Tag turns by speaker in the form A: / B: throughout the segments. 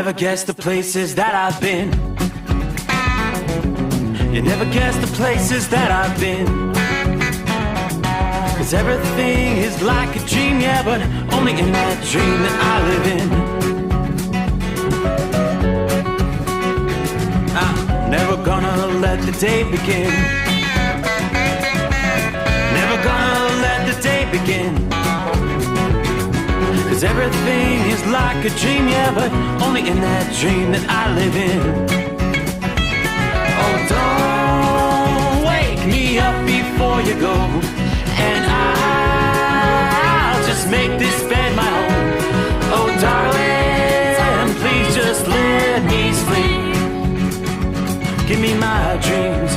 A: never guess the places that I've been. You never guess the places that I've been. 'Cause everything is like a dream, yeah, but only in that dream that I live in. I'm never gonna let the day begin. Never gonna let the day begin. 'Cause everything is like a dream, yeah, but only in that dream that I live in. Oh, don't wake me up before you go, and I'll just make this bed my home. Oh, darling, please just let me sleep. Give me my dreams.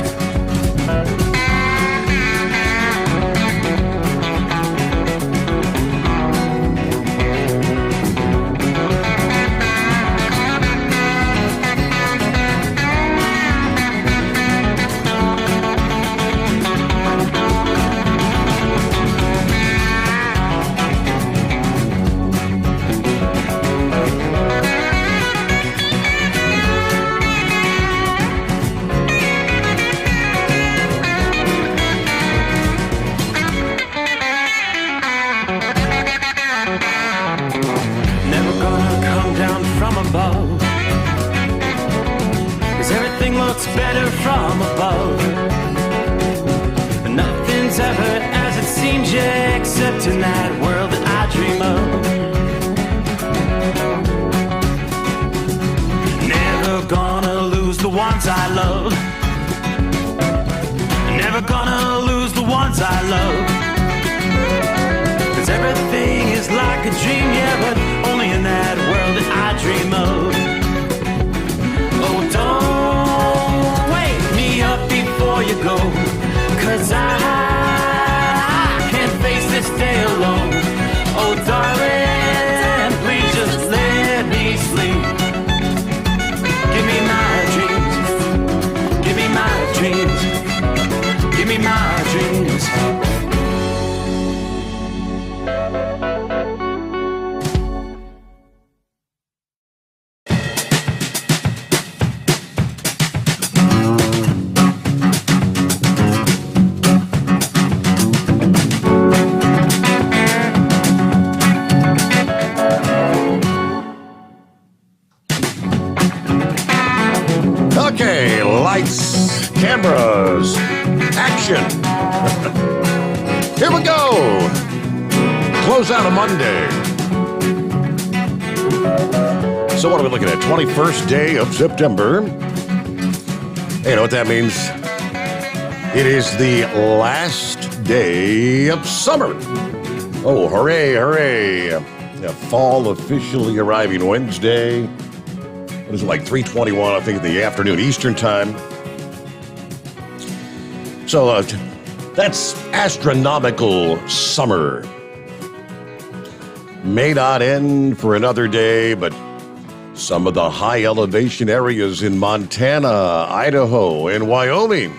A: Better from above. Nothing's ever as it seems, yeah, except in that world that I dream of. Never gonna lose the ones I love. Never gonna lose the ones I love. 'Cause everything is like a dream, yeah, but only in that world that I dream of. Oh, don't wake me up before you go, 'cause I can't face this day alone. Oh, darling, please just let me sleep. Give me my dreams. Give me my dreams. Give me my dreams.
B: Cameras, action. Here we go. Close out a Monday. So what are we looking at? 21st day of September. Hey, you know what that means? It is the last day of summer. Oh, hooray, hooray. Yeah, fall officially arriving Wednesday. What is it, like 3:21, I think, in the afternoon, Eastern time. So that's astronomical summer. May not end for another day, but some of the high elevation areas in Montana, Idaho, and Wyoming.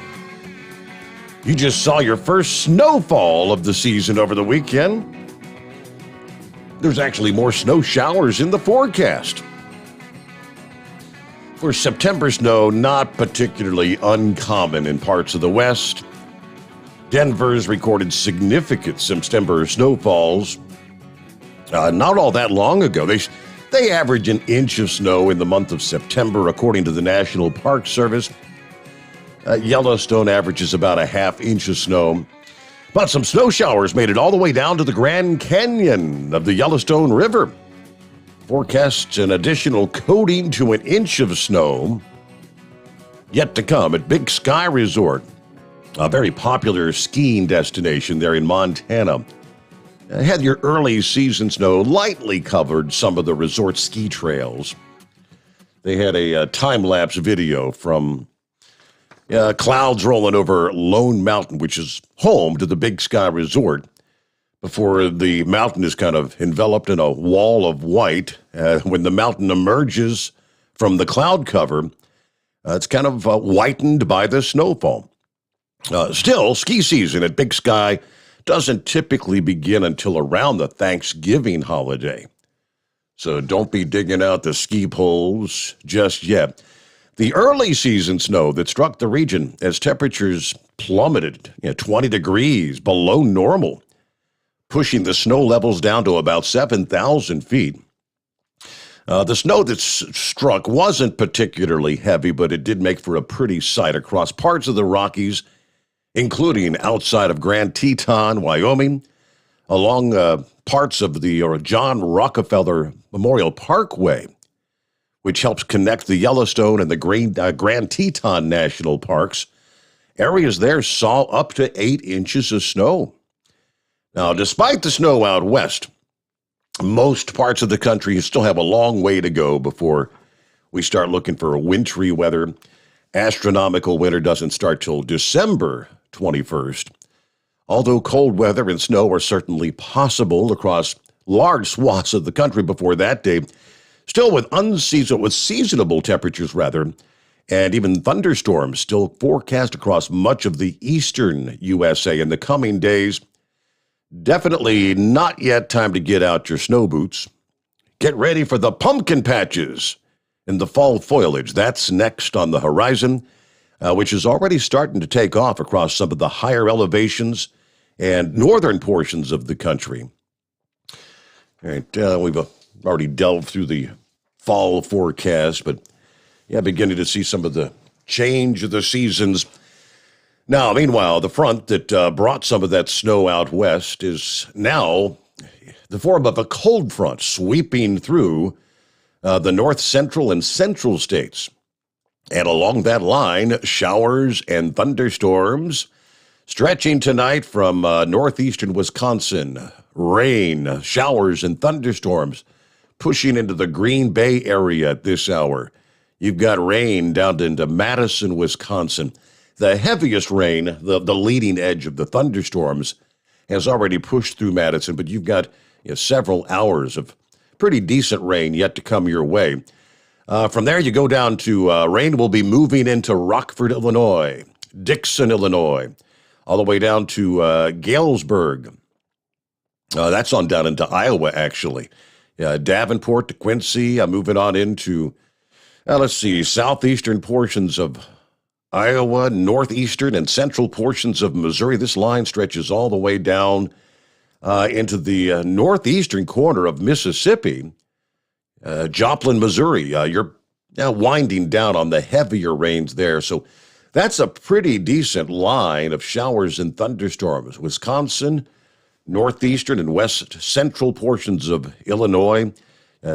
B: You just saw your first snowfall of the season over the weekend. There's actually more snow showers in the forecast. For September snow, not particularly uncommon in parts of the West. Denver's recorded significant September snowfalls not all that long ago. They average an inch of snow in the month of September, according to the National Park Service. Yellowstone averages about a half inch of snow. But some snow showers made it all the way down to the Grand Canyon of the Yellowstone River. Forecasts an additional coating to an inch of snow yet to come at Big Sky Resort, a very popular skiing destination there in Montana. Had your early season snow lightly covered some of the resort ski trails. They had a time-lapse video from clouds rolling over Lone Mountain, which is home to the Big Sky Resort, before the mountain is kind of enveloped in a wall of white. When the mountain emerges from the cloud cover, it's kind of whitened by the snowfall. Still, ski season at Big Sky doesn't typically begin until around the Thanksgiving holiday. So don't be digging out the ski poles just yet. The early season snow that struck the region as temperatures plummeted 20 degrees below normal, pushing the snow levels down to about 7,000 feet. The snow that struck wasn't particularly heavy, but it did make for a pretty sight across parts of the Rockies, including outside of Grand Teton, Wyoming, along parts of the John Rockefeller Memorial Parkway, which helps connect the Yellowstone and the Grand Teton National Parks. Areas there saw up to 8 inches of snow. Now, despite the snow out west, most parts of the country still have a long way to go before we start looking for wintry weather. Astronomical winter doesn't start till December 21st. Although cold weather and snow are certainly possible across large swaths of the country before that day, still with seasonable temperatures and even thunderstorms still forecast across much of the eastern USA in the coming days. Definitely not yet time to get out your snow boots. Get ready for the pumpkin patches and the fall foliage. That's next on the horizon, which is already starting to take off across some of the higher elevations and northern portions of the country. All right, we've already delved through the fall forecast, but beginning to see some of the change of the seasons. Now, meanwhile, the front that brought some of that snow out west is now the form of a cold front sweeping through the north central and central states. And along that line, showers and thunderstorms stretching tonight from northeastern Wisconsin. Rain, showers, and thunderstorms pushing into the Green Bay area at this hour. You've got rain down into Madison, Wisconsin. The heaviest rain, the leading edge of the thunderstorms, has already pushed through Madison, but you've got several hours of pretty decent rain yet to come your way. From there, you go down to rain will be moving into Rockford, Illinois, Dixon, Illinois, all the way down to Galesburg. That's on down into Iowa, actually. Davenport to Quincy, moving on into, southeastern portions of Iowa, northeastern and central portions of Missouri. This line stretches all the way down into the northeastern corner of Mississippi, Joplin, Missouri. You're now winding down on the heavier rains there. So that's a pretty decent line of showers and thunderstorms. Wisconsin, northeastern and west central portions of Illinois,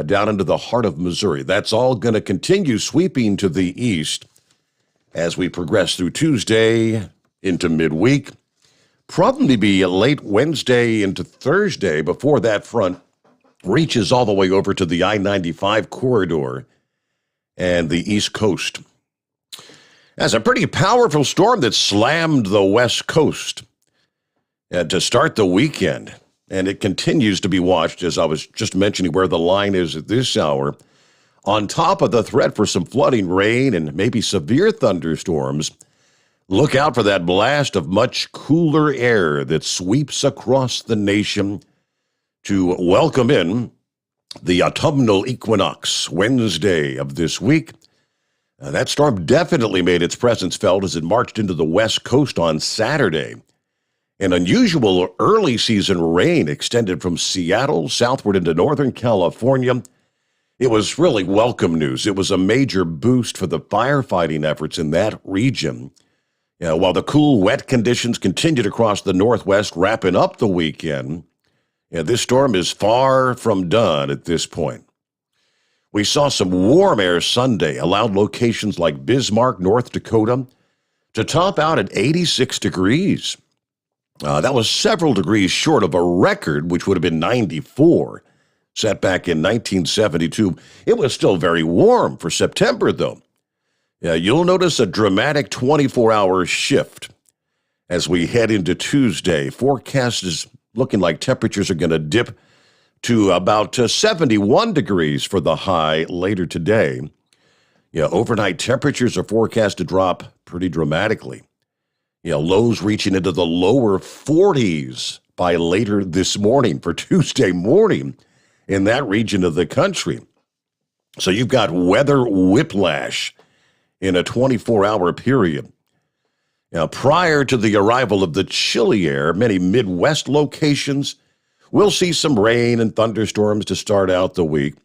B: down into the heart of Missouri. That's all going to continue sweeping to the east as we progress through Tuesday into midweek. Probably be late Wednesday into Thursday before that front reaches all the way over to the I-95 corridor and the East Coast. That's a pretty powerful storm that slammed the West Coast to start the weekend, and it continues to be watched, as I was just mentioning where the line is at this hour. On top of the threat for some flooding, rain, and maybe severe thunderstorms, look out for that blast of much cooler air that sweeps across the nation to welcome in the autumnal equinox Wednesday of this week. That storm definitely made its presence felt as it marched into the West Coast on Saturday. An unusual early season rain extended from Seattle southward into Northern California. It was really welcome news. It was a major boost for the firefighting efforts in that region. While the cool, wet conditions continued across the Northwest, wrapping up the weekend, this storm is far from done at this point. We saw some warm air Sunday, allowed locations like Bismarck, North Dakota, to top out at 86 degrees. That was several degrees short of a record, which would have been 94. Set back in 1972. It was still very warm for September, though. You'll notice a dramatic 24-hour shift as we head into Tuesday. Forecast is looking like temperatures are going to dip to about 71 degrees for the high later today. Overnight temperatures are forecast to drop pretty dramatically. Lows reaching into the lower 40s by later this morning for Tuesday morning. in that region of the country. So you've got weather whiplash in a 24-hour period. Now, prior to the arrival of the chilly air, many Midwest locations will see some rain and thunderstorms to start out the week.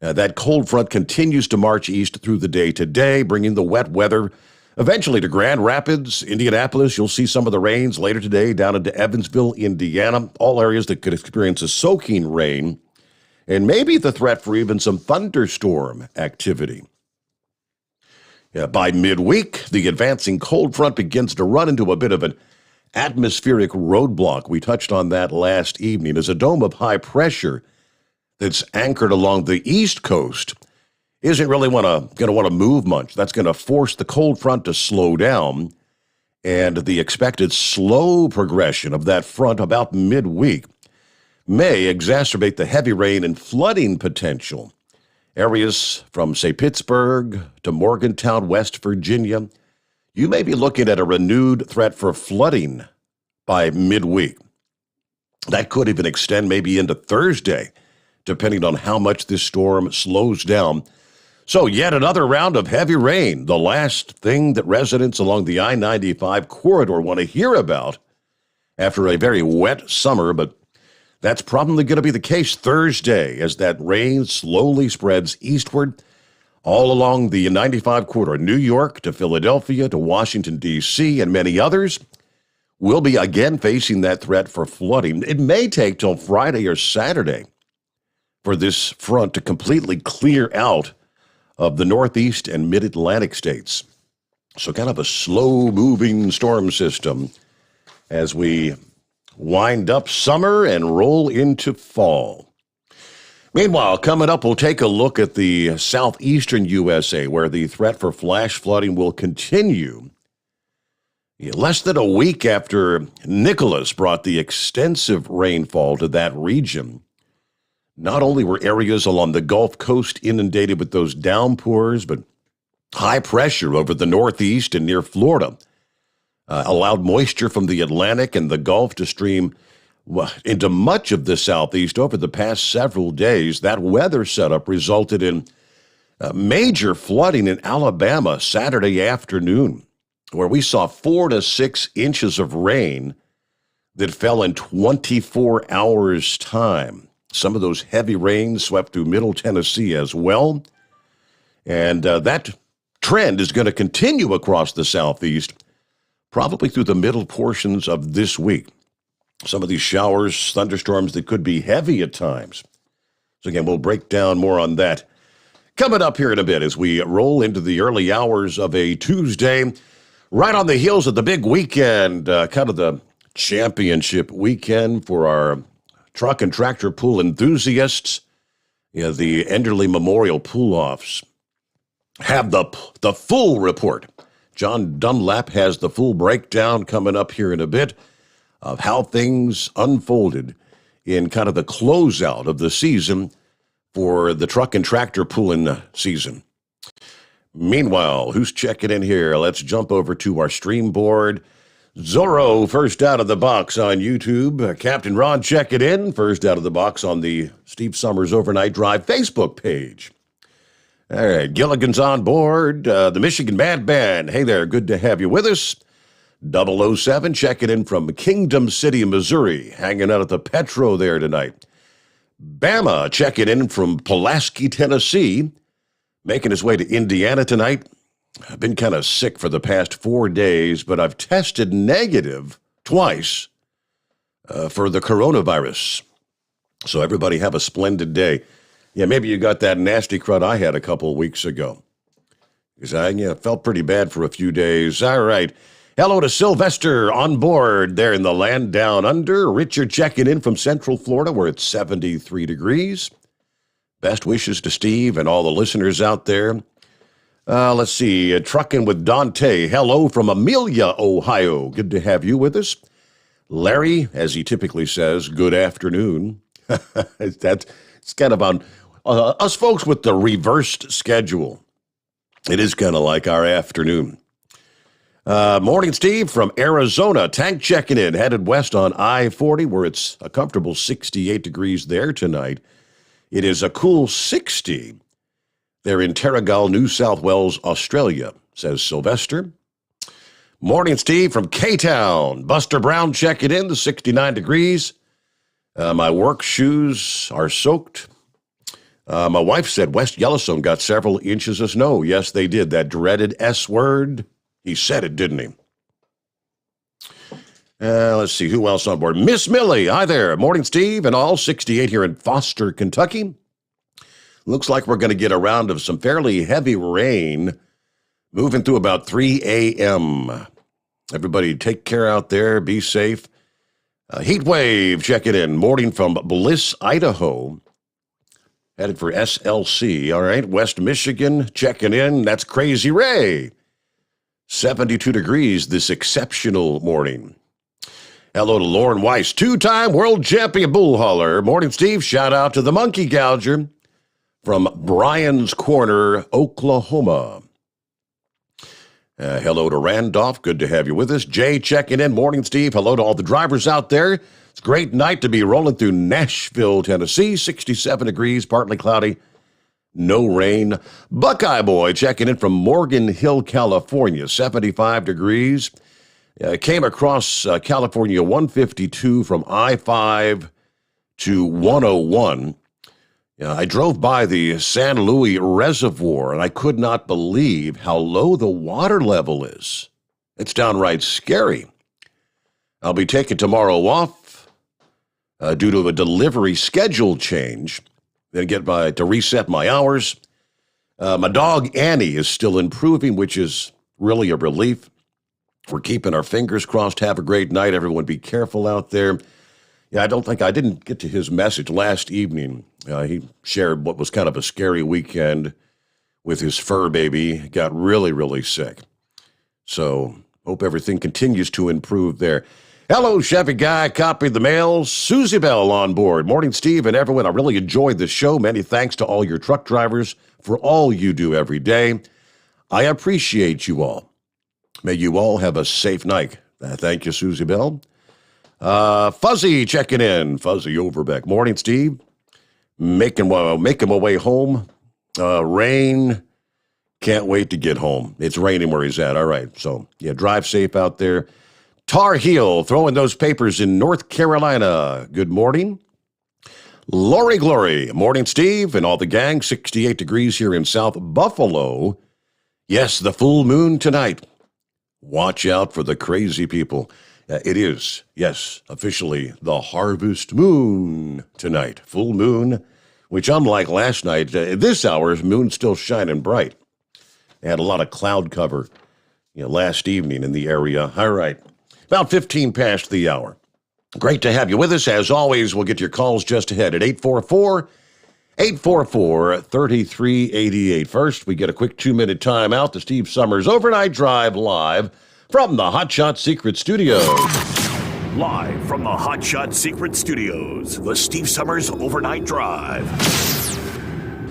B: That cold front continues to march east through the day today, bringing the wet weather eventually to Grand Rapids, Indianapolis. You'll see some of the rains later today down into Evansville, Indiana, all areas that could experience a soaking rain, and maybe the threat for even some thunderstorm activity. By midweek, the advancing cold front begins to run into a bit of an atmospheric roadblock. We touched on that last evening as a dome of high pressure that's anchored along the East Coast isn't really going to want to move much. That's going to force the cold front to slow down, and the expected slow progression of that front about midweek may exacerbate the heavy rain and flooding potential. Areas from, say, Pittsburgh to Morgantown, West Virginia, you may be looking at a renewed threat for flooding by midweek. That could even extend maybe into Thursday, depending on how much this storm slows down. So yet another round of heavy rain, the last thing that residents along the I-95 corridor want to hear about after a very wet summer, but that's probably going to be the case Thursday as that rain slowly spreads eastward all along the 95 corridor. New York to Philadelphia to Washington, D.C., and many others will be again facing that threat for flooding. It may take till Friday or Saturday for this front to completely clear out of the Northeast and Mid-Atlantic states. So kind of a slow-moving storm system as we wind up summer and roll into fall. Meanwhile, coming up, we'll take a look at the southeastern USA, where the threat for flash flooding will continue. Less than a week after Nicholas brought the extensive rainfall to that region, not only were areas along the Gulf Coast inundated with those downpours, but high pressure over the Northeast and near Florida allowed moisture from the Atlantic and the Gulf to stream into much of the Southeast over the past several days. That weather setup resulted in major flooding in Alabama Saturday afternoon, where we saw 4 to 6 inches of rain that fell in 24 hours' time. Some of those heavy rains swept through Middle Tennessee as well. And that trend is going to continue across the Southeast, probably through the middle portions of this week. Some of these showers, thunderstorms that could be heavy at times. So again, we'll break down more on that coming up here in a bit as we roll into the early hours of a Tuesday, right on the heels of the big weekend, kind of the championship weekend for our truck and tractor pool enthusiasts. The Enderley Memorial Pool-Offs have the full report. John Dunlap has the full breakdown coming up here in a bit of how things unfolded in kind of the closeout of the season for the truck and tractor pooling season. Meanwhile, who's checking in here? Let's jump over to our stream board. Zorro, first out of the box on YouTube. Captain Ron checking in, first out of the box on the Steve Sommers Overnight Drive Facebook page. All right, Gilligan's on board. The Michigan Bad Band. Hey there, good to have you with us. 007 checking in from Kingdom City, Missouri, hanging out at the Petro there tonight. Bama checking in from Pulaski, Tennessee, making his way to Indiana tonight. I've been kind of sick for the past 4 days, but I've tested negative twice for the coronavirus. So everybody have a splendid day. Yeah, maybe you got that nasty crud I had a couple of weeks ago, because I felt pretty bad for a few days. All right. Hello to Sylvester on board there in the land down under. Richard checking in from Central Florida, where it's 73 degrees. Best wishes to Steve and all the listeners out there. Let's see, trucking with Dante. Hello from Amelia, Ohio. Good to have you with us. Larry, as he typically says, good afternoon. It's kind of on us folks with the reversed schedule. It is kind of like our afternoon. Morning, Steve, from Arizona. Tank checking in, headed west on I-40, where it's a comfortable 68 degrees there tonight. It is a cool 60. They're in Terrigal, New South Wales, Australia, says Sylvester. Morning, Steve, from K-Town. Buster Brown checking in, the 69 degrees. My work shoes are soaked. My wife said West Yellowstone got several inches of snow. Yes, they did. That dreaded S word. He said it, didn't he? Let's see, who else on board? Miss Millie, hi there. Morning, Steve, and all 68 here in Foster, Kentucky. Looks like we're going to get a round of some fairly heavy rain moving through about 3 a.m. Everybody take care out there. Be safe. Heat wave checking in. Morning from Bliss, Idaho. Headed for SLC. All right. West Michigan checking in. That's Crazy Ray. 72 degrees this exceptional morning. Hello to Lauren Weiss, two-time world champion bull hauler. Morning, Steve. Shout out to the Monkey Gouger from Bryan's Corner, Oklahoma. Hello to Randolph. Good to have you with us. Jay checking in. Morning, Steve. Hello to all the drivers out there. It's a great night to be rolling through Nashville, Tennessee. 67 degrees, partly cloudy, no rain. Buckeye Boy checking in from Morgan Hill, California. 75 degrees. Came across California 152 from I-5 to 101. I drove by the San Luis Reservoir, and I could not believe how low the water level is. It's downright scary. I'll be taking tomorrow off due to a delivery schedule change, then get to reset my hours. My dog, Annie, is still improving, which is really a relief. We're keeping our fingers crossed. Have a great night. Everyone be careful out there. Yeah, I didn't get to his message last evening. He shared what was kind of a scary weekend with his fur baby. He got really, really sick. So hope everything continues to improve there. Hello, Chevy Guy. Copy the mail. Susie Bell on board. Morning, Steve and everyone. I really enjoyed this show. Many thanks to all your truck drivers for all you do every day. I appreciate you all. May you all have a safe night. Thank you, Susie Bell. Fuzzy checking in. Fuzzy Overbeck. Morning, Steve. Making my way home. Rain. Can't wait to get home. It's raining where he's at. All right. So, yeah, drive safe out there. Tar Heel throwing those papers in North Carolina. Good morning. Lori Glory. Morning, Steve, and all the gang. 68 degrees here in South Buffalo. Yes, the full moon tonight. Watch out for the crazy people. It is, yes, officially the harvest moon tonight. Full moon, which unlike last night, this hour's moon's still shining bright. They had a lot of cloud cover last evening in the area. All right, about 15 past the hour. Great to have you with us. As always, we'll get your calls just ahead at 844-3388. First, we get a quick 2-minute timeout. The Steve Sommers Overnight Drive live from the Hot Shot Secret Studios.
C: Live from the Hot Shot Secret Studios, the Steve Sommers Overnight Drive.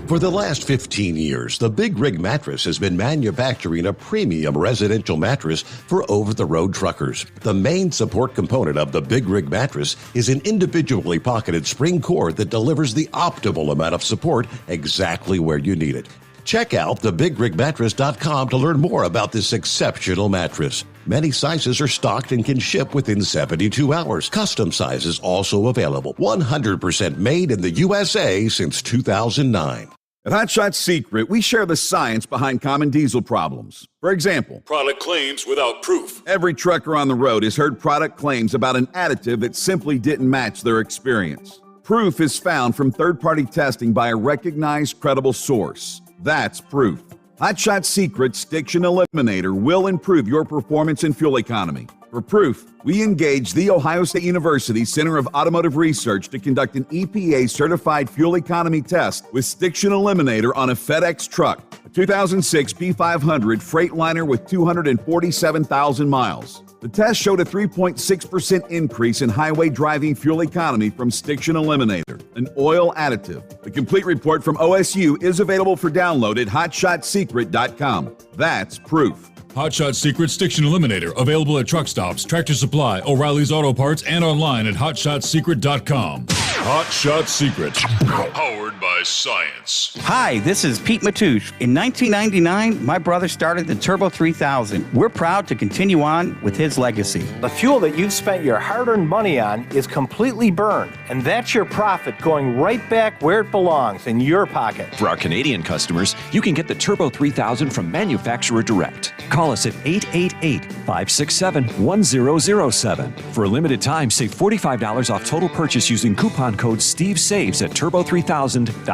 B: For the last 15 years, the Big Rig Mattress has been manufacturing a premium residential mattress for over-the-road truckers. The main support component of the Big Rig Mattress is an individually pocketed spring cord that delivers the optimal amount of support exactly where you need it. Check out thebigrigmattress.com to learn more about this exceptional mattress. Many sizes are stocked and can ship within 72 hours. Custom sizes also available. 100% made in the USA since 2009.
D: At Hot Shot Secret, we share the science behind common diesel problems. For example,
E: product claims without proof.
D: Every trucker on the road has heard product claims about an additive that simply didn't match their experience. Proof is found from third-party testing by a recognized, credible source. That's proof. Hot Shot Secret's Stiction Eliminator will improve your performance and fuel economy. For proof, we engaged The Ohio State University Center of Automotive Research to conduct an EPA-certified fuel economy test with Stiction Eliminator on a FedEx truck, a 2006 P500 Freightliner with 247,000 miles. The test showed a 3.6% increase in highway driving fuel economy from Stiction Eliminator, an oil additive. The complete report from OSU is available for download at hotshotsecret.com. That's proof.
E: Hot Shot Secret Stiction Eliminator, available at truck stops, Tractor Supply, O'Reilly's Auto Parts, and online at hotshotsecret.com. Hot Shot Secret, powered by by science.
F: Hi, this is Pete Matouche. In 1999, my brother started the Turbo 3000. We're proud to continue on with his legacy.
G: The fuel that you've spent your hard-earned money on is completely burned, and that's your profit going right back where it belongs, in your pocket.
H: For our Canadian customers, you can get the Turbo 3000 from manufacturer direct. Call us at 888-567-1007. For a limited time, save $45 off total purchase using coupon code SteveSaves at turbo3000.com.
C: And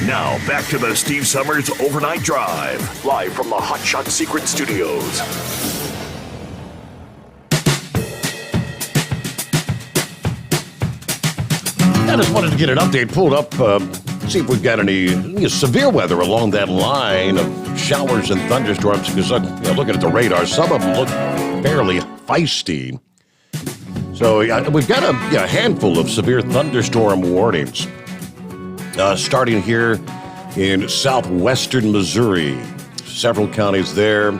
C: now, back to the Steve Summers Overnight Drive, live from the Hot Shot Secret Studios.
B: I just wanted to get an update, pulled up, see if we've got any severe weather along that line of showers and thunderstorms, because looking at the radar, some of them look fairly feisty. So we've got a handful of severe thunderstorm warnings, starting here in southwestern Missouri. Several counties there.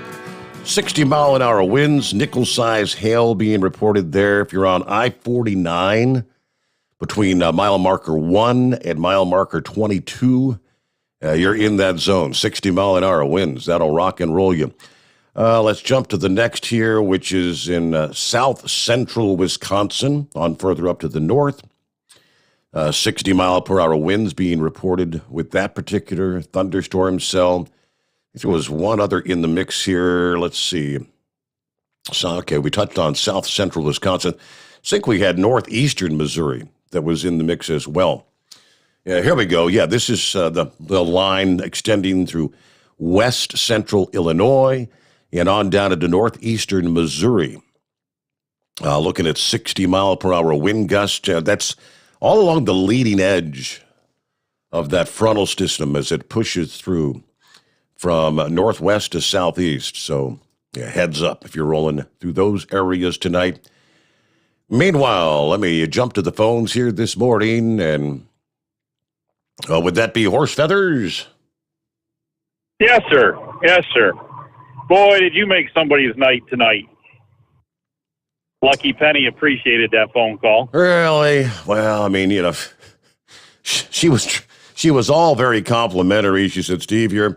B: 60-mile-an-hour winds, nickel-size hail being reported there. If you're on I-49 between mile marker 1 and mile marker 22, you're in that zone. 60-mile-an-hour winds. That'll rock and roll you. Let's jump to the next here, which is in south-central Wisconsin, on further up to the north. 60-mile-per-hour winds being reported with that particular thunderstorm cell. There was one other in the mix here. Let's see. So, okay, we touched on south-central Wisconsin. I think we had northeastern Missouri that was in the mix as well. Yeah, here we go. Yeah, this is the line extending through west-central Illinois and on down into northeastern Missouri. Looking at 60-mile-per-hour wind gusts. That's all along the leading edge of that frontal system as it pushes through from northwest to southeast. So heads up if you're rolling through those areas tonight. Meanwhile, let me jump to the phones here this morning, and would that be Horse Feathers?
I: Yes, sir. Yes, sir. Boy, did you make somebody's night tonight. Lucky Penny appreciated that phone call.
B: Really? Well, I mean, she was all very complimentary. She said, "Steve, you're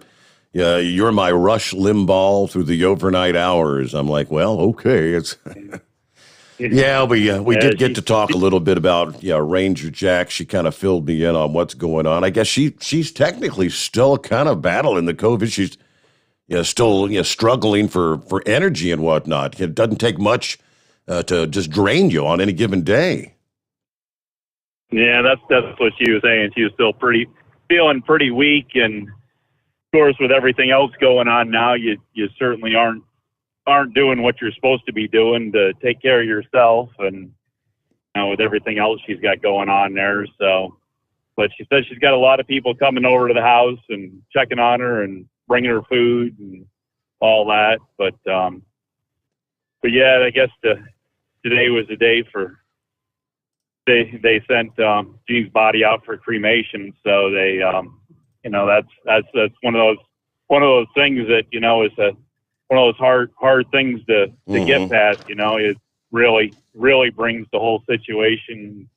B: my Rush Limbaugh through the overnight hours." I'm like, well, okay. It's yeah, we did get to talk a little bit about Ranger Jack. She kind of filled me in on what's going on. I guess she's technically still kind of battling the COVID. She's still struggling for energy and whatnot. It doesn't take much to just drain you on any given day.
I: Yeah, that's what she was saying. She was still feeling pretty weak, and of course, with everything else going on now, you certainly aren't doing what you're supposed to be doing to take care of yourself, and with everything else she's got going on there. So, but she said she's got a lot of people coming over to the house and checking on her and bringing her food and all that. But yeah, I guess today was the day for they sent Jean's body out for cremation. So they that's one of those things that is one of those hard things to get past. It really brings the whole situation.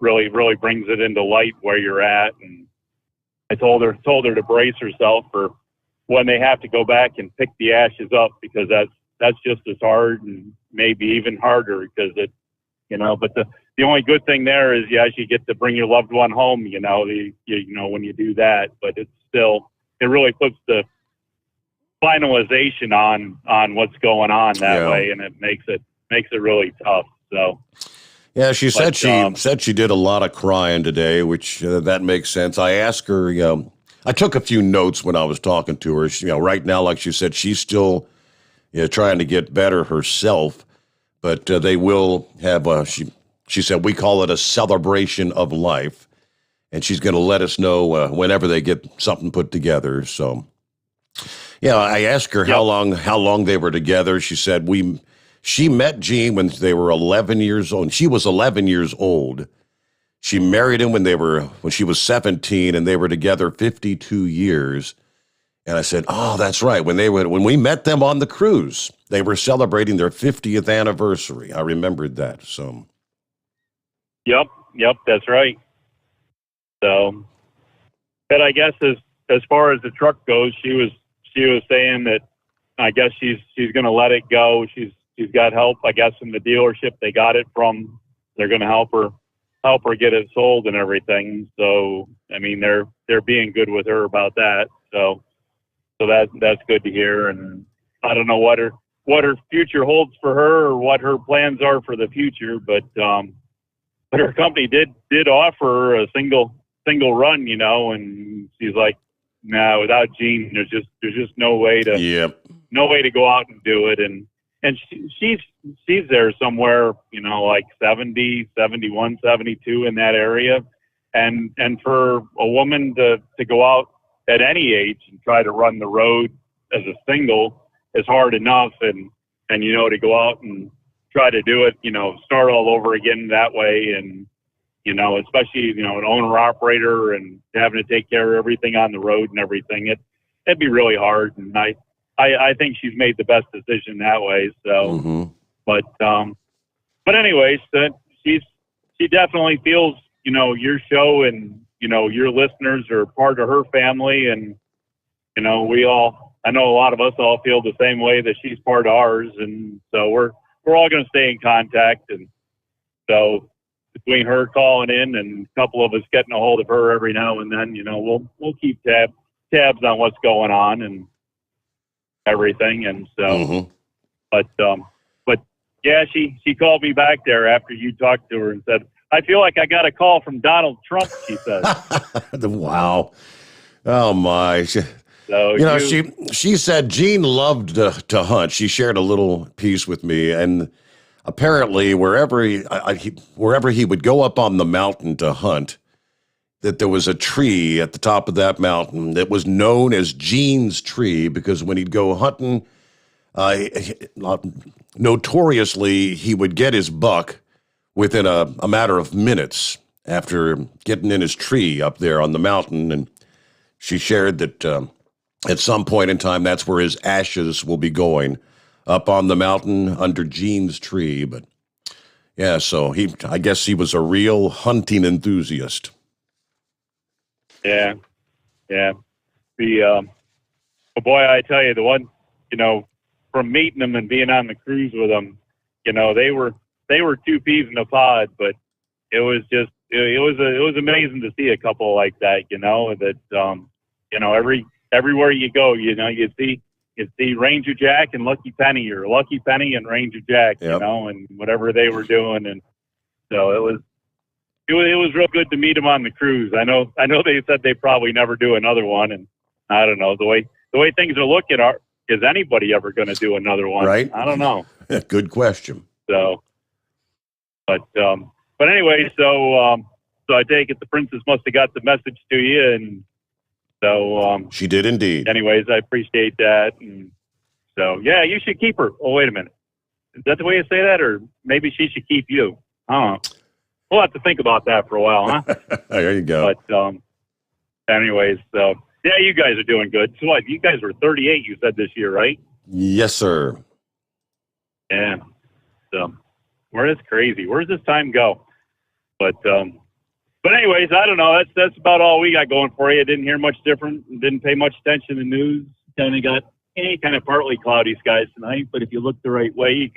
I: Really brings it into light where you're at. And I told her to brace herself for when they have to go back and pick the ashes up, because that's just as hard and maybe even harder, because but the only good thing there is you actually get to bring your loved one home, when you do that, but it really puts the finalization on what's going on that way, and it makes it really tough. So
B: yeah, she said she did a lot of crying today, which that makes sense. I asked her, I took a few notes when I was talking to her. She, right now, like she said, she's still trying to get better herself, but they will have she said, we call it a celebration of life, and she's going to let us know whenever they get something put together. So I asked her how long they were together. She said she met Gene when they were 11 years old. She was 11 years old. She married him when she was 17, and they were together 52 years. And I said, oh, that's right. When we met them on the cruise, they were celebrating their 50th anniversary. I remembered that. So.
I: Yep. Yep, that's right. So, but I guess as far as the truck goes, she was saying that I guess she's going to let it go. She's got help, I guess, from the dealership they got it from. They're going to help her get it sold and everything. So, I mean, they're being good with her about that. So that's good to hear. And I don't know what her future holds for her or what her plans are for the future, but her company did offer a single run, you know, and she's like, no, without Gene, there's just no way to go out and do it. And she's there somewhere, you know, like 70, 71, 72 in that area. And for a woman to go out at any age and try to run the road as a single is hard enough. And, you know, to go out and try to do it, you know, start all over again that way. And, you know, especially, you know, an owner operator and having to take care of everything on the road and everything, it'd be really hard. And I think she's made the best decision that way. So, but anyways, she definitely feels, you know, your show and, you know, your listeners are part of her family. And, you know, I know a lot of us all feel the same way that she's part of ours. And so we're all going to stay in contact. And so between her calling in and a couple of us getting a hold of her every now and then, you know, we'll keep tabs on what's going on and everything. And so, but yeah, she called me back there after you talked to her and said, I feel like I got a call from Donald Trump, she said.
B: Wow. Oh my.
I: So
B: you know, she said Gene loved to hunt. She shared a little piece with me, and apparently wherever he would go up on the mountain to hunt, that there was a tree at the top of that mountain that was known as Gene's tree, because when he'd go hunting, notoriously he would get his buck within a matter of minutes after getting in his tree up there on the mountain. And she shared that at some point in time, that's where his ashes will be going, up on the mountain under Gene's tree. But yeah, so I guess he was a real hunting enthusiast.
I: Yeah. The boy, I tell you, the one, you know, from meeting them and being on the cruise with them, you know, they were 2 peas in a pod, but it was just it was amazing to see a couple like that, you know, that you know, everywhere you go, you know, you see Ranger Jack and Lucky Penny, or Lucky Penny and Ranger Jack, you know, and whatever they were doing. And so it was real good to meet them on the cruise. I know they said they probably never do another one, and I don't know, the way things are looking, is anybody ever going to do another one?
B: Right.
I: I don't know.
B: Good question.
I: So, but anyway, so I take it the princess must have got the message to you, and so
B: she did indeed.
I: Anyways, I appreciate that, and so yeah, you should keep her. Oh, wait a minute, is that the way you say that, or maybe she should keep you? We'll have to think about that for a while, huh?
B: There you go.
I: But anyways, so yeah, you guys are doing good. So what? You guys were 38, you said, this year, right?
B: Yes, sir.
I: Yeah. So it's crazy. Where does this time go? But anyways, I don't know. That's about all we got going for you. Didn't hear much different. Didn't pay much attention to the news. Kind of got kind of partly cloudy skies tonight. But if you look the right way,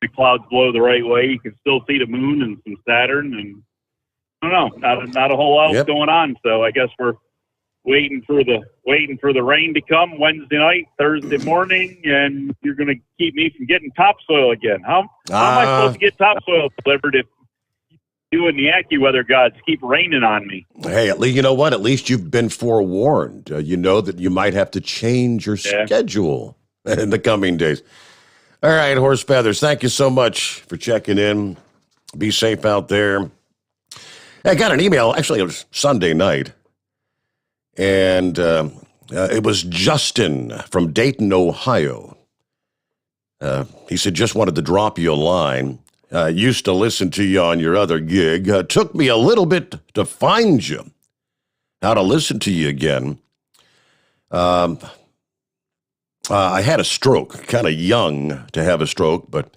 I: the clouds blow the right way, you can still see the moon and some Saturn. And I don't know. Not a whole lot going on. So I guess we're waiting for the rain to come Wednesday night, Thursday morning, and you're going to keep me from getting topsoil again. How am I supposed to get topsoil delivered if you and the AccuWeather gods keep raining on me?
B: Hey, at least, you know what? At least you've been forewarned. You know that you might have to change your schedule in the coming days. All right, Horse Feathers, thank you so much for checking in. Be safe out there. I got an email. Actually, it was Sunday night. And it was Justin from Dayton, Ohio. He said, just wanted to drop you a line. Used to listen to you on your other gig. Took me a little bit to find you, how to listen to you again. I had a stroke, kind of young to have a stroke, but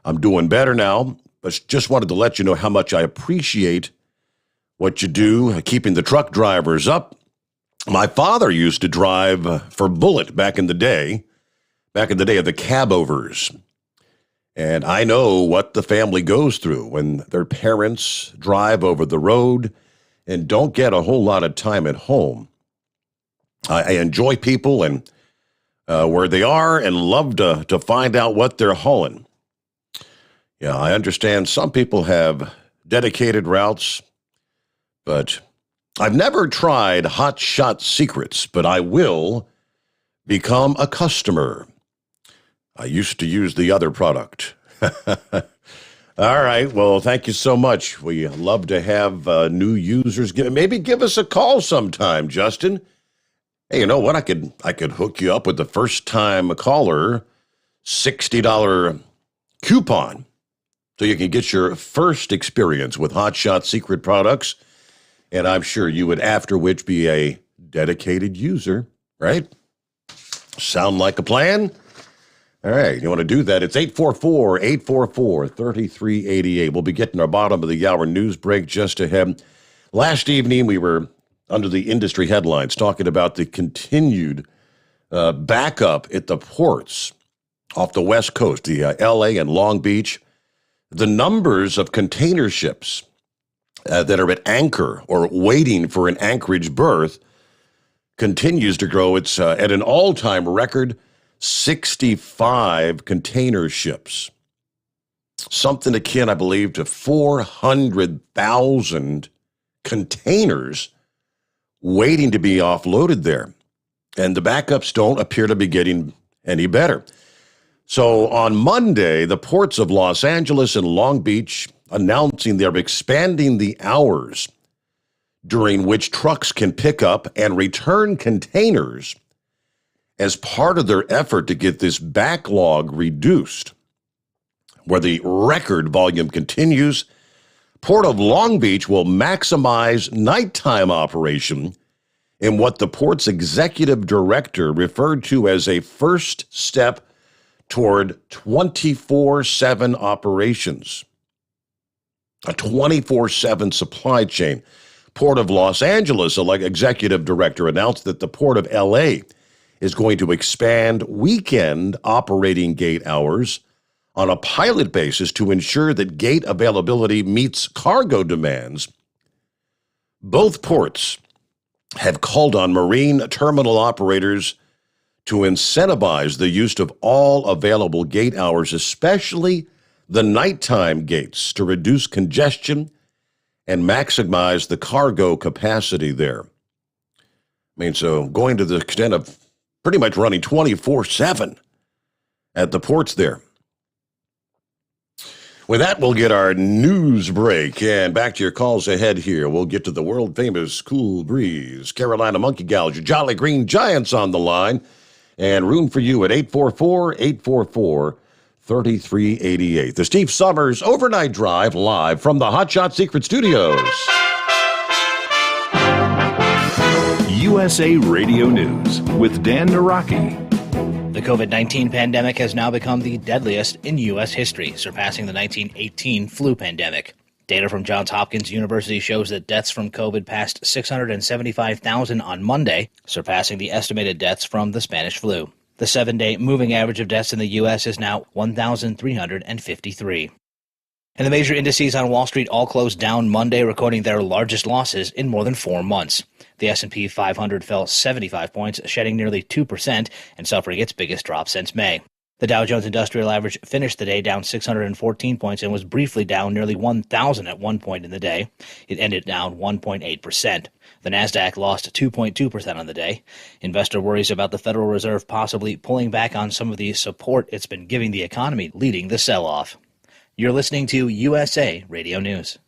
B: I'm doing better now. but just wanted to let you know how much I appreciate what you do, keeping the truck drivers up. My father used to drive for Bullitt back in the day of the cab-overs. And I know what the family goes through when their parents drive over the road and don't get a whole lot of time at home. I enjoy people and where they are and love to find out what they're hauling. Yeah, I understand some people have dedicated routes, but I've never tried Hot Shot Secrets, but I will become a customer. I used to use the other product. All right. Well, thank you so much. We love to have new users. Maybe give us a call sometime, Justin. Hey, you know what? I could hook you up with the first-time caller $60 coupon so you can get your first experience with Hot Shot Secret products. And I'm sure you would, after which, be a dedicated user, right? Sound like a plan? All right, you want to do that? It's 844-844-3388. We'll be getting our bottom of the hour news break just ahead. Last evening, we were under the industry headlines talking about the continued backup at the ports off the West Coast, the L.A. and Long Beach. The numbers of container ships that are at anchor or waiting for an anchorage berth continues to grow. It's at an all-time record 65 container ships. Something akin, I believe, to 400,000 containers waiting to be offloaded there. And the backups don't appear to be getting any better. So on Monday, the ports of Los Angeles and Long Beach announcing they're expanding the hours during which trucks can pick up and return containers as part of their effort to get this backlog reduced. Where the record volume continues, Port of Long Beach will maximize nighttime operation in what the port's executive director referred to as a first step toward 24/7 operations. A 24/7 supply chain. Port of Los Angeles, like executive director, announced that the Port of L.A. is going to expand weekend operating gate hours on a pilot basis to ensure that gate availability meets cargo demands. Both ports have called on marine terminal operators to incentivize the use of all available gate hours, especially the nighttime gates, to reduce congestion and maximize the cargo capacity there. I mean, so going to the extent of pretty much running 24/7 at the ports there. With that, we'll get our news break, and back to your calls ahead here. We'll get to the world-famous Cool Breeze, Carolina Monkey Gals, your Jolly Green Giants on the line, and room for you at 844-844-3388. The Steve Sommers Overnight Drive, live from the Hot Shot Secret Studios.
C: USA Radio News with Dan Naraki.
J: The COVID-19 pandemic has now become the deadliest in U.S. history, surpassing the 1918 flu pandemic. Data from Johns Hopkins University shows that deaths from COVID passed 675,000 on Monday, surpassing the estimated deaths from the Spanish flu. The 7-day moving average of deaths in the U.S. is now 1,353. And the major indices on Wall Street all closed down Monday, recording their largest losses in more than 4 months. The S&P 500 fell 75 points, shedding nearly 2% and suffering its biggest drop since May. The Dow Jones Industrial Average finished the day down 614 points and was briefly down nearly 1,000 at one point in the day. It ended down 1.8%. The Nasdaq lost 2.2% on the day. Investor worries about the Federal Reserve possibly pulling back on some of the support it's been giving the economy, leading the sell-off. You're listening to USA Radio News.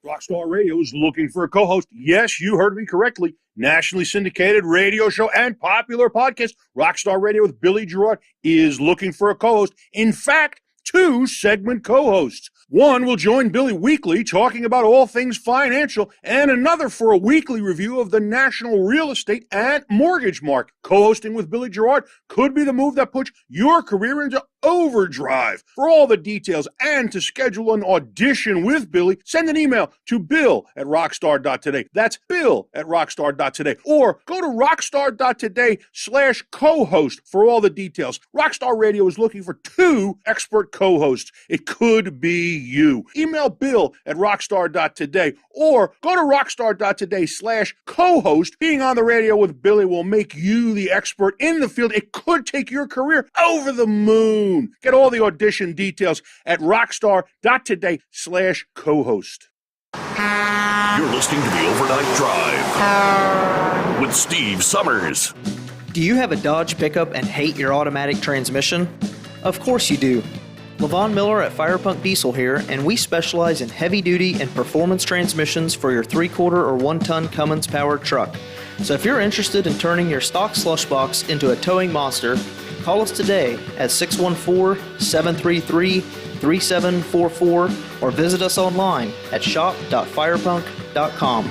K: Rockstar Radio is looking for a co-host. Yes, you heard me correctly. Nationally syndicated radio show and popular podcast, Rockstar Radio with Billy Gerard, is looking for a co-host. In fact, 2 segment co-hosts. One will join Billy weekly talking about all things financial, and another for a weekly review of the national real estate and mortgage market. Co-hosting with Billy Gerard could be the move that puts your career into overdrive. For all the details and to schedule an audition with Billy, send an email to bill@rockstar.today. That's bill@rockstar.today. Or go to rockstar.today/co-host for all the details. Rockstar Radio is looking for 2 expert co-hosts. It could be you. Email bill@rockstar.today or go to rockstar.today/co-host. Being on the radio with Billy will make you the expert in the field. It could take your career over the moon. Get all the audition details at rockstar.today/co-host.
C: You're listening to the Overnight Drive with Steve Summers.
L: Do you have a Dodge pickup and hate your automatic transmission? Of course you do. Levon Miller at Firepunk Diesel here, and we specialize in heavy-duty and performance transmissions for your 3/4 or 1-ton Cummins-powered truck. So if you're interested in turning your stock slush box into a towing monster, call us today at 614-733-3744 or visit us online at shop.firepunk.com.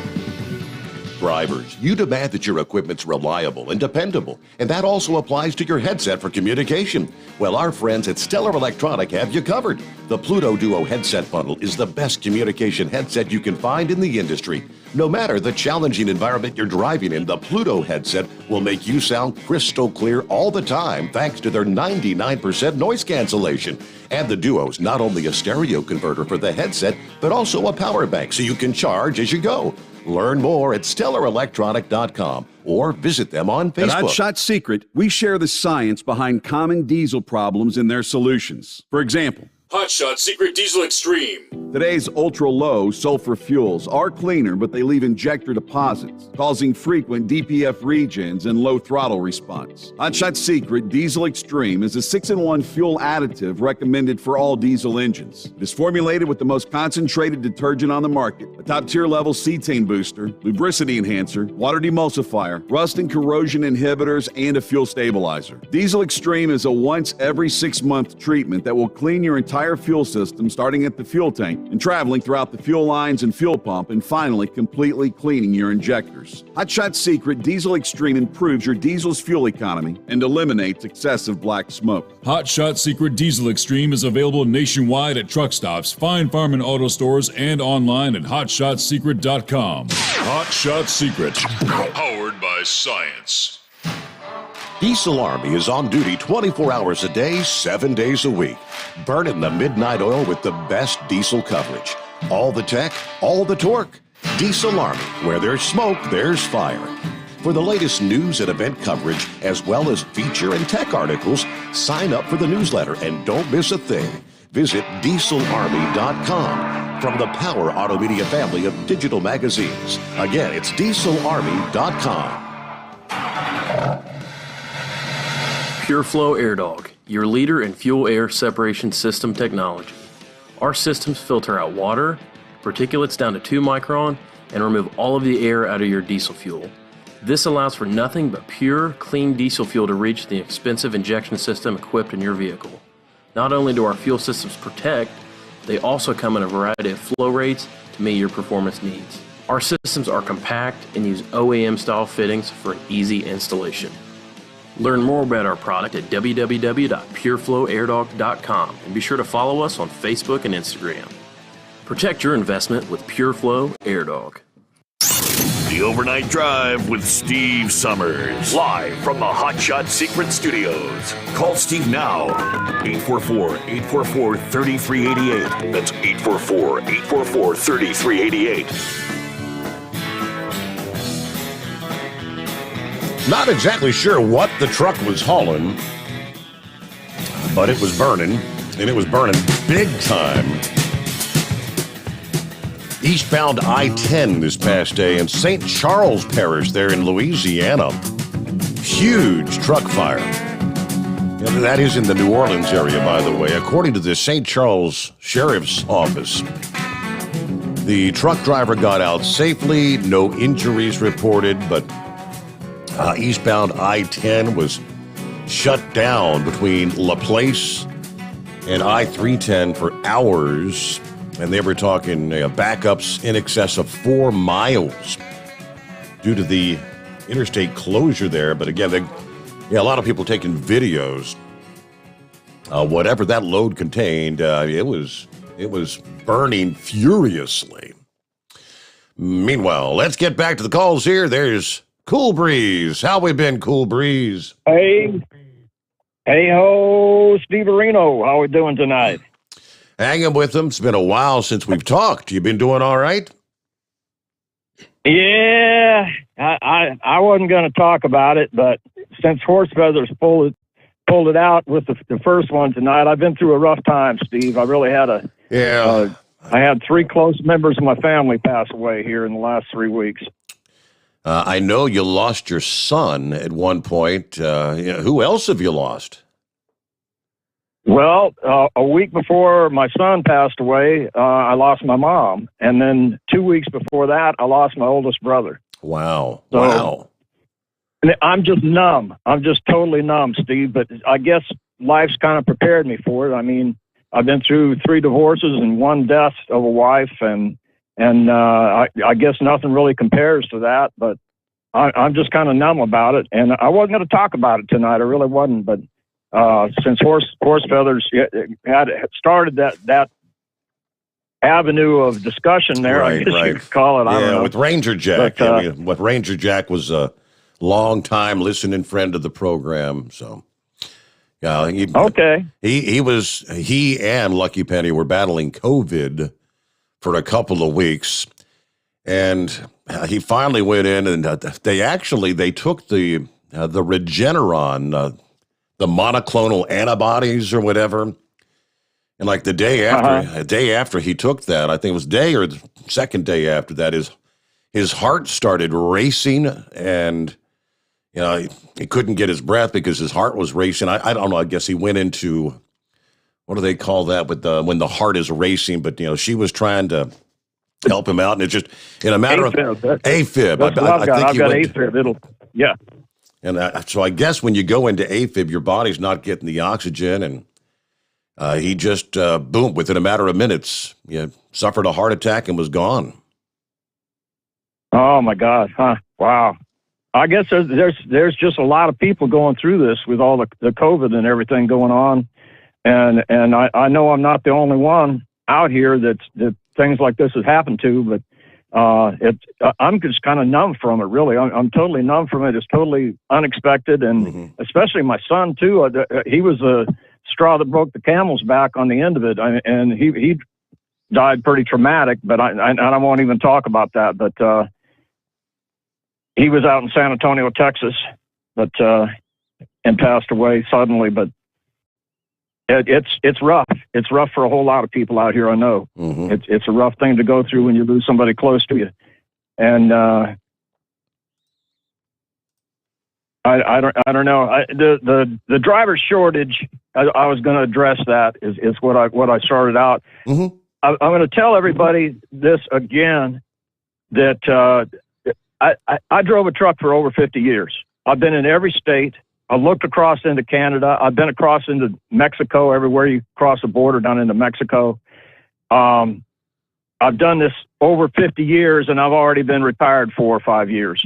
B: Drivers, you demand that your equipment's reliable and dependable, and that also applies to your headset for communication. Well, our friends at Stellar Electronic have you covered. The Pluto Duo headset bundle is the best communication headset you can find in the industry. No matter the challenging environment you're driving in, the Pluto headset will make you sound crystal clear all the time thanks to their 99% noise cancellation. And the Duo's not only a stereo converter for the headset, but also a power bank so you can charge as you go. Learn more at StellarElectronic.com or visit them on Facebook.
D: At Hotshot Secret, we share the science behind common diesel problems and their solutions. For example,
E: Hotshot Secret Diesel Extreme.
D: Today's ultra-low sulfur fuels are cleaner, but they leave injector deposits, causing frequent DPF regens and low throttle response. Hotshot Secret Diesel Extreme is a 6-in-1 fuel additive recommended for all diesel engines. It is formulated with the most concentrated detergent on the market, a top-tier level cetane booster, lubricity enhancer, water demulsifier, rust and corrosion inhibitors, and a fuel stabilizer. Diesel Extreme is a once every 6-month treatment that will clean your entire fuel system, starting at the fuel tank and traveling throughout the fuel lines and fuel pump, and finally completely cleaning your injectors. Hotshot Secret Diesel Extreme improves your diesel's fuel economy and eliminates excessive black smoke.
E: Hotshot Secret Diesel Extreme is available nationwide at truck stops, fine farm and auto stores, and online at hotshotsecret.com. Hotshot Secret, powered by science.
B: Diesel Army is on duty 24 hours a day, 7 days a week. Burning the midnight oil with the best diesel coverage. All the tech, all the torque. Diesel Army, where there's smoke, there's fire. For the latest news and event coverage, as well as feature and tech articles, sign up for the newsletter and don't miss a thing. Visit dieselarmy.com from the Power Auto Media family of digital magazines. Again, it's dieselarmy.com.
M: PureFlow AirDog, your leader in fuel air separation system technology. Our systems filter out water, particulates down to 2 micron, and remove all of the air out of your diesel fuel. This allows for nothing but pure, clean diesel fuel to reach the expensive injection system equipped in your vehicle. Not only do our fuel systems protect, they also come in a variety of flow rates to meet your performance needs. Our systems are compact and use OEM-style fittings for an easy installation. Learn more about our product at www.pureflowairdog.com and be sure to follow us on Facebook and Instagram. Protect your investment with PureFlow AirDog.
C: The Overnight Drive with Steve Summers. Live from the Hotshot Secret Studios. Call Steve now. 844-844-3388. That's 844-844-3388.
B: Not exactly sure what the truck was hauling, but it was burning, and it was burning big time. Eastbound I-10 this past day in St. Charles Parish there in Louisiana. Huge truck fire. And that is in the New Orleans area, by the way. According to the St. Charles Sheriff's Office, the truck driver got out safely, no injuries reported, but eastbound I-10 was shut down between LaPlace and I-310 for hours, and they were talking backups in excess of 4 miles due to the interstate closure there. But again, a lot of people taking videos whatever that load contained, it was burning furiously. Meanwhile, let's get back to the calls here. There's Cool Breeze. How we been, Cool Breeze?
N: Hey ho, Steve Areno. How we doing tonight?
B: Hanging with them. It's been a while since we've talked. You been doing all right?
N: Yeah, I wasn't going to talk about it, but since Horse Feathers pulled it out with the first one tonight, I've been through a rough time, Steve. I really had I had 3 close members of my family pass away here in the last 3 weeks.
B: I know you lost your son at one point. Who else have you lost?
N: Well, a week before my son passed away, I lost my mom. And then 2 weeks before that, I lost my oldest brother.
B: Wow.
N: So,
B: wow.
N: I'm just numb. I'm just totally numb, Steve. But I guess life's kind of prepared me for it. I mean, I've been through 3 divorces and 1 death of a wife. And I guess nothing really compares to that. But I'm just kind of numb about it. And I wasn't going to talk about it tonight. I really wasn't. But since Horse Feathers had started that avenue of discussion there, I guess you could call it. I don't know.
B: With Ranger Jack.
N: But,
B: what Ranger Jack was a long-time listening friend of the program. So, yeah. He and Lucky Penny were battling COVID for a couple of weeks, and he finally went in, and they took the Regeneron. The monoclonal antibodies or whatever. And like the day after he took that, I think it was day or the second day after that, his heart started racing, and he couldn't get his breath because his heart was racing. I don't know. I guess he went into, what do they call that when the heart is racing? But she was trying to help him out, and it's just in a matter of AFib.
N: I've got AFib. Yeah.
B: And so I guess when you go into AFib, your body's not getting the oxygen, and he just, boom, within a matter of minutes, suffered a heart attack and was gone.
N: Oh, my God. Huh? Wow. I guess there's just a lot of people going through this with all the COVID and everything going on. And I know I'm not the only one out here that things like this has happened to, but I'm just kind of numb from it, really. I'm totally numb from it. It's totally unexpected, and especially my son too. He was a straw that broke the camel's back on the end of it, and he died pretty traumatic. But I won't even talk about that. But he was out in San Antonio, Texas, and passed away suddenly. But it's rough. It's rough for a whole lot of people out here. I know it's a rough thing to go through when you lose somebody close to you. And I don't know. The driver shortage. I was going to address that. Is what I started out. I'm going to tell everybody this again. That I drove a truck for over 50 years. I've been in every state. I looked across into Canada. I've been across into Mexico, everywhere you cross the border down into Mexico. I've done this over 50 years, and I've already been retired 4 or 5 years.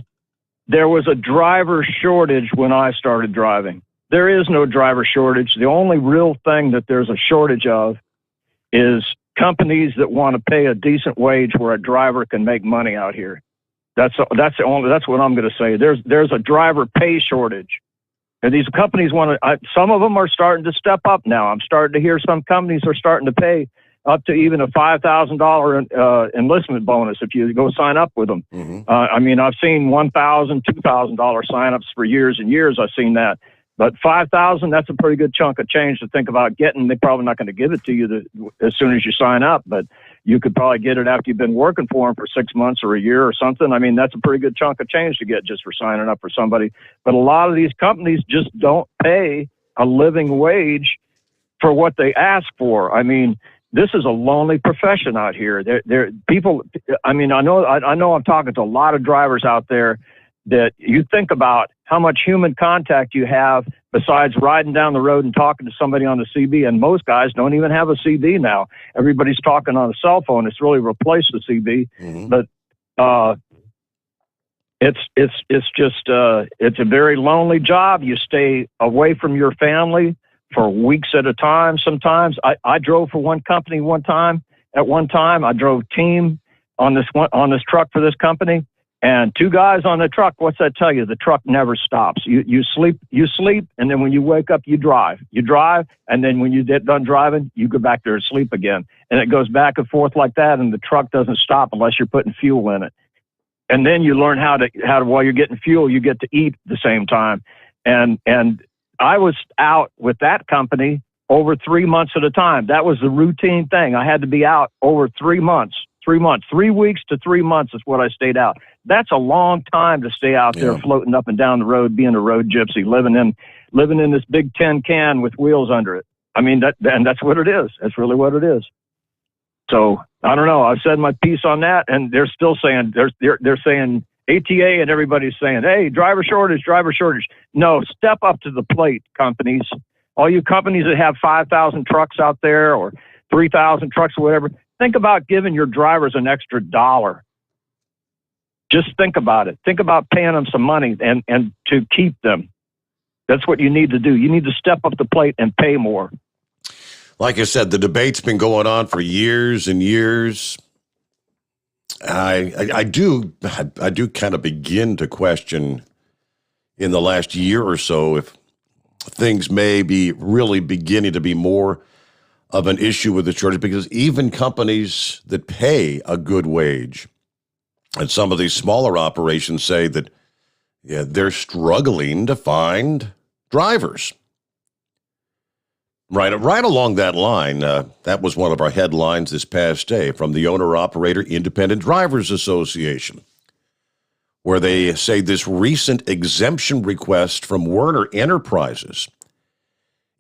N: There was a driver shortage when I started driving. There is no driver shortage. The only real thing that there's a shortage of is companies that want to pay a decent wage where a driver can make money out here. That's what I'm going to say. There's a driver pay shortage. And these companies some of them are starting to step up now. I'm starting to hear some companies are starting to pay up to even a $5,000 enlistment bonus if you go sign up with them. I mean, I've seen $1,000, $2,000 signups for years and years. I've seen that. But $5,000, that's a pretty good chunk of change to think about getting. They're probably not going to give it to you as soon as you sign up, but you could probably get it after you've been working for them for 6 months or a year or something. I mean, that's a pretty good chunk of change to get just for signing up for somebody. But a lot of these companies just don't pay a living wage for what they ask for. I mean, this is a lonely profession out here. There people. I mean, I know I'm talking to a lot of drivers out there that you think about how much human contact you have besides riding down the road and talking to somebody on the CB. And most guys don't even have a CB now. Everybody's talking on a cell phone. It's really replaced the CB. But it's just it's a very lonely job. You stay away from your family for weeks at a time. Sometimes I drove for one company one time. At one time, I drove team on this truck for this company, and two guys on the truck. What's that tell you? The truck never stops. You sleep, and then when you wake up, you drive. You drive, and then when you get done driving, you go back there to sleep again. And it goes back and forth like that, and the truck doesn't stop unless you're putting fuel in it. And then you learn how to while you're getting fuel, you get to eat at the same time. And I was out with that company over 3 months at a time. That was the routine thing. I had to be out over 3 months. 3 weeks to 3 months is what I stayed out. That's a long time to stay out there floating up and down the road, being a road gypsy, living in this big tin can with wheels under it. I mean, that's what it is. That's really what it is. So I don't know. I've said my piece on that, and they're still saying they're saying ATA, and everybody's saying, hey, driver shortage. No, step up to the plate, companies. All you companies that have 5,000 trucks out there or 3,000 trucks or whatever, think about giving your drivers an extra $1. Just think about it. Think about paying them some money and to keep them. That's what you need to do. You need to step up the plate and pay more.
B: Like I said, the debate's been going on for years and years. I do kind of begin to question in the last year or so if things may be really beginning to be more of an issue with the shortage, because even companies that pay a good wage and some of these smaller operations say that they're struggling to find drivers. Right along that line, that was one of our headlines this past day from the Owner-Operator Independent Drivers Association, where they say this recent exemption request from Werner Enterprises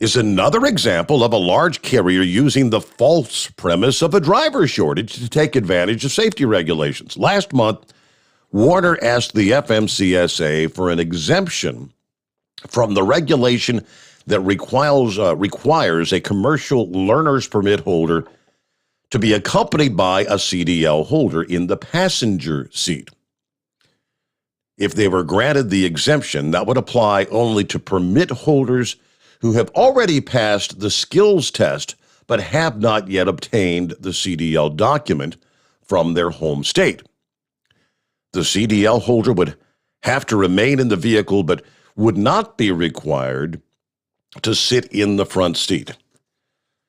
B: is another example of a large carrier using the false premise of a driver shortage to take advantage of safety regulations. Last month, Werner asked the FMCSA for an exemption from the regulation that requires a commercial learner's permit holder to be accompanied by a CDL holder in the passenger seat. If they were granted the exemption, that would apply only to permit holders who have already passed the skills test but have not yet obtained the CDL document from their home state. The CDL holder would have to remain in the vehicle but would not be required to sit in the front seat.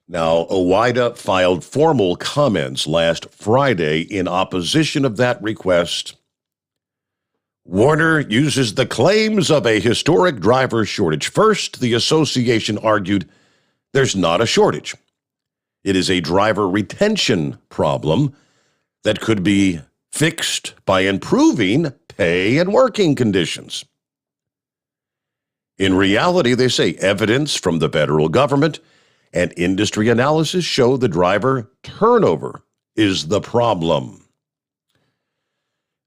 B: Now, OOIDA filed formal comments last Friday in opposition of that request. Werner uses the claims of a historic driver shortage. First, the association argued there's not a shortage. It is a driver retention problem that could be fixed by improving pay and working conditions. In reality, they say evidence from the federal government and industry analysis show the driver turnover is the problem.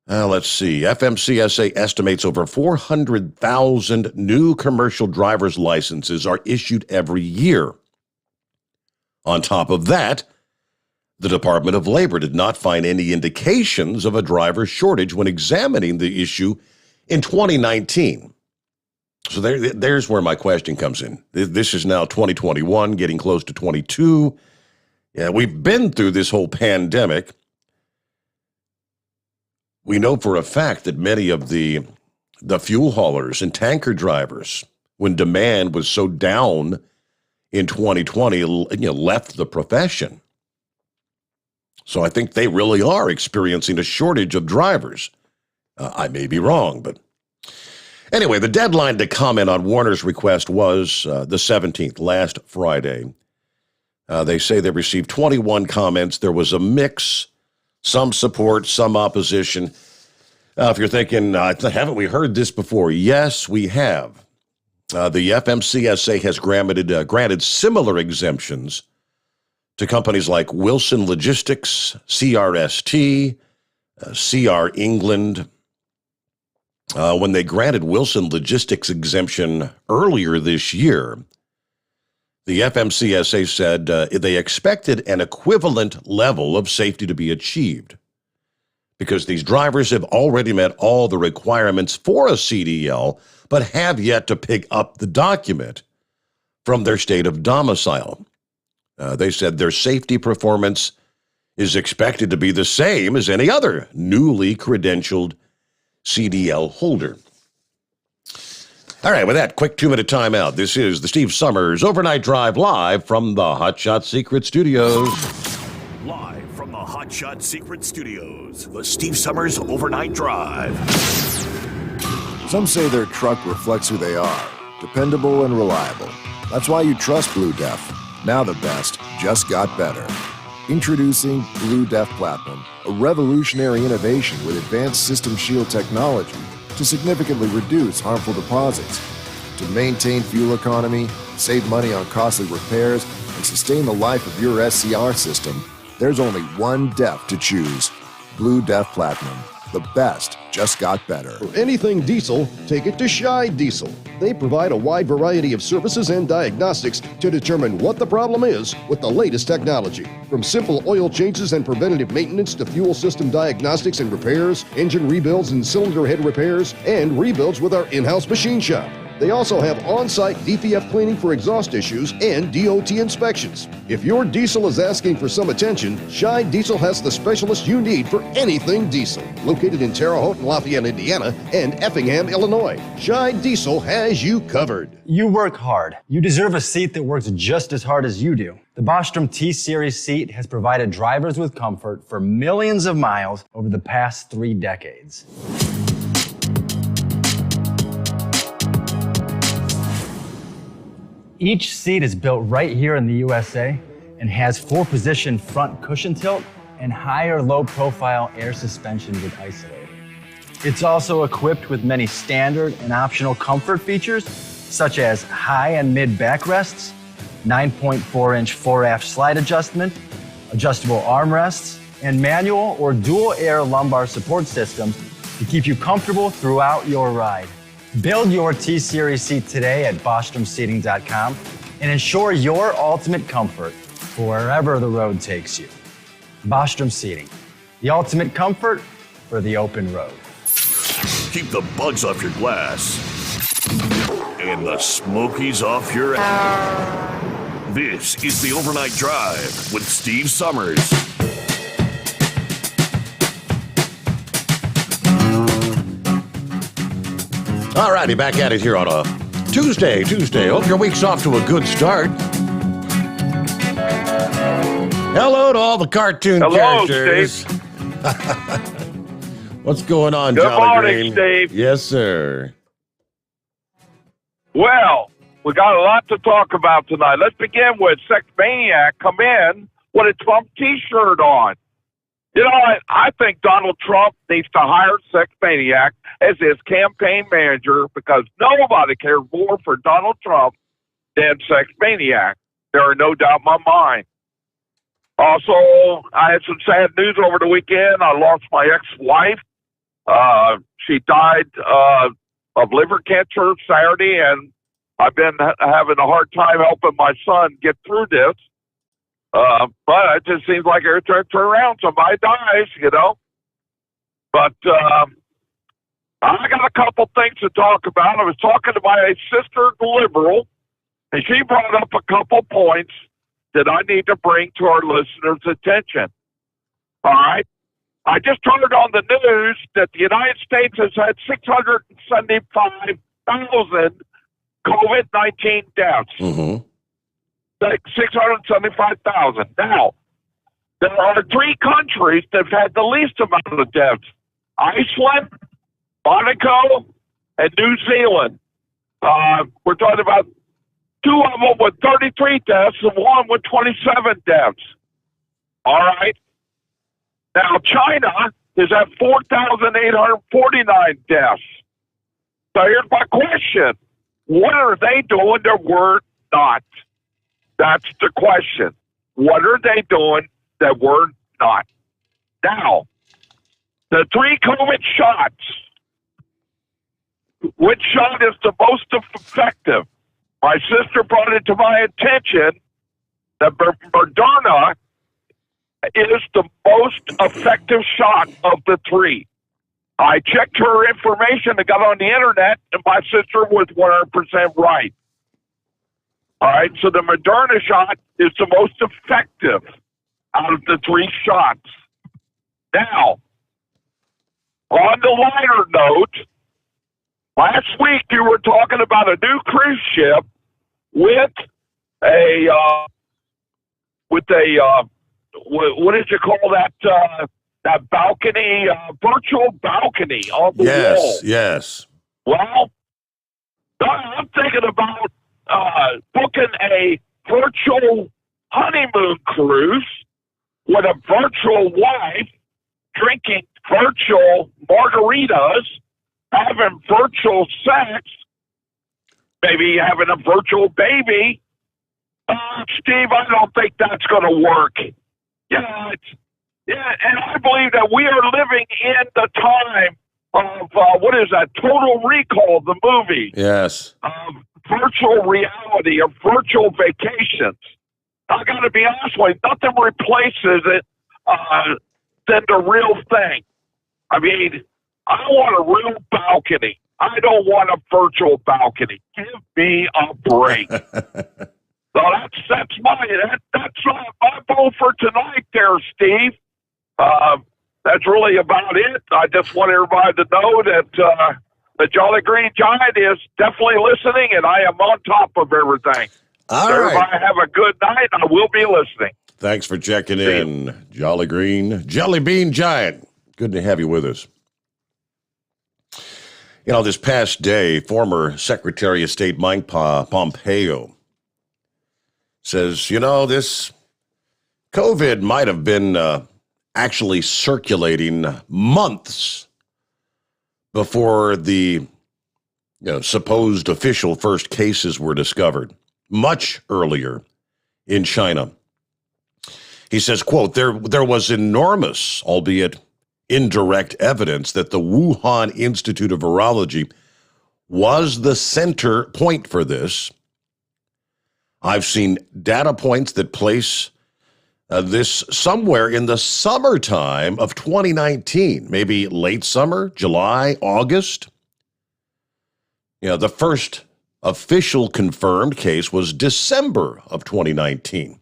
B: Let's see. FMCSA estimates over 400,000 new commercial driver's licenses are issued every year. On top of that, the Department of Labor did not find any indications of a driver shortage when examining the issue in 2019. So there's where my question comes in. This is now 2021, getting close to 22. Yeah, we've been through this whole pandemic. We know for a fact that many of the fuel haulers and tanker drivers, when demand was so down in 2020, left the profession. So I think they really are experiencing a shortage of drivers. I may be wrong, but anyway, the deadline to comment on Werner's request was the 17th, last Friday. They say they received 21 comments. There was a mix, some support, some opposition. If you're thinking, haven't we heard this before? Yes, we have. The FMCSA has granted similar exemptions to companies like Wilson Logistics, CRST, CR England. When they granted Wilson Logistics exemption earlier this year, the FMCSA said they expected an equivalent level of safety to be achieved because these drivers have already met all the requirements for a CDL, but have yet to pick up the document from their state of domicile. They said their safety performance is expected to be the same as any other newly credentialed CDL holder. All right, with that quick 2-minute timeout, this is the Steve Summers Overnight Drive live from the Hot Shot Secret Studios.
C: Live from the Hot Shot Secret Studios, the Steve Summers Overnight Drive.
O: Some say their truck reflects who they are, dependable and reliable. That's why you trust Blue Def. Now the best just got better. Introducing Blue Def Platinum, a revolutionary innovation with advanced system shield technology to significantly reduce harmful deposits. To maintain fuel economy, save money on costly repairs, and sustain the life of your SCR system, there's only one DEF to choose. Blue Def Platinum. The best just got better.
P: For anything diesel, take it to Scheid Diesel. They provide a wide variety of services and diagnostics to determine what the problem is with the latest technology. From simple oil changes and preventative maintenance to fuel system diagnostics and repairs, engine rebuilds and cylinder head repairs, and rebuilds with our in-house machine shop. They also have on-site DPF cleaning for exhaust issues and DOT inspections. If your diesel is asking for some attention, Scheid Diesel has the specialist you need for anything diesel. Located in Terre Haute and Lafayette, Indiana, and Effingham, Illinois, Scheid Diesel has you covered.
Q: You work hard. You deserve a seat that works just as hard as you do. The Bostrom T-Series seat has provided drivers with comfort for millions of miles over the past 3 decades. Each seat is built right here in the USA and has 4-position front cushion tilt and higher low-profile air suspension with isolator. It's also equipped with many standard and optional comfort features, such as high and mid backrests, 9.4-inch fore-aft slide adjustment, adjustable armrests, and manual or dual air lumbar support systems to keep you comfortable throughout your ride. Build your T-Series seat today at BostromSeating.com and ensure your ultimate comfort for wherever the road takes you. Bostrom Seating, the ultimate comfort for the open road.
C: Keep the bugs off your glass and the smokies off your ass. This is the Overnight Drive with Steve Summers.
B: All righty, back at it here on a Tuesday. Hope your week's off to a good start. Hello to all the cartoon characters.
R: Steve.
B: What's going on,
R: Good
B: Jolly
R: morning,
B: Green?
R: Steve.
B: Yes, sir.
R: Well, we got a lot to talk about tonight. Let's begin with Sex Maniac come in with a Trump T-shirt on. You know, I think Donald Trump needs to hire Sex Maniac as his campaign manager because nobody cares more for Donald Trump than Sex Maniac. There are no doubt in my mind. Also, I had some sad news over the weekend. I lost my ex-wife. She died of liver cancer Saturday, and I've been having a hard time helping my son get through this. But it just seems like every time I turn around, somebody dies, you know. But I got a couple things to talk about. I was talking to my sister, the liberal, and she brought up a couple points that I need to bring to our listeners' attention. All right? I just heard on the news that the United States has had 675,000 COVID-19 deaths.
B: Mm-hmm.
R: Like 675,000. Now, there are 3 countries that have had the least amount of deaths. Iceland, Monaco, and New Zealand. We're talking about 2 of them with 33 deaths and 1 with 27 deaths. All right? Now, China is at 4,849 deaths. So here's my question. What are they doing that we're not? That's the question. What are they doing that we're not? Now, the 3 COVID shots, which shot is the most effective? My sister brought it to my attention that Moderna is the most effective shot of the 3. I checked her information and got on the internet, and my sister was 100% right. All right, so the Moderna shot is the most effective out of the 3 shots. Now, on the lighter note, last week you were talking about a new cruise ship with a what did you call that? That balcony, virtual balcony on the wall.
B: Yes.
R: Well, I'm thinking about booking a virtual honeymoon cruise with a virtual wife, drinking virtual margaritas, having virtual sex, maybe having a virtual baby. Steve, I don't think that's going to work. And I believe that we are living in the time of, what is that, Total Recall, the movie.
B: Yes.
R: Virtual reality, of virtual vacations. I got to be honest with you, nothing replaces it than the real thing. I mean, I want a real balcony. I don't want a virtual balcony. Give me a break. So that's my vote for tonight there, Steve. That's really about it. I just want everybody to know that the Jolly Green Giant is definitely listening, and I am on top of everything.
B: All
R: so
B: right.
R: Everybody have a good night. I will be listening.
B: Thanks for checking in, Jolly Green Jelly Bean Giant. Good to have you with us. You know, this past day, former Secretary of State Mike Pompeo says, this COVID might have been actually circulating months before the supposed official first cases were discovered, much earlier in China. He says, quote, there was enormous, albeit indirect evidence that the Wuhan Institute of Virology was the center point for this. I've seen data points that place this somewhere in the summertime of 2019, maybe late summer, July, August. The first official confirmed case was December of 2019.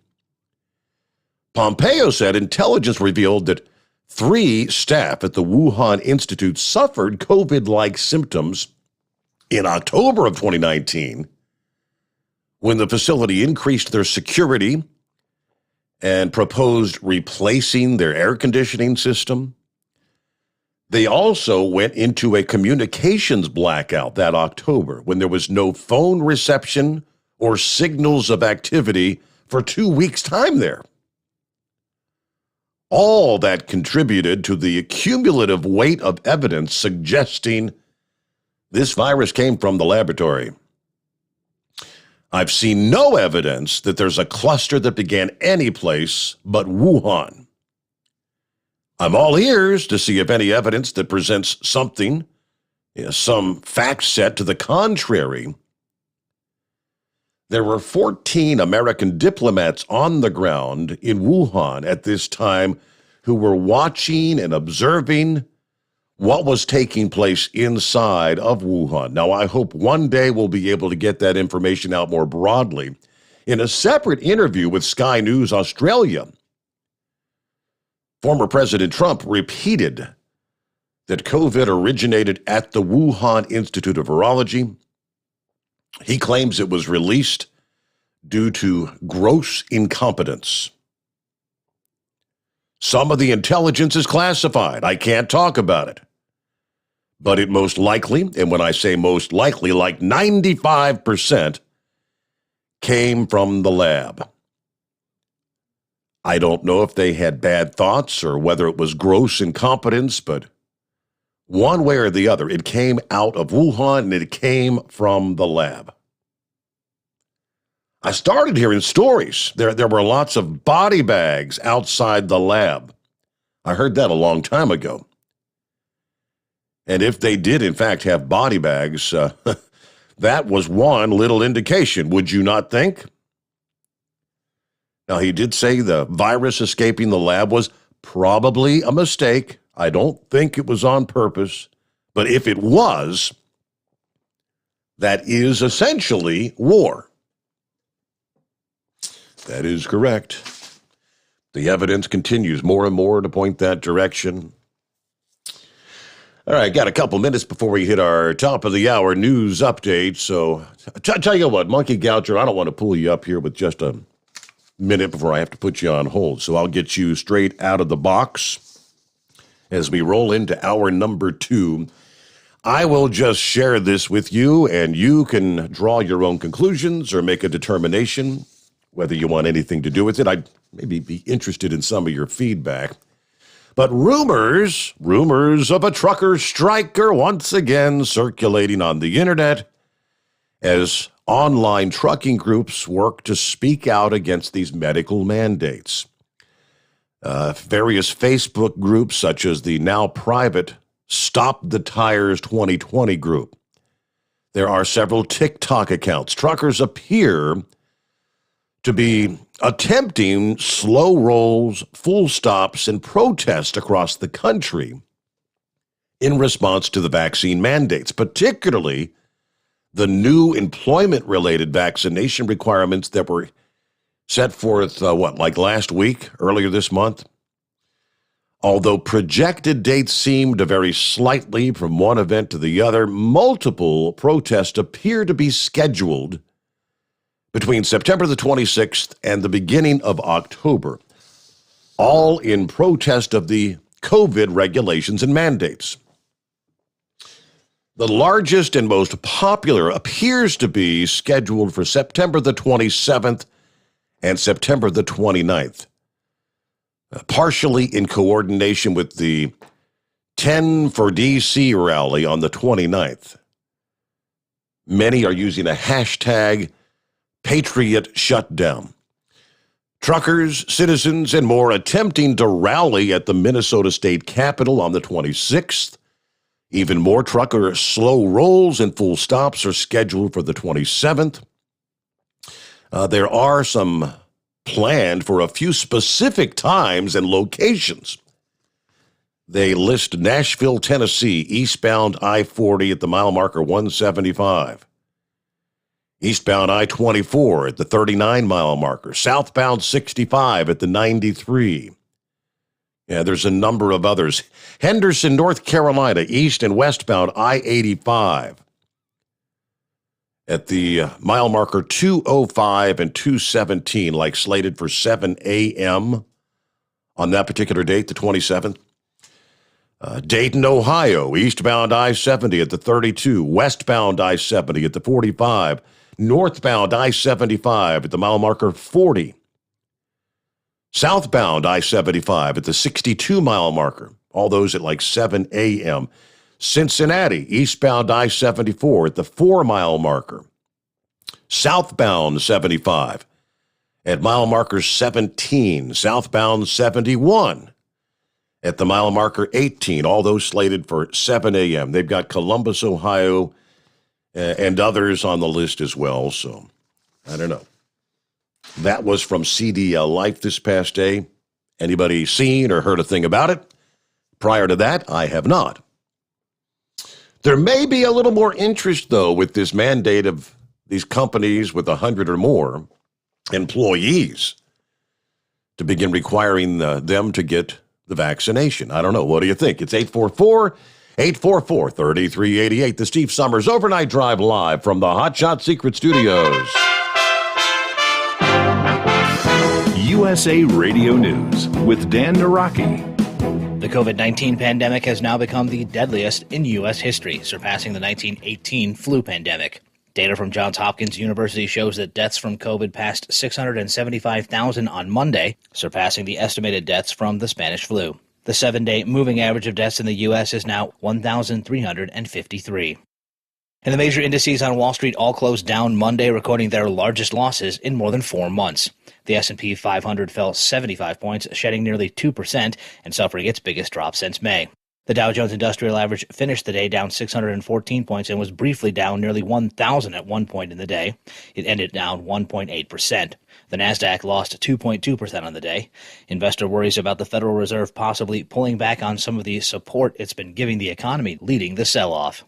B: Pompeo said intelligence revealed that 3 staff at the Wuhan Institute suffered COVID-like symptoms in October of 2019 when the facility increased their security and proposed replacing their air conditioning system. They also went into a communications blackout that October when there was no phone reception or signals of activity for 2 weeks' time there. All that contributed to the cumulative weight of evidence suggesting this virus came from the laboratory. I've seen no evidence that there's a cluster that began any place but Wuhan. I'm all ears to see if any evidence that presents something, some fact set to the contrary. There were 14 American diplomats on the ground in Wuhan at this time who were watching and observing what was taking place inside of Wuhan. Now, I hope one day we'll be able to get that information out more broadly. In a separate interview with Sky News Australia, former President Trump repeated that COVID originated at the Wuhan Institute of Virology. He claims it was released due to gross incompetence. Some of the intelligence is classified. I can't talk about it. But it most likely, and when I say most likely, like 95%, came from the lab. I don't know if they had bad thoughts or whether it was gross incompetence, but one way or the other, it came out of Wuhan and it came from the lab. I started hearing stories. There were lots of body bags outside the lab. I heard that a long time ago. And if they did, in fact, have body bags, that was one little indication, would you not think? Now, he did say the virus escaping the lab was probably a mistake. I don't think it was on purpose. But if it was, that is essentially war. That is correct. The evidence continues more and more to point that direction. All right, got a couple minutes before we hit our top of the hour news update. So tell you what, Monkey Goucher, I don't want to pull you up here with just a minute before I have to put you on hold. So I'll get you straight out of the box as we roll into hour number 2. I will just share this with you, and you can draw your own conclusions or make a determination whether you want anything to do with it. I'd maybe be interested in some of your feedback. But rumors of a trucker strike are once again circulating on the internet as online trucking groups work to speak out against these medical mandates. Various Facebook groups, such as the now private Stop the Tires 2020 group. There are several TikTok accounts. Truckers appear to be attempting slow rolls, full stops, and protests across the country in response to the vaccine mandates, particularly the new employment-related vaccination requirements that were set forth, last week, earlier this month? Although projected dates seem to vary slightly from one event to the other, multiple protests appear to be scheduled between September the 26th and the beginning of October, all in protest of the COVID regulations and mandates. The largest and most popular appears to be scheduled for September the 27th and September the 29th, partially in coordination with the 10 for DC rally on the 29th. Many are using a hashtag Patriot Shutdown. Truckers, citizens, and more attempting to rally at the Minnesota State Capitol on the 26th. Even more trucker slow rolls and full stops are scheduled for the 27th. There are some planned for a few specific times and locations. They list Nashville, Tennessee, eastbound I-40 at the mile marker 175. Eastbound I-24 at the 39-mile marker. Southbound 65 at the 93. Yeah, there's a number of others. Henderson, North Carolina, east and westbound I-85 at the mile marker 205 and 217, like slated for 7 a.m. on that particular date, the 27th. Dayton, Ohio, eastbound I-70 at the 32, westbound I-70 at the 45, northbound I-75 at the mile marker 40, southbound I-75 at the 62-mile marker, all those at like 7 a.m. Cincinnati, eastbound I-74 at the 4-mile marker, southbound 75 at mile marker 17, southbound 71 at the mile marker 18, all those slated for 7 a.m. They've got Columbus, Ohio, and others on the list as well, so I don't know. That was from CDL Life this past day. Anybody seen or heard a thing about it? Prior to that, I have not. There may be a little more interest, though, with this mandate of these companies with 100 or more employees to begin requiring them to get the vaccination. I don't know. What do you think? It's 844-3388. The Steve Sommers Overnight Drive live from the Hot Shot Secret Studios.
S: USA Radio News with Dan Naraki.
J: The COVID-19 pandemic has now become the deadliest in U.S. history, surpassing the 1918 flu pandemic. Data from Johns Hopkins University shows that deaths from COVID passed 675,000 on Monday, surpassing the estimated deaths from the Spanish flu. The 7-day moving average of deaths in the U.S. is now 1,353. And the major indices on Wall Street all closed down Monday, recording their largest losses in more than 4 months. The S&P 500 fell 75 points, shedding nearly 2% and suffering its biggest drop since May. The Dow Jones Industrial Average finished the day down 614 points and was briefly down nearly 1,000 at one point in the day. It ended down 1.8%. The Nasdaq lost 2.2% on the day. Investor worries about the Federal Reserve possibly pulling back on some of the support it's been giving the economy, leading the sell-off.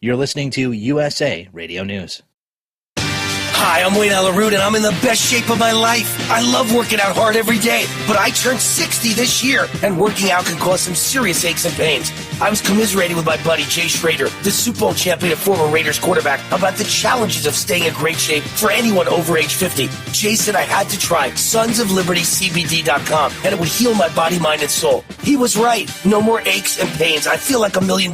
J: You're listening to USA Radio News.
T: Hi, I'm Wayne Alaroot, and I'm in the best shape of my life. I love working out hard every day, but I turned 60 this year, and working out can cause some serious aches and pains. I was commiserating with my buddy Jay Schrader, the Super Bowl champion and former Raiders quarterback, about the challenges of staying in great shape for anyone over age 50. Jay said I had to try sonsoflibertycbd.com, and it would heal my body, mind, and soul. He was right. No more aches and pains. I feel like $1 million.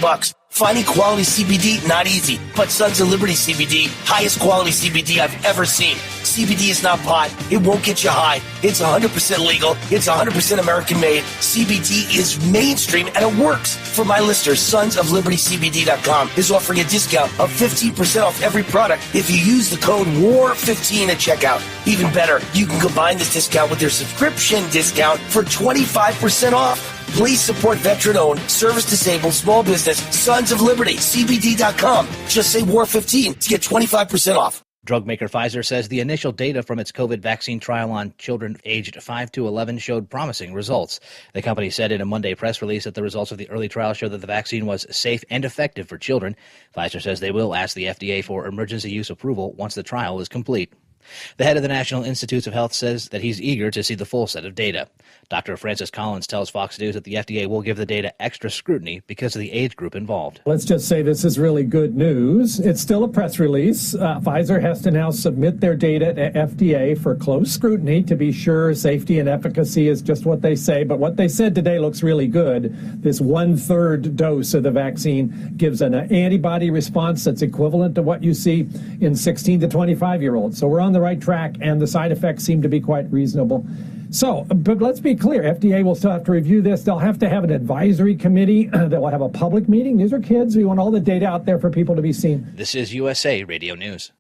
T: Finding quality CBD, not easy, but Sons of Liberty CBD, highest quality CBD I've ever seen. CBD is not pot. It won't get you high. It's 100% legal. It's 100% American made. CBD is mainstream and it works. For my listeners, sonsoflibertycbd.com is offering a discount of 15% off every product if you use the code WAR15 at checkout. Even better, you can combine this discount with their subscription discount for 25% off. Please support veteran-owned, service-disabled, small business, Sons of Liberty, CBD.com. Just say WAR15 to get 25% off.
J: Drug maker Pfizer says the initial data from its COVID vaccine trial on children aged 5 to 11 showed promising results. The company said in a Monday press release that the results of the early trial show that the vaccine was safe and effective for children. Pfizer says they will ask the FDA for emergency use approval once the trial is complete. The head of the National Institutes of Health says that he's eager to see the full set of data. Dr. Francis Collins tells Fox News that the FDA will give the data extra scrutiny because of the age group involved.
U: Let's just say this is really good news. It's still a press release. Pfizer has to now submit their data to FDA for close scrutiny to be sure safety and efficacy is just what they say. But what they said today looks really good. This 1/3 dose of the vaccine gives an antibody response that's equivalent to what you see in 16 to 25-year-olds. So we're on the right track, and the side effects seem to be quite reasonable. So, but let's be clear, FDA will still have to review this. They'll have to have an advisory committee that will have a public meeting. These are kids. We want all the data out there for people to be seen.
J: This is USA Radio News.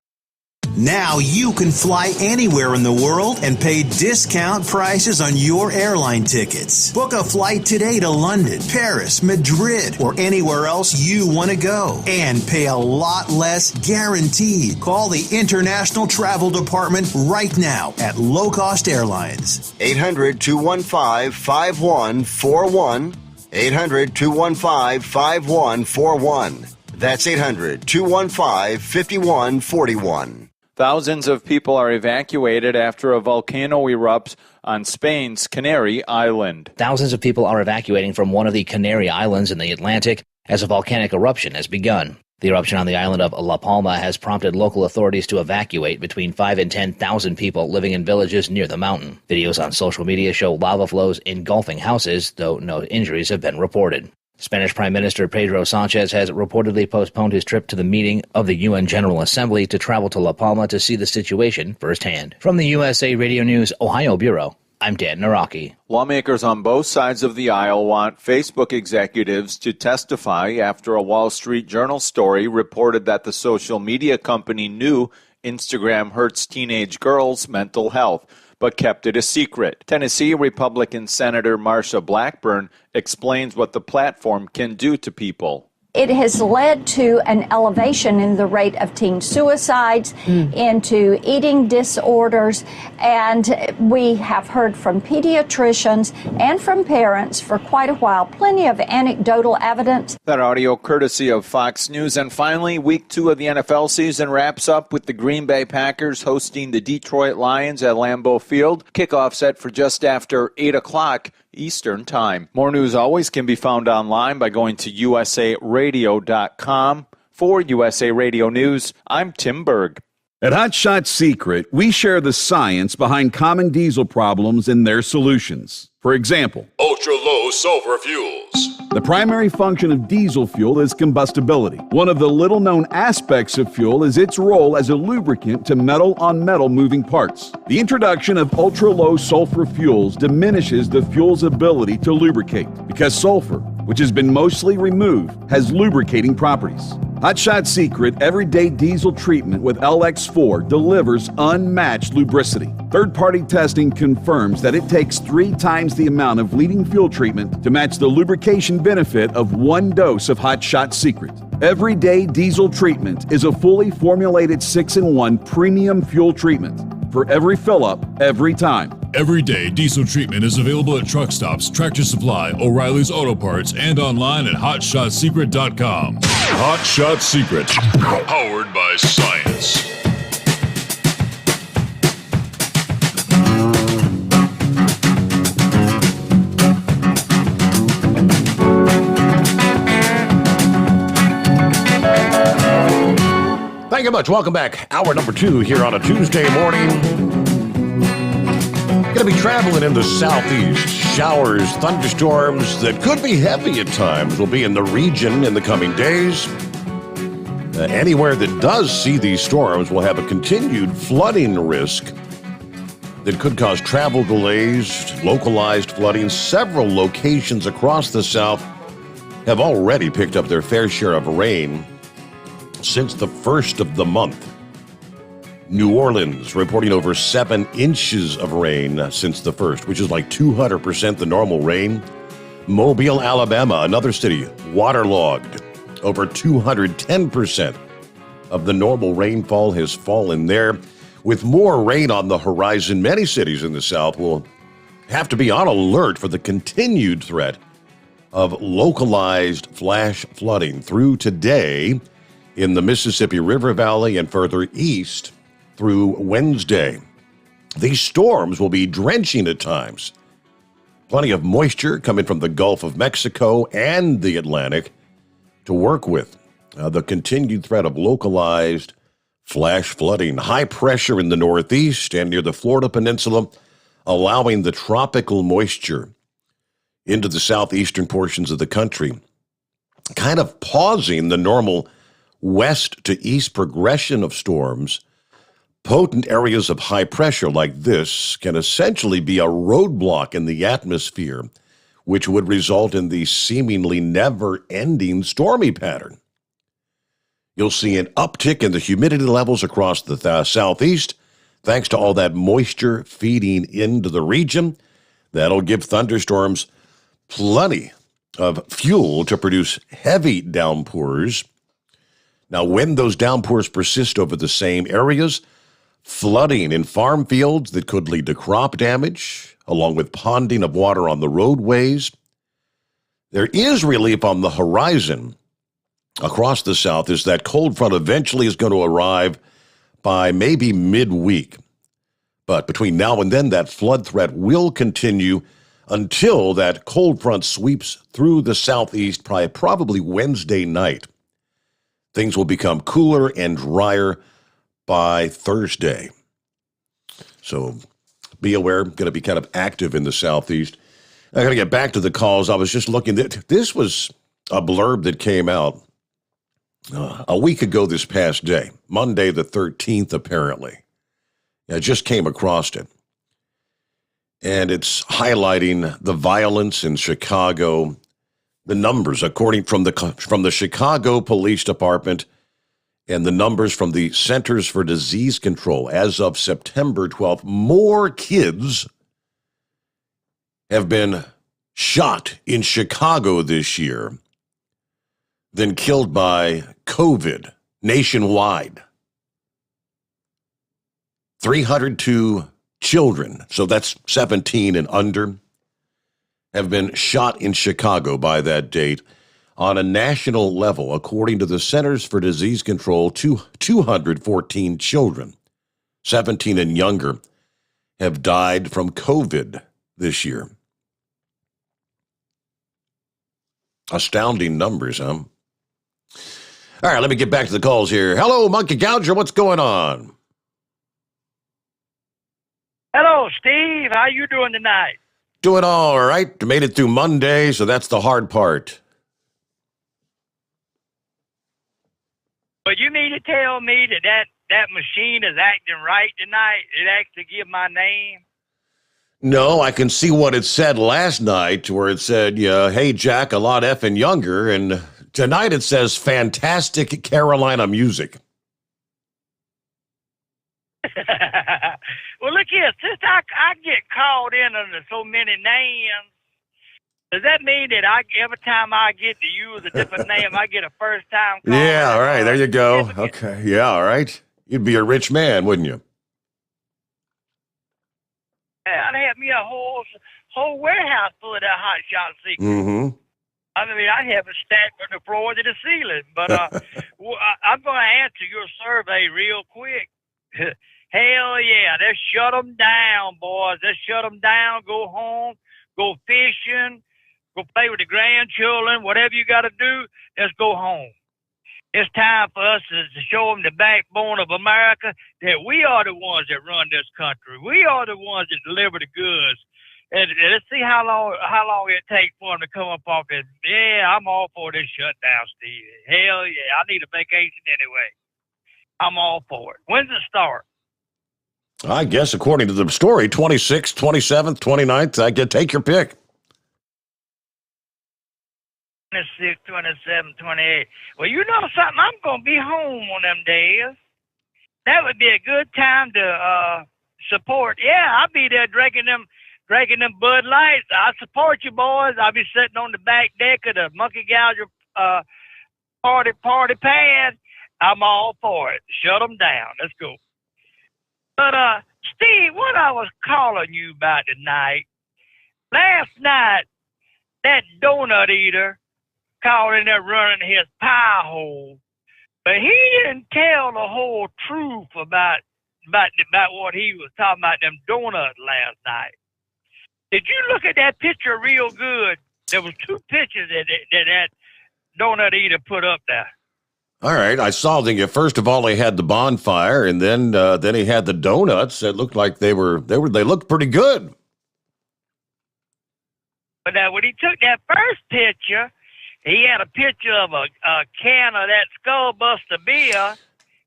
V: Now you can fly anywhere in the world and pay discount prices on your airline tickets. Book a flight today to London, Paris, Madrid, or anywhere else you want to go. And pay a lot less guaranteed. Call the International Travel Department right now at Low Cost Airlines.
W: 800-215-5141. 800-215-5141. That's 800-215-5141.
X: Thousands of people are evacuated after a volcano erupts on Spain's Canary Island.
J: Thousands of people are evacuating from one of the Canary Islands in the Atlantic as a volcanic eruption has begun. The eruption on the island of La Palma has prompted local authorities to evacuate between 5,000 and 10,000 people living in villages near the mountain. Videos on social media show lava flows engulfing houses, though no injuries have been reported. Spanish Prime Minister Pedro Sanchez has reportedly postponed his trip to the meeting of the UN General Assembly to travel to La Palma to see the situation firsthand. From the USA Radio News Ohio Bureau, I'm Dan Naraki.
X: Lawmakers on both sides of the aisle want Facebook executives to testify after a Wall Street Journal story reported that the social media company knew Instagram hurts teenage girls' mental health, but kept it a secret. Tennessee Republican Senator Marsha Blackburn explains what the platform can do to people.
Y: It has led to an elevation in the rate of teen suicides, into eating disorders, and we have heard from pediatricians and from parents for quite a while, plenty of anecdotal evidence.
X: That audio courtesy of Fox News. And finally, week 2 of the NFL season wraps up with the Green Bay Packers hosting the Detroit Lions at Lambeau Field. Kickoff set for just after 8 o'clock. Eastern Time. More news always can be found online by going to usaradio.com. For USA Radio News, I'm Tim Berg.
D: At Hot Shot Secret, we share the science behind common diesel problems and their solutions. For example,
E: ultra-low sulfur fuels.
D: The primary function of diesel fuel is combustibility. One of the little-known aspects of fuel is its role as a lubricant to metal-on-metal moving parts. The introduction of ultra-low sulfur fuels diminishes the fuel's ability to lubricate because sulfur, which has been mostly removed, has lubricating properties. Hot Shot Secret Everyday Diesel Treatment with LX4 delivers unmatched lubricity. Third-party testing confirms that it takes 3 times the amount of leading fuel treatment to match the lubrication benefit of 1 dose of Hot Shot Secret. Everyday Diesel Treatment is a fully formulated 6-in-1 premium fuel treatment for every fill-up, every time.
E: Everyday Diesel Treatment is available at truck stops, Tractor Supply, O'Reilly's Auto Parts, and online at HotShotSecret.com. Hot Shot Secret, powered by science.
B: very much. Welcome back. Hour number 2 here on a Tuesday morning. Going to be traveling in the southeast. Showers, thunderstorms that could be heavy at times will be in the region in the coming days. Anywhere that does see these storms will have a continued flooding risk that could cause travel delays, localized flooding. Several locations across the South have already picked up their fair share of rain since the first of the month. New Orleans reporting over 7 inches of rain since the first, which is like 200% the normal rain. Mobile, Alabama, another city, waterlogged. Over 210% of the normal rainfall has fallen there. With more rain on the horizon, many cities in the South will have to be on alert for the continued threat of localized flash flooding through today in the Mississippi River Valley and further east through Wednesday. These storms will be drenching at times. Plenty of moisture coming from the Gulf of Mexico and the Atlantic to work with. The continued threat of localized flash flooding. High pressure in the northeast and near the Florida Peninsula, allowing the tropical moisture into the southeastern portions of the country, kind of pausing the normal west to east progression of storms. Potent areas of high pressure like this can essentially be a roadblock in the atmosphere, which would result in the seemingly never-ending stormy pattern. You'll see an uptick in the humidity levels across the southeast, thanks to all that moisture feeding into the region. That'll give thunderstorms plenty of fuel to produce heavy downpours. Now, when those downpours persist over the same areas, flooding in farm fields that could lead to crop damage, along with ponding of water on the roadways. There is relief on the horizon across the South as that cold front eventually is going to arrive by maybe midweek. But between now and then, that flood threat will continue until that cold front sweeps through the southeast, probably Wednesday night. Things will become cooler and drier by Thursday. So be aware, going to be kind of active in the southeast. I got to get back to the calls. I was just looking. This was a blurb that came out a week ago this past day, Monday the 13th, apparently. I just came across it. And it's highlighting the violence in Chicago. The numbers, according from the Chicago Police Department and the numbers from the Centers for Disease Control, as of September 12th, more kids have been shot in Chicago this year than killed by COVID nationwide. 302 children, so that's 17 and under, have been shot in Chicago by that date. On a national level, according to the Centers for Disease Control, 214 children, 17 and younger, have died from COVID this year. Astounding numbers, huh? All right, let me get back to the calls here. Hello, Monkey Gouger, what's going on?
A: Hello, Steve. How you doing tonight?
B: Doing all right. Made it through Monday, so that's the hard part.
A: But you mean to tell me that machine is acting right tonight? It actually give my name?
B: No, I can see what it said last night, where it said, hey, Jack, a lot effing younger, and tonight it says fantastic Carolina music.
A: Well, look here, since I get called in under so many names, does that mean that every time I get to use a different name, I get a first-time call?
B: Yeah, all right, there you go. Okay, yeah, all right. You'd be a rich man, wouldn't you?
A: Yeah, I'd have me a whole warehouse full of that hot shot secret.
B: Mm-hmm.
A: I mean, I'd have it stacked from the floor to the ceiling. But I'm going to answer your survey real quick. Hell yeah, let's shut them down, boys. Let's shut them down. Go home. Go fishing. Go play with the grandchildren. Whatever you got to do, let's go home. It's time for us to show them the backbone of America, that we are the ones that run this country. We are the ones that deliver the goods. And let's see how long it takes for them to come up off this. Yeah, I'm all for this shutdown, Steve. Hell yeah, I need a vacation anyway. I'm all for it. When's it start?
B: I guess according to the story, 26th, 27th, 29th. Take your pick.
A: 26, 27, 28. Well, you know something? I'm going to be home on them days. That would be a good time to support. Yeah, I'll be there drinking them Bud Lights. I support you, boys. I'll be sitting on the back deck of the Monkey Gouger party pad. I'm all for it. Shut them down. Let's go. But, Steve, what I was calling you about tonight, last night, that donut eater called in there running his pie hole, but he didn't tell the whole truth about what he was talking about them donuts last night. Did you look at that picture real good? There was 2 pictures that donut eater put up there.
B: All right, I saw first of all, he had the bonfire, and then he had the donuts. It looked like they looked pretty good.
A: But now when he took that first picture, he had a picture of a can of that Skullbuster beer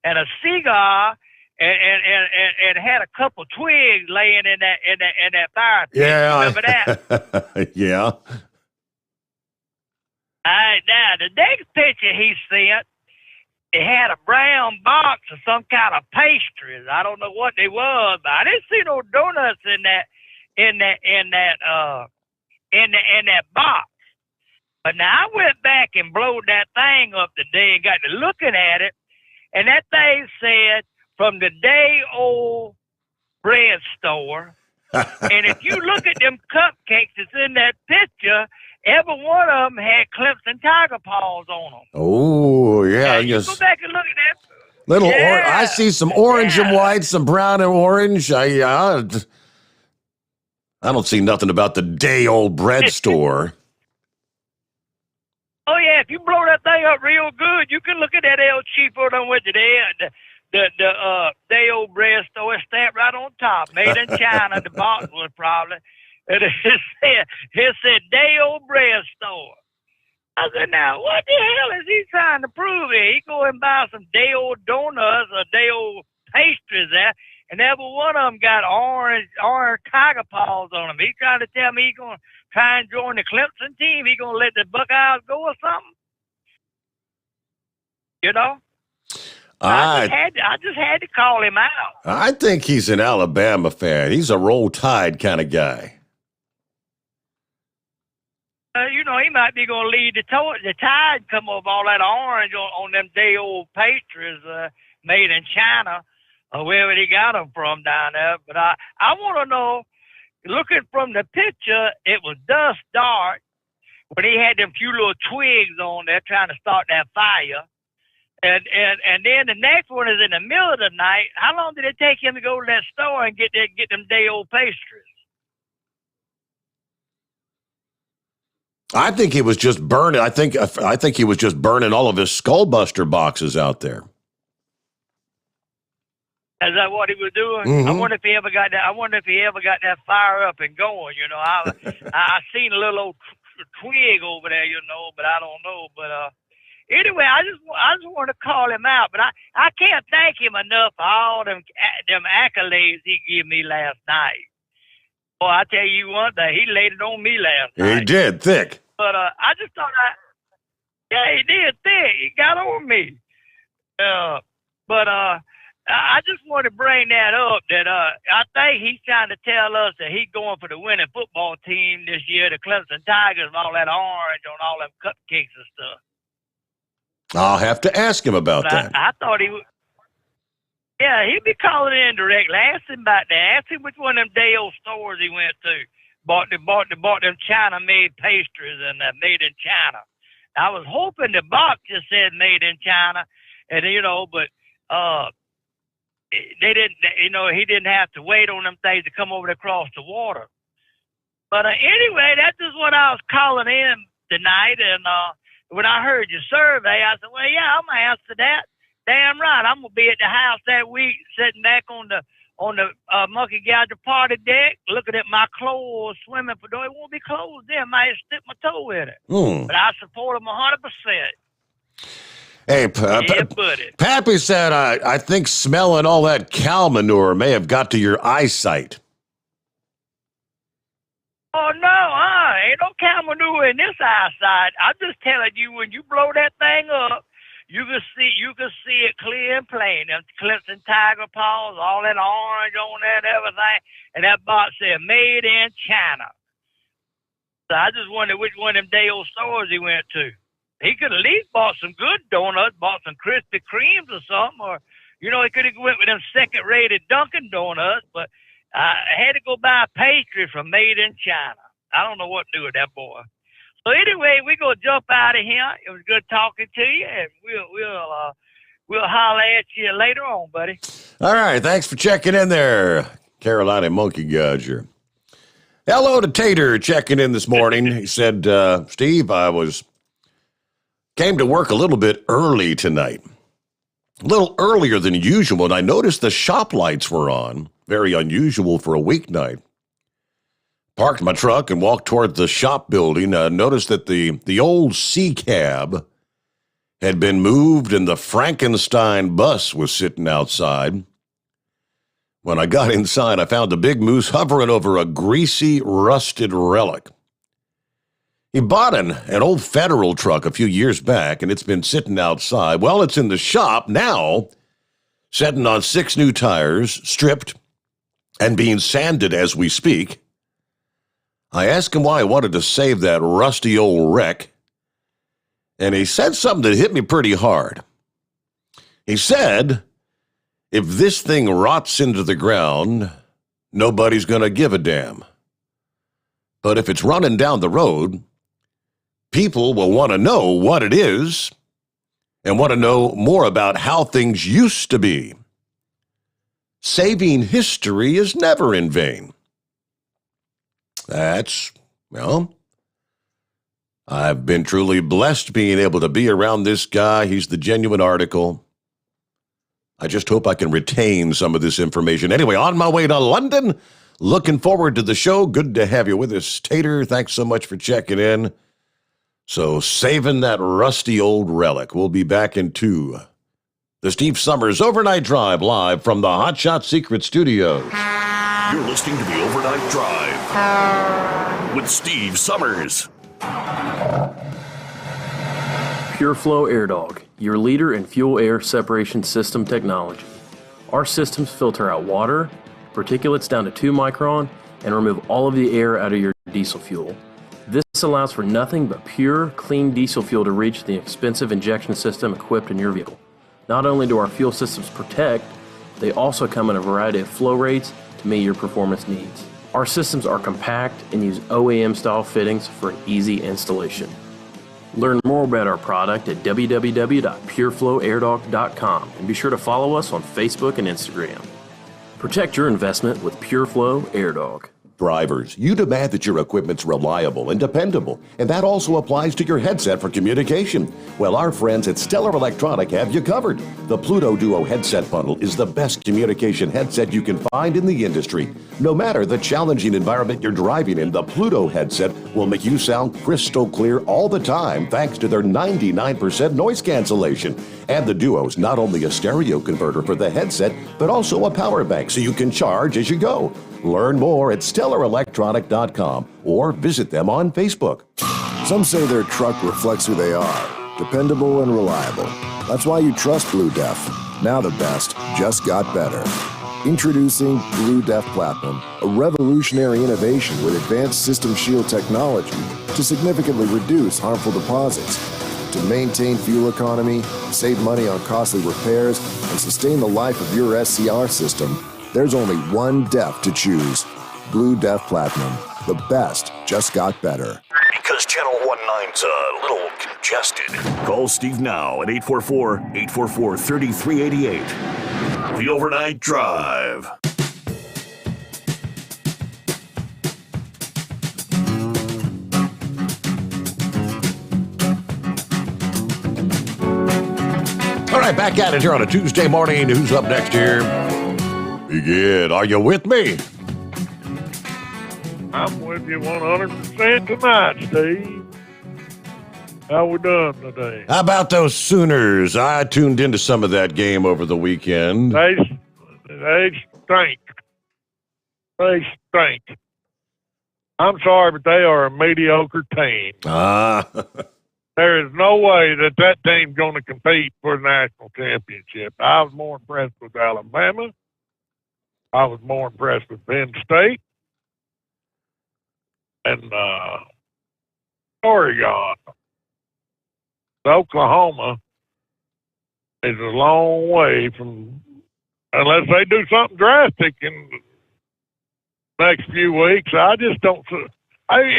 A: and a cigar, and had a couple twigs laying in that fire pit.
B: Yeah,
A: remember that?
B: Yeah.
A: All right, now the next picture he sent, it had a brown box of some kind of pastries. I don't know what they was, but I didn't see no donuts in that box. But now I went back and blowed that thing up today and got to looking at it, and that thing said from the day old bread store. And if you look at them cupcakes that's in that picture, every one of them had Clemson tiger paws on them.
B: Oh, yeah.
A: You go back and look at that.
B: I see some orange and white, some brown and orange. I don't see nothing about the day-old bread store.
A: Oh, yeah, if you blow that thing up real good, you can look at that El Cheapo done with you there. The day old bread store is stamped right on top. Made in China, the box was probably. And it said day old bread store. I said, now, what the hell is he trying to prove here? He go and buy some day old donuts or day old pastries there, and every one of them got orange tiger paws on them. He trying to tell me he going to try and join the Clemson team. He going to let the Buckeyes go or something? You know? I just had to call him out.
B: I think he's an Alabama fan. He's a Roll Tide kind of guy.
A: You know, he might be going to lead the Tide come over all that orange on them day old pastries made in China or wherever he got them from down there. But I want to know, looking from the picture, it was dusk dark when he had them few little twigs on there trying to start that fire. And then the next one is in the middle of the night. How long did it take him to go to that store and get them day old pastries?
B: I think he was just burning. I think he was just burning all of his Skullbuster boxes out there.
A: Is that what he was doing?
B: Mm-hmm.
A: I wonder if he ever got that fire up and going. You know, I seen a little old twig over there. You know, but I don't know. But anyway, I just want to call him out. But I can't thank him enough for all them accolades he gave me last night. Boy, I tell you one thing, he laid it on me last night.
B: He did, thick.
A: But I just thought he did thick. He got on me. But I just want to bring that up, that I think he's trying to tell us that he's going for the winning football team this year, the Clemson Tigers, and all that orange on all them cupcakes and stuff.
B: I'll have to ask him about that.
A: I thought he would. Yeah, he'd be calling in directly. Ask him about that. Ask him which one of them day old stores he went to. Bought them China-made pastries and made in China. I was hoping the box just said made in China, and but they didn't. He didn't have to wait on them things to come over across the water. But anyway, that's just what I was calling in tonight, and when I heard your survey, I said, well, yeah, I'm going to answer that. Damn right. I'm going to be at the house that week sitting back on the Monkey Gouger party deck, looking at my clothes, swimming for it won't be closed there. I might stick my toe in it. But I support them 100%.
B: Hey,
A: buddy.
B: Pappy said, I think smelling all that cow manure may have got to your eyesight.
A: Oh, no, ain't no cow manure in this eyesight. I'm just telling you, when you blow that thing up, you can see it clear and plain. Them Clemson tiger paws, all that orange on there and everything. And that box said, made in China. So I just wondered which one of them day old stores he went to. He could at least bought some good donuts, bought some Krispy Kremes or something, or, he could have went with them second-rated Dunkin' Donuts, but I had to go buy a pastry from Made in China. I don't know what to do with that boy. So anyway, we're going to jump out of here. It was good talking to you, and we'll holler at you later on, buddy.
B: All right, thanks for checking in there, Carolina Monkey Gouger. Hello to Tater checking in this morning. He said, Steve, came to work a little bit early tonight. A little earlier than usual, and I noticed the shop lights were on. Very unusual for a weeknight. Parked my truck and walked toward the shop building. Noticed that the old C cab had been moved and the Frankenstein bus was sitting outside. When I got inside, I found the big moose hovering over a greasy, rusted relic. He bought an old Federal truck a few years back, and it's been sitting outside. Well, it's in the shop now, sitting on 6 new tires, stripped, and being sanded as we speak. I asked him why he wanted to save that rusty old wreck, and he said something that hit me pretty hard. He said, if this thing rots into the ground, nobody's going to give a damn. But if it's running down the road, people will want to know what it is and want to know more about how things used to be. Saving history is never in vain. I've been truly blessed being able to be around this guy. He's the genuine article. I just hope I can retain some of this information. Anyway, on my way to London, looking forward to the show. Good to have you with us, Tater. Thanks so much for checking in. So, saving that rusty old relic. We'll be back in 2. The Steve Sommers Overnight Drive live from the Hot Shot Secret Studios.
C: You're listening to the Overnight Drive with Steve Sommers.
M: Pure Flow Air Dog, your leader in fuel air separation system technology. Our systems filter out water, particulates down to 2 micron, and remove all of the air out of your diesel fuel. This allows for nothing but pure, clean diesel fuel to reach the expensive injection system equipped in your vehicle. Not only do our fuel systems protect, they also come in a variety of flow rates to meet your performance needs. Our systems are compact and use OEM-style fittings for an easy installation. Learn more about our product at www.pureflowairdog.com and be sure to follow us on Facebook and Instagram. Protect your investment with Pure Flow Air Dog.
B: Drivers, you demand that your equipment's reliable and dependable, and that also applies to your headset for communication. Well, our friends at Stellar Electronic have you covered. The Pluto Duo headset bundle is the best communication headset you can find in the industry. No matter the challenging environment you're driving in, the Pluto headset will make you sound crystal clear all the time thanks to their 99% noise cancellation. And the Duo's not only a stereo converter for the headset, but also a power bank so you can charge as you go. Learn more at StellarElectronic.com or visit them on Facebook.
O: Some say their truck reflects who they are, dependable and reliable. That's why you trust Blue Def. Now the best just got better. Introducing Blue Def Platinum, a revolutionary innovation with advanced system shield technology to significantly reduce harmful deposits, to maintain fuel economy, save money on costly repairs, and sustain the life of your SCR system. There's only one DEF to choose. Blue Def Platinum. The best just got better.
C: Because Channel 19's a little congested. Call Steve now at 844-844-3388. The Overnight Drive.
B: right, back at it here on a Tuesday morning. Who's up next here? Begin. Are you with me?
F: I'm with you 100% tonight, Steve. How we doing today?
B: How about those Sooners? I tuned into some of that game over the weekend.
F: They stink. They stink. I'm sorry, but they are a mediocre team. There is no way that team's going to compete for the national championship. I was more impressed with Alabama. I was more impressed with Penn State. And Oregon. Oklahoma is a long way from, unless they do something drastic in the next few weeks. I just don't see.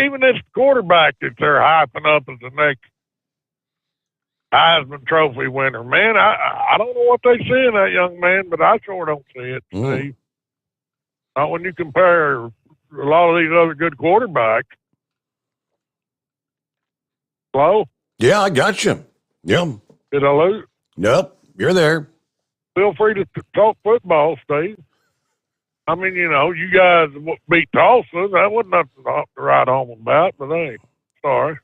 F: Even this quarterback that they're hyping up as the next Heisman Trophy winner, man, I don't know what they see in that young man, but I sure don't see it, Steve. Not when you compare a lot of these other good quarterbacks. Hello?
B: Yeah, I got you. Yeah.
F: Did I lose?
B: Nope, you're there.
F: Feel free to talk football, Steve. I mean, you know, you guys beat Tulsa. That wasn't nothing to write home about, but hey, sorry.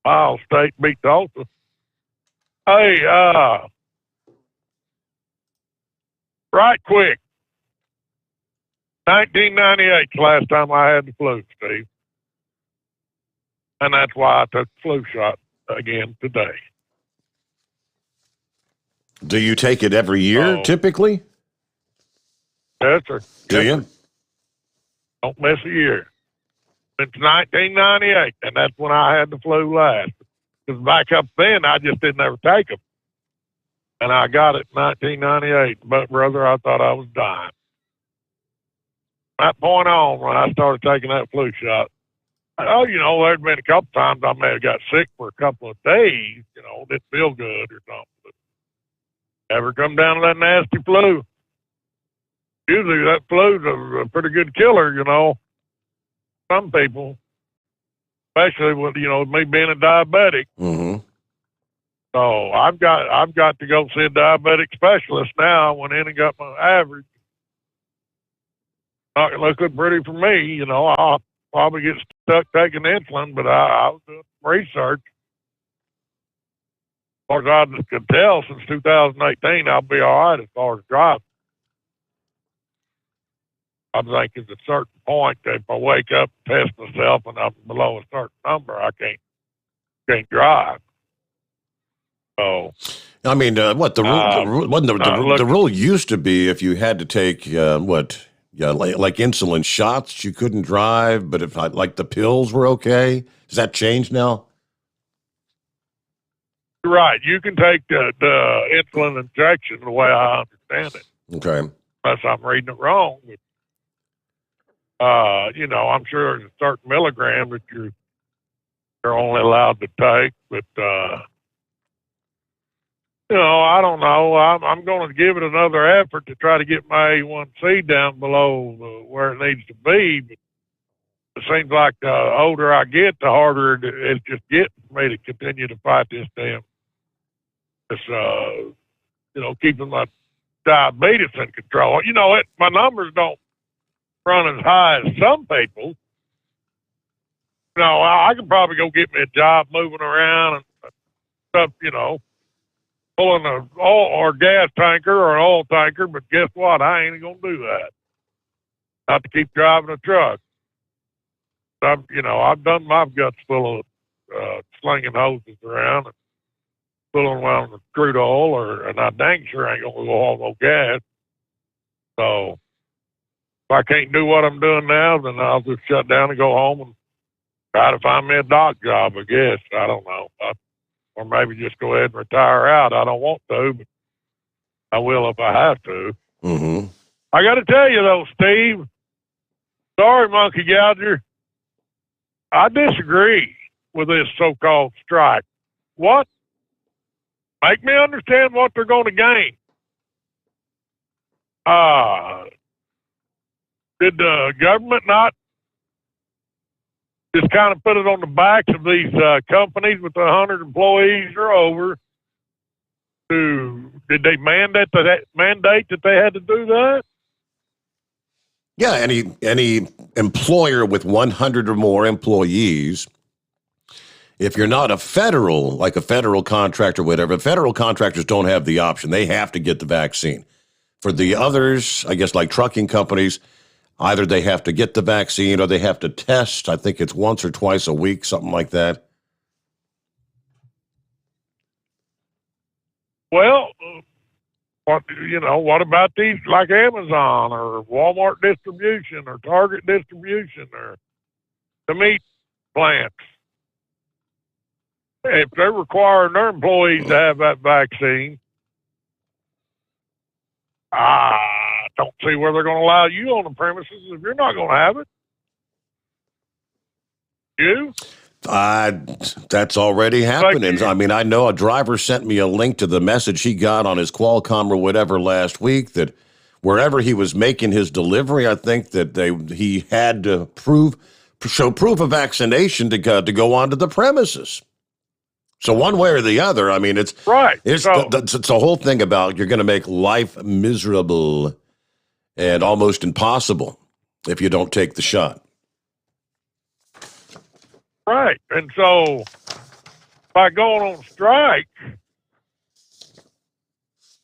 F: Ohio State beat Tulsa. Hey, right quick. 1998 's the last time I had the flu, Steve. And that's why I took the flu shot again today.
B: Do you take it every year, typically?
F: Yes, sir.
B: Do you?
F: Don't miss a year. Since 1998, and that's when I had the flu last. Because back up then, I just didn't ever take them. And I got it in 1998. But, brother, I thought I was dying. From that point on, when I started taking that flu shot, oh, you know, there'd been a couple times I may have got sick for a couple of days, you know, didn't feel good or something. But never come down to that nasty flu. Usually that flu's a pretty good killer, you know. Some people, especially with, you know, me being a diabetic.
B: Mm-hmm.
F: So I've got to go see a diabetic specialist now. I went in and got my average. Not looking pretty for me, you know. I'll probably get stuck taking insulin, but I was doing some research. As far as I could tell, since 2018, I'll be all right as far as driving. I think at a certain point, if I wake up and test myself and I'm below a certain number, I can't drive. So,
B: I mean, what the rule used to be, if you had to take like insulin shots, you couldn't drive. But if like the pills were okay, does that change now?
F: Right, you can take the insulin injection the way I understand it.
B: Okay,
F: unless I'm reading it wrong. But, you know, I'm sure there's a certain milligram that you're only allowed to take, but, you know, I don't know. I'm going to give it another effort to try to get my A1C down below where it needs to be. But it seems like the older I get, the harder it's just getting for me to continue to fight this you know, keeping my diabetes in control. You know, my numbers don't run as high as some people. You know, I can probably go get me a job moving around and stuff, you know, pulling an oil or gas tanker or an oil tanker, but guess what? I ain't going to do that. Not to keep driving a truck. I've done my guts full of slinging hoses around and filling around with crude oil, and I dang sure ain't going to go haul no gas. So if I can't do what I'm doing now, then I'll just shut down and go home and try to find me a dock job, I guess. I don't know. Or maybe just go ahead and retire out. I don't want to, but I will if I have to.
B: Mm-hmm.
F: I got to tell you, though, Steve, sorry, Monkey Gouger, I disagree with this so-called strike. What? Make me understand what they're going to gain. Did the government not just kind of put it on the backs of these companies with 100 employees or over Did they mandate that they had to do that?
B: Yeah, any employer with 100 or more employees, if you're not a federal contractor or whatever, federal contractors don't have the option. They have to get the vaccine. For the others, I guess like trucking companies, either they have to get the vaccine or they have to test. I think it's once or twice a week, something like that.
F: Well, what about these like Amazon or Walmart distribution or Target distribution or the meat plants? If they're requiring their employees to have that vaccine, I don't see where they're going to allow you on the premises if you're not going to have it. You?
B: That's already happening. I mean, I know a driver sent me a link to the message he got on his Qualcomm or whatever last week that wherever he was making his delivery, I think that he had to show proof of vaccination to go onto the premises. So one way or the other, I mean, it's right. It's the whole thing about you're going to make life miserable and almost impossible if you don't take the shot.
F: Right. And so by going on strike,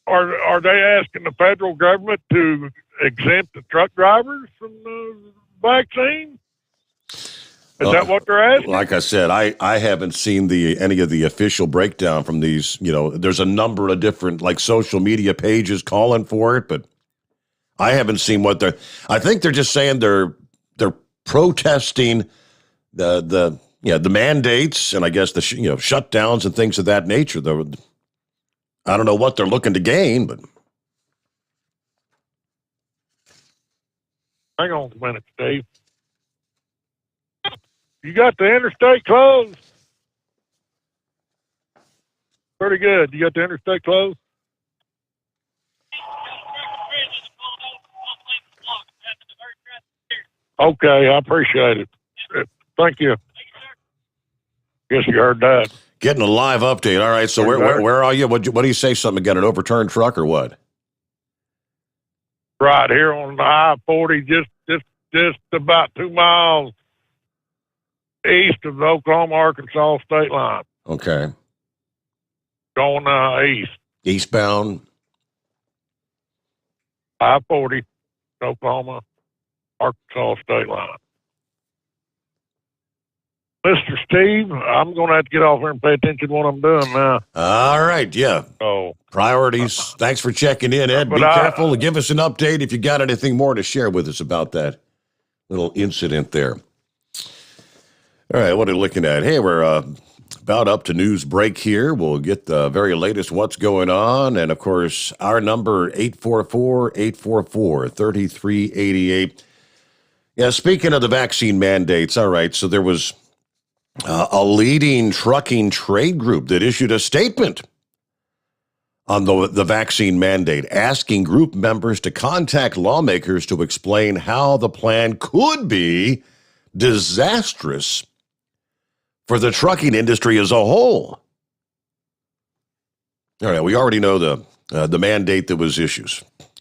F: are they asking the federal government to exempt the truck drivers from the vaccine? Is that what they're asking?
B: Like I said, I haven't seen any of the official breakdown from these. There's a number of different like social media pages calling for it, but I haven't seen what they're. I think they're just saying they're protesting the mandates and I guess the shutdowns and things of that nature. I don't know what they're looking to gain, but
F: hang on a minute, Steve. You got the interstate closed? Pretty good. You got the interstate closed? Okay, I appreciate it. Thank you. Guess you heard that.
B: Getting a live update. All right, so where are you? What do you say? Something got an overturned truck or what?
F: Right here on the I-40, just about 2 miles east of the Oklahoma-Arkansas state line.
B: Okay.
F: Going east.
B: Eastbound?
F: I-40, Oklahoma-Arkansas state line. Mr. Steve, I'm going to have to get off here and pay attention to what I'm doing now.
B: All right, yeah.
F: Oh.
B: Priorities. Thanks for checking in, Ed. Be careful. Give us an update if you got anything more to share with us about that little incident there. All right, what are we looking at? Hey, we're about up to news break here. We'll get the very latest what's going on. And, of course, our number, 844-844-3388. Yeah, speaking of the vaccine mandates, all right, so there was a leading trucking trade group that issued a statement on the vaccine mandate, asking group members to contact lawmakers to explain how the plan could be disastrous for the trucking industry as a whole. All right, we already know the mandate that was issued.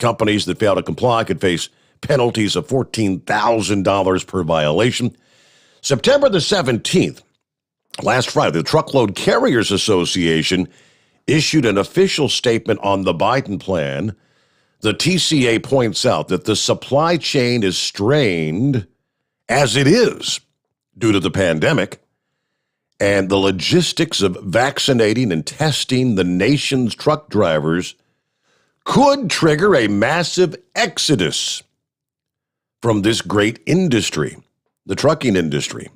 B: Companies that fail to comply could face penalties of $14,000 per violation. September the 17th, last Friday, the Truckload Carriers Association issued an official statement on the Biden plan. The TCA points out that the supply chain is strained as it is due to the pandemic, and the logistics of vaccinating and testing the nation's truck drivers could trigger a massive exodus from this great industry, the trucking industry.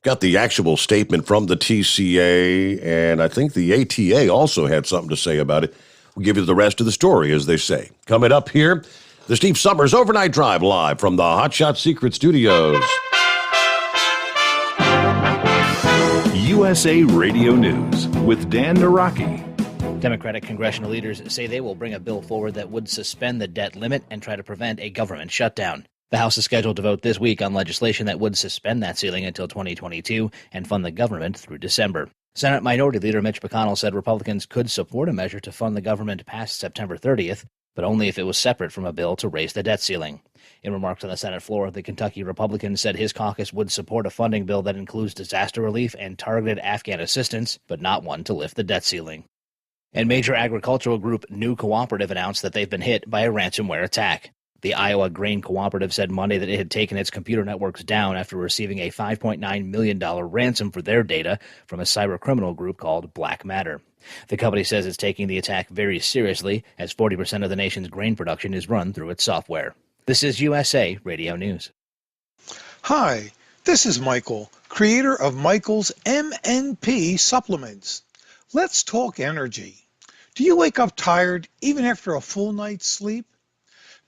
B: Got the actual statement from the TCA, and I think the ATA also had something to say about it. We'll give you the rest of the story, as they say. Coming up here, the Steve Sommers Overnight Drive live from the Hot Shot Secret Studios.
S: USA Radio News with Dan Naraki.
J: Democratic congressional leaders say they will bring a bill forward that would suspend the debt limit and try to prevent a government shutdown. The House is scheduled to vote this week on legislation that would suspend that ceiling until 2022 and fund the government through December. Senate Minority Leader Mitch McConnell said Republicans could support a measure to fund the government past September 30th, but only if it was separate from a bill to raise the debt ceiling. In remarks on the Senate floor, the Kentucky Republican said his caucus would support a funding bill that includes disaster relief and targeted Afghan assistance, but not one to lift the debt ceiling. And major agricultural group New Cooperative announced that they've been hit by a ransomware attack. The Iowa Grain Cooperative said Monday that it had taken its computer networks down after receiving a $5.9 million ransom for their data from a cybercriminal group called Black Matter. The company says it's taking the attack very seriously, as 40% of the nation's grain production is run through its software. This is USA Radio News.
G: Hi, this is Michael, creator of Michael's MNP supplements. Let's talk energy. Do you wake up tired even after a full night's sleep?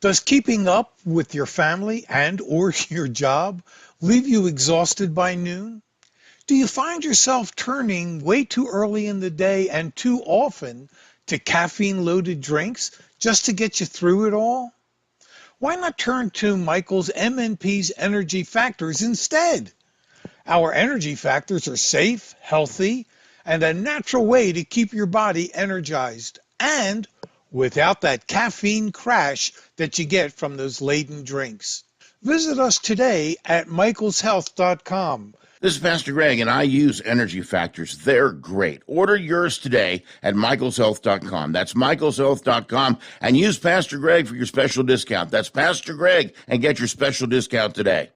G: Does keeping up with your family and or your job leave you exhausted by noon? Do you find yourself turning way too early in the day and too often to caffeine-loaded drinks just to get you through it all? Why not turn to Michael's MNP's Energy Factors instead? Our Energy Factors are safe, healthy, and a natural way to keep your body energized and without that caffeine crash that you get from those laden drinks. Visit us today at michaelshealth.com.
H: This is Pastor Greg, and I use Energy Factors. They're great. Order yours today at michaelshealth.com. That's michaelshealth.com, and use Pastor Greg for your special discount. That's Pastor Greg, and get your special discount today.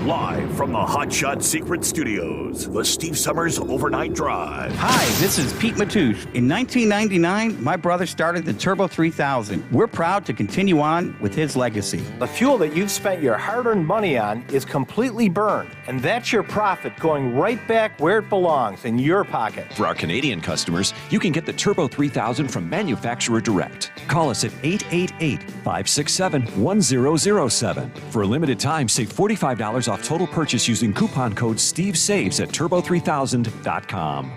C: Live from the Hot Shot Secret Studios, the Steve Sommers Overnight Drive.
I: Hi, this is Pete Matouche. In 1999, my brother started the Turbo 3000. We're proud to continue on with his legacy.
K: The fuel that you've spent your hard-earned money on is completely burned, and that's your profit going right back where it belongs, in your pocket.
L: For our Canadian customers, you can get the Turbo 3000 from manufacturer direct. Call us at 888-567-1007. For a limited time, save $45 off total purchase using coupon code STEVESAVES at turbo3000.com.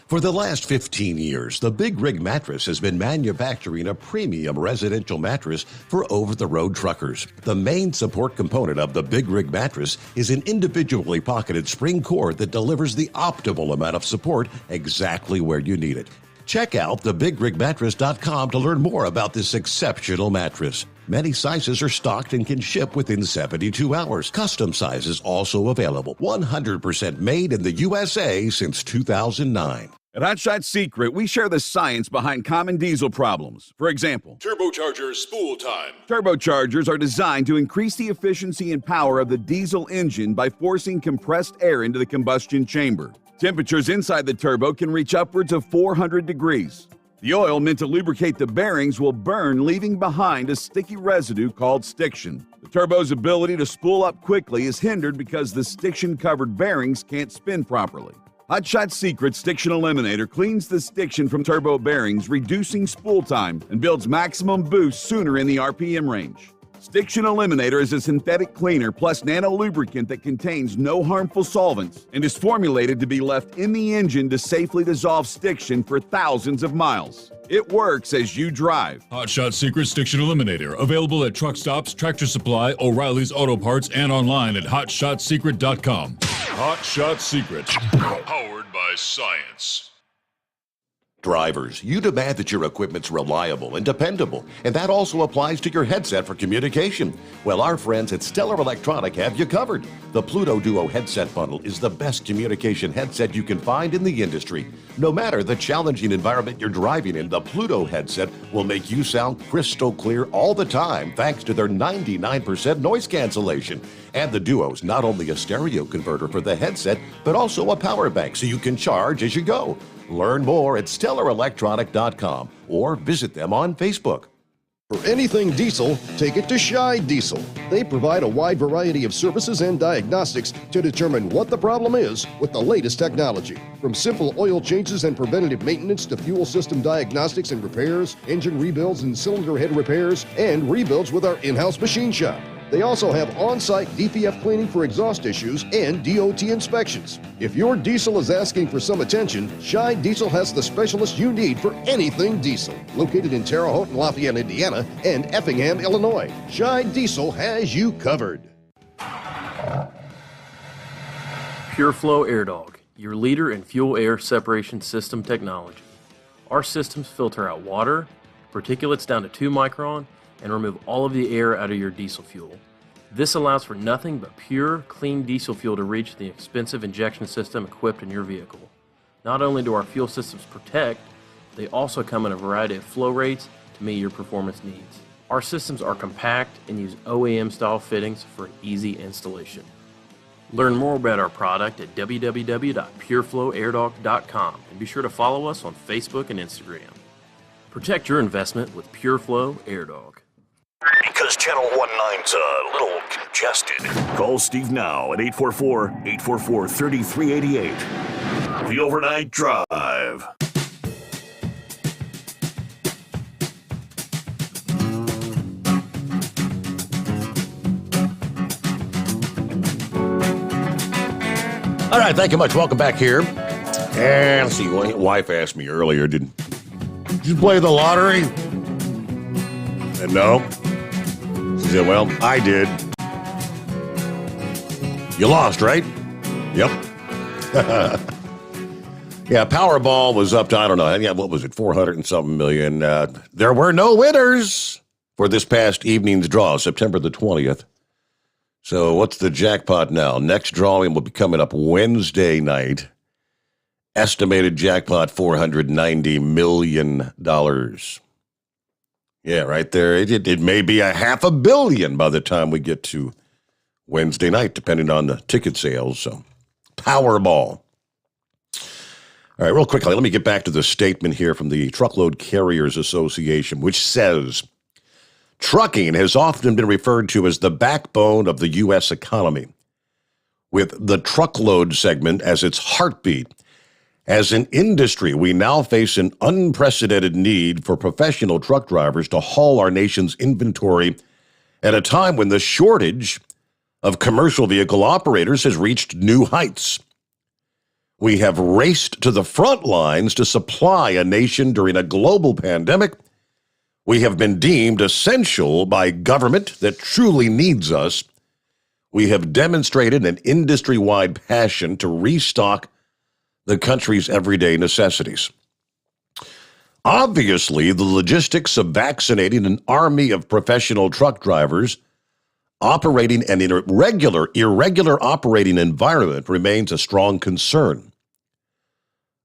B: For the last 15 years, the Big Rig Mattress has been manufacturing a premium residential mattress for over-the-road truckers. The main support component of the Big Rig Mattress is an individually pocketed spring cord that delivers the optimal amount of support exactly where you need it. Check out thebigrigmattress.com to learn more about this exceptional mattress. Many sizes are stocked and can ship within 72 hours. Custom sizes also available. 100% made in the USA since 2009.
D: At Hot Shot Secret, we share the science behind common diesel problems. For example,
E: turbocharger spool time.
D: Turbochargers are designed to increase the efficiency and power of the diesel engine by forcing compressed air into the combustion chamber. Temperatures inside the turbo can reach upwards of 400 degrees. The oil meant to lubricate the bearings will burn, leaving behind a sticky residue called stiction. The turbo's ability to spool up quickly is hindered because the stiction-covered bearings can't spin properly. Hot Shot Secret Stiction Eliminator cleans the stiction from turbo bearings, reducing spool time, and builds maximum boost sooner in the RPM range. Stiction Eliminator is a synthetic cleaner plus nano-lubricant that contains no harmful solvents and is formulated to be left in the engine to safely dissolve stiction for thousands of miles. It works as you drive.
E: Hot Shot Secret Stiction Eliminator, available at truck stops, Tractor Supply, O'Reilly's Auto Parts, and online at hotshotsecret.com. Hot Shot Secret, powered by science.
B: Drivers, you demand that your equipment's reliable and dependable, and that also applies to your headset for communication. Well, our friends at Stellar Electronic have you covered. The Pluto Duo headset bundle is the best communication headset you can find in the industry. No matter the challenging environment you're driving in, the Pluto headset will make you sound crystal clear all the time thanks to their 99% noise cancellation. And the Duo's not only a stereo converter for the headset, but also a power bank so you can charge as you go. Learn more at StellarElectronic.com or visit them on Facebook.
P: For anything diesel, take it to Shy Diesel. They provide a wide variety of services and diagnostics to determine what the problem is with the latest technology. From simple oil changes and preventative maintenance to fuel system diagnostics and repairs, engine rebuilds and cylinder head repairs, and rebuilds with our in-house machine shop. They also have on-site DPF cleaning for exhaust issues and DOT inspections. If your diesel is asking for some attention, Shy Diesel has the specialist you need for anything diesel. Located in Terre Haute and Lafayette, Indiana, and Effingham, Illinois, Shy Diesel has you covered.
M: Pure Flow Air Dog, your leader in fuel-air separation system technology. Our systems filter out water, particulates down to 2 micron, and remove all of the air out of your diesel fuel. This allows for nothing but pure, clean diesel fuel to reach the expensive injection system equipped in your vehicle. Not only do our fuel systems protect, they also come in a variety of flow rates to meet your performance needs. Our systems are compact and use OEM-style fittings for an easy installation. Learn more about our product at www.pureflowairdog.com and be sure to follow us on Facebook and Instagram. Protect your investment with PureFlow AirDog.
C: Because Channel 19's a little congested. Call Steve now at 844-844-3388. The Overnight Drive.
B: All right, thank you much. Welcome back here. And let's see, my wife asked me earlier, did you play the lottery? And no. She said, well, I did. You lost, right? Yep. Yeah, Powerball was up to, I don't know, yeah, what was it, 400 and something million. There were no winners for this past evening's draw, September the 20th. So what's the jackpot now? Next drawing will be coming up Wednesday night. Estimated jackpot, $490 million. Yeah, right there. It may be $500 million by the time we get to Wednesday night, depending on the ticket sales. So, Powerball. All right, real quickly, let me get back to the statement here from the Truckload Carriers Association, which says, trucking has often been referred to as the backbone of the U.S. economy, with the truckload segment as its heartbeat. As an industry, we now face an unprecedented need for professional truck drivers to haul our nation's inventory at a time when the shortage of commercial vehicle operators has reached new heights. We have raced to the front lines to supply a nation during a global pandemic. We have been deemed essential by government that truly needs us. We have demonstrated an industry-wide passion to restock the country's everyday necessities. Obviously, the logistics of vaccinating an army of professional truck drivers operating in an irregular operating environment remains a strong concern.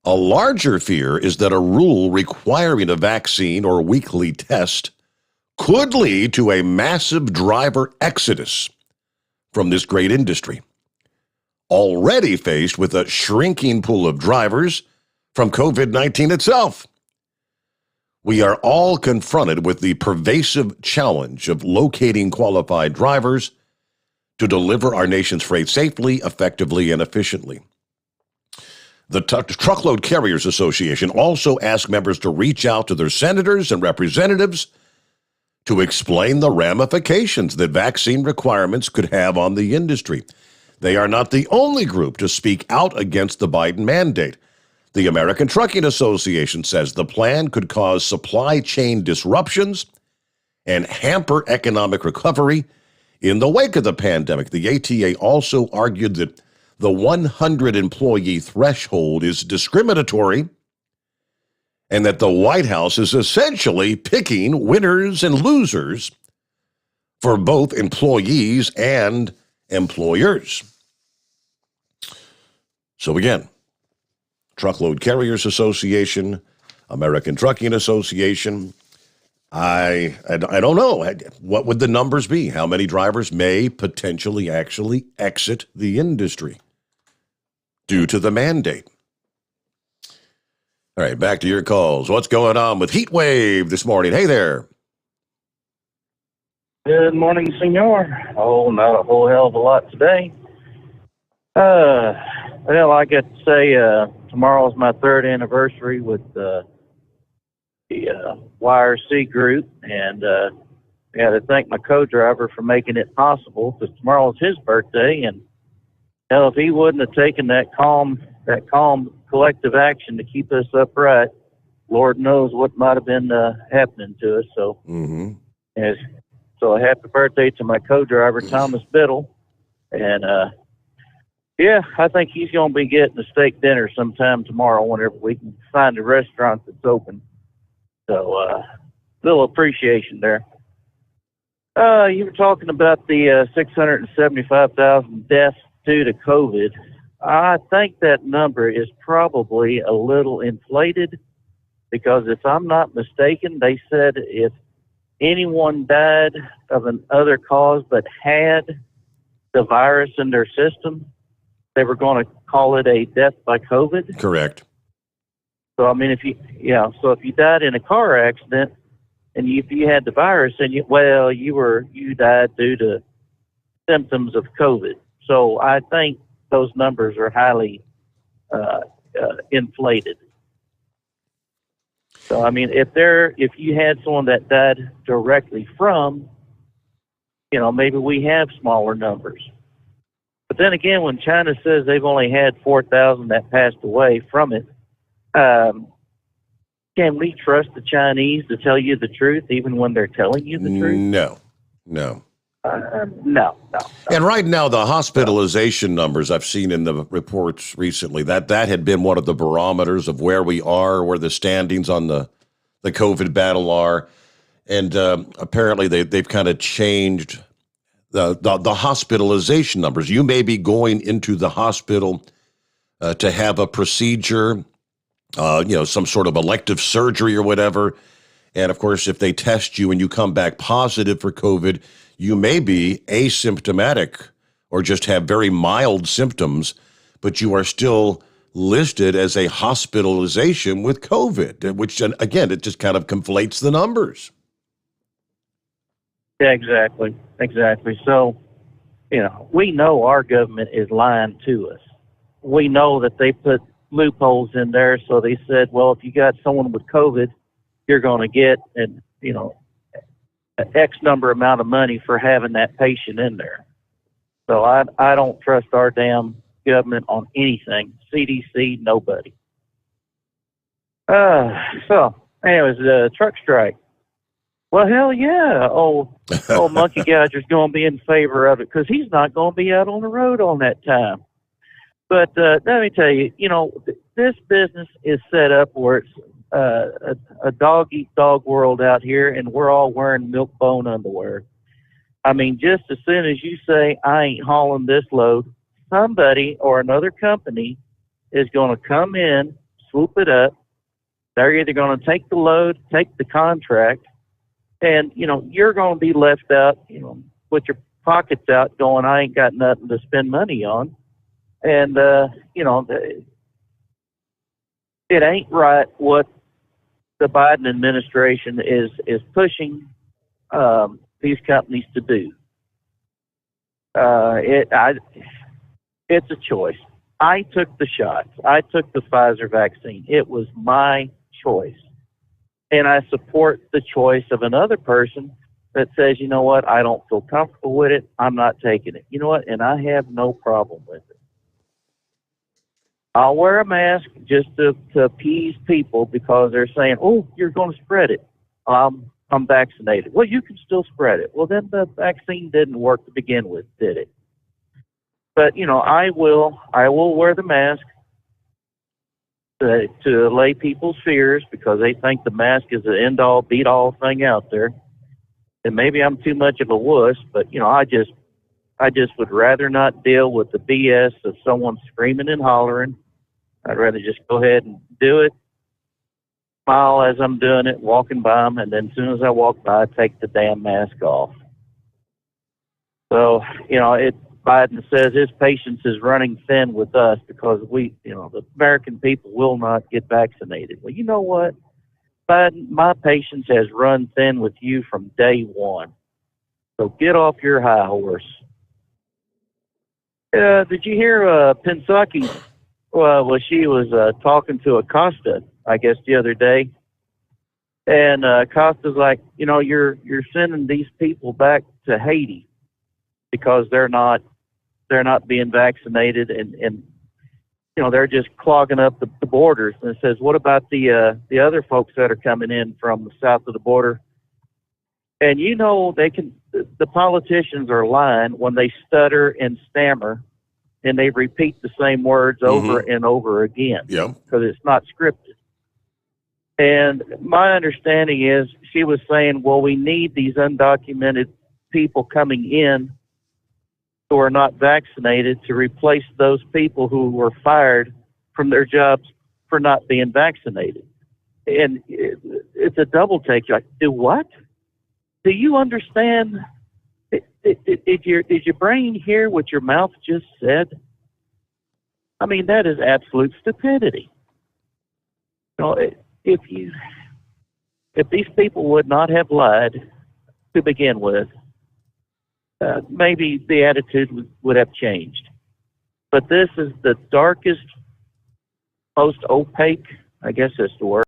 B: A larger fear is that a rule requiring a vaccine or weekly test could lead to a massive driver exodus from this great industry, already faced with a shrinking pool of drivers from COVID-19 itself. We are all confronted with the pervasive challenge of locating qualified drivers to deliver our nation's freight safely, effectively, and efficiently. The Truckload Carriers Association also asked members to reach out to their senators and representatives to explain the ramifications that vaccine requirements could have on the industry. They are not the only group to speak out against the Biden mandate. The American Trucking Association says the plan could cause supply chain disruptions and hamper economic recovery in the wake of the pandemic. The ATA also argued that the 100-employee threshold is discriminatory and that the White House is essentially picking winners and losers for both employees and employers. So again, Truckload Carriers Association, American Trucking Association, I don't know. What would the numbers be? How many drivers may potentially actually exit the industry due to the mandate? All right, back to your calls. What's going on with Heat Wave this morning? Hey there.
N: Good morning, senor. Oh, not a whole hell of a lot today. Well, I get to say tomorrow's my 3rd anniversary with the YRC group, and I got to thank my co-driver for making it possible, because tomorrow's his birthday, and hell, if he wouldn't have taken that calm collective action to keep us upright, Lord knows what might have been happening to us. So, so a happy birthday to my co-driver, Thomas Biddle, and Yeah, I think he's going to be getting a steak dinner sometime tomorrow whenever we can find a restaurant that's open. So, little appreciation there. You were talking about the 675,000 deaths due to COVID. I think that number is probably a little inflated because if I'm not mistaken, they said if anyone died of an other cause but had the virus in their system, they were going to call it a death by COVID.
B: Correct.
N: So, I mean, if you died in a car accident and if you had the virus and you died due to symptoms of COVID. So I think those numbers are highly inflated. So, I mean, if you had someone that died directly from, maybe we have smaller numbers. But then again, when China says they've only had 4,000 that passed away from it, can we trust the Chinese to tell you the truth, even when they're telling you the truth?
B: No.
N: No.
B: And right now, the hospitalization numbers I've seen in the reports recently, that had been one of the barometers of where we are, where the standings on the COVID battle are. And apparently they've kind of changed the hospitalization numbers. You may be going into the hospital to have a procedure, some sort of elective surgery or whatever. And of course, if they test you and you come back positive for COVID, you may be asymptomatic or just have very mild symptoms, but you are still listed as a hospitalization with COVID, which, again, it just kind of conflates the numbers.
N: Yeah, exactly. So, we know our government is lying to us. We know that they put loopholes in there. So they said, well, if you got someone with COVID, you're going to get an X number amount of money for having that patient in there. So I don't trust our damn government on anything. CDC, nobody. So anyways, the truck strike. Well, hell yeah. Monkey Gouger's going to be in favor of it because he's not going to be out on the road on that time. But let me tell you, this business is set up where it's a dog-eat-dog world out here, and we're all wearing milk bone underwear. I mean, just as soon as you say, I ain't hauling this load, somebody or another company is going to come in, swoop it up. They're either going to take the load, take the contract, and, you're going to be left out, with your pockets out going, I ain't got nothing to spend money on. And, it ain't right what the Biden administration is pushing these companies to do. It's a choice. I took the shots. I took the Pfizer vaccine. It was my choice. And I support the choice of another person that says, you know what, I don't feel comfortable with it. I'm not taking it. You know what? And I have no problem with it. I'll wear a mask just to appease people because they're saying, oh, you're going to spread it. I'm vaccinated. Well, you can still spread it. Well, then the vaccine didn't work to begin with, did it? But, I will wear the mask to allay people's fears because they think the mask is the end-all, beat-all thing out there. And maybe I'm too much of a wuss, but, I just would rather not deal with the BS of someone screaming and hollering. I'd rather just go ahead and do it, smile as I'm doing it, walking by them, and then as soon as I walk by, I take the damn mask off. So, Biden says his patience is running thin with us because the American people will not get vaccinated. Well, you know what? Biden, my patience has run thin with you from day one. So get off your high horse. Did you hear Pensaki? Well, she was talking to Acosta, I guess, the other day. And Acosta's like, you're sending these people back to Haiti because they're not being vaccinated and they're just clogging up the borders. And it says, what about the other folks that are coming in from the south of the border? And the politicians are lying when they stutter and stammer and they repeat the same words over and over again.
B: Yeah.
N: Because it's not scripted. And my understanding is she was saying, well, we need these undocumented people coming in who are not vaccinated to replace those people who were fired from their jobs for not being vaccinated. And it's a double take. Like, do what? Do you understand? Did your brain hear what your mouth just said? I mean, that is absolute stupidity. You know, if these people would not have lied to begin with, maybe the attitude would have changed. But this is the darkest, most opaque, I guess that's the word,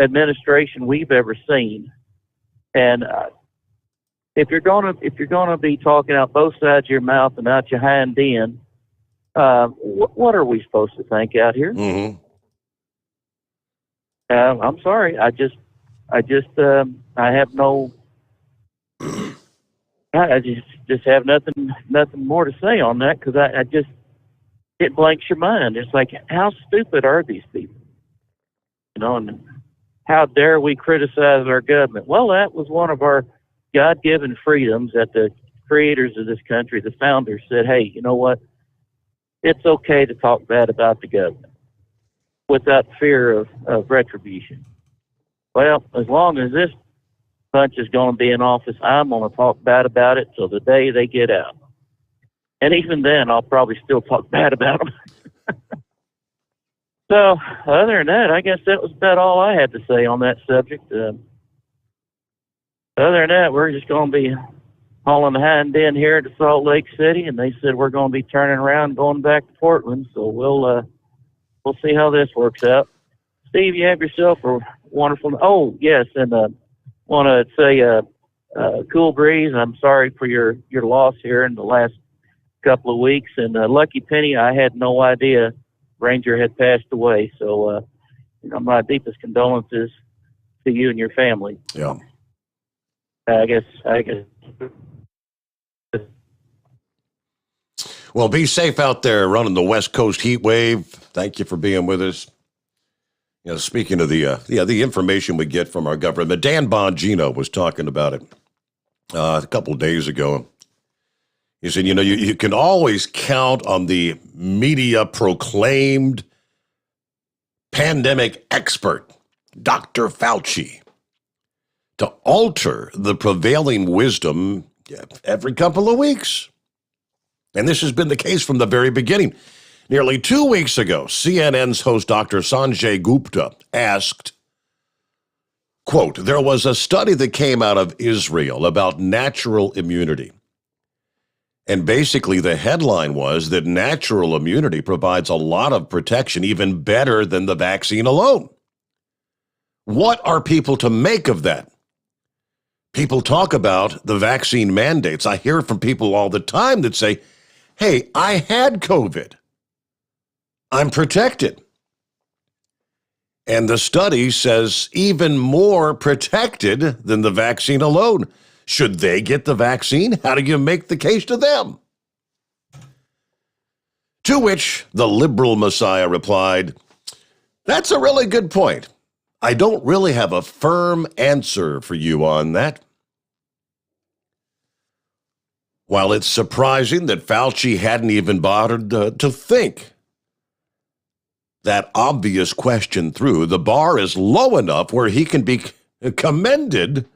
N: administration we've ever seen. And if you're gonna be talking out both sides of your mouth and out your hind end, what are we supposed to think out here? I'm sorry. I have no. I just have nothing more to say on that, because it blanks your mind. It's like, how stupid are these people? You know, and how dare we criticize our government? Well, that was one of our God-given freedoms that the creators of this country, the founders, said, hey, you know what? It's okay to talk bad about the government without fear of retribution. Well, as long as this bunch is going to be in office, I'm going to talk bad about it till the day they get out. And even then, I'll probably still talk bad about them. So, other than that, I guess that was about all I had to say on that subject. Other than that, we're just going to be hauling the hind end here to Salt Lake City, and they said we're going to be turning around and going back to Portland. So we'll see how this works out. Steve, you have yourself a wonderful. Oh yes, and want to say Cool Breeze, I'm sorry for your loss here in the last couple of weeks. And Lucky Penny, I had no idea Ranger had passed away. So my deepest condolences to you and your family.
B: Yeah.
N: I guess.
B: Well, be safe out there running the West Coast heat wave. Thank you for being with us. You know, speaking of the information we get from our government, Dan Bongino was talking about it a couple of days ago. He said, you can always count on the media proclaimed pandemic expert, Dr. Fauci, to alter the prevailing wisdom every couple of weeks. And this has been the case from the very beginning. Nearly 2 weeks ago, CNN's host, Dr. Sanjay Gupta, asked, quote, there was a study that came out of Israel about natural immunity. And basically the headline was that natural immunity provides a lot of protection, even better than the vaccine alone. What are people to make of that? People talk about the vaccine mandates. I hear from people all the time that say, hey, I had COVID. I'm protected. And the study says even more protected than the vaccine alone. Should they get the vaccine? How do you make the case to them? To which the liberal messiah replied, that's a really good point. I don't really have a firm answer for you on that. While it's surprising that Fauci hadn't even bothered to think that obvious question through, the bar is low enough where he can be commended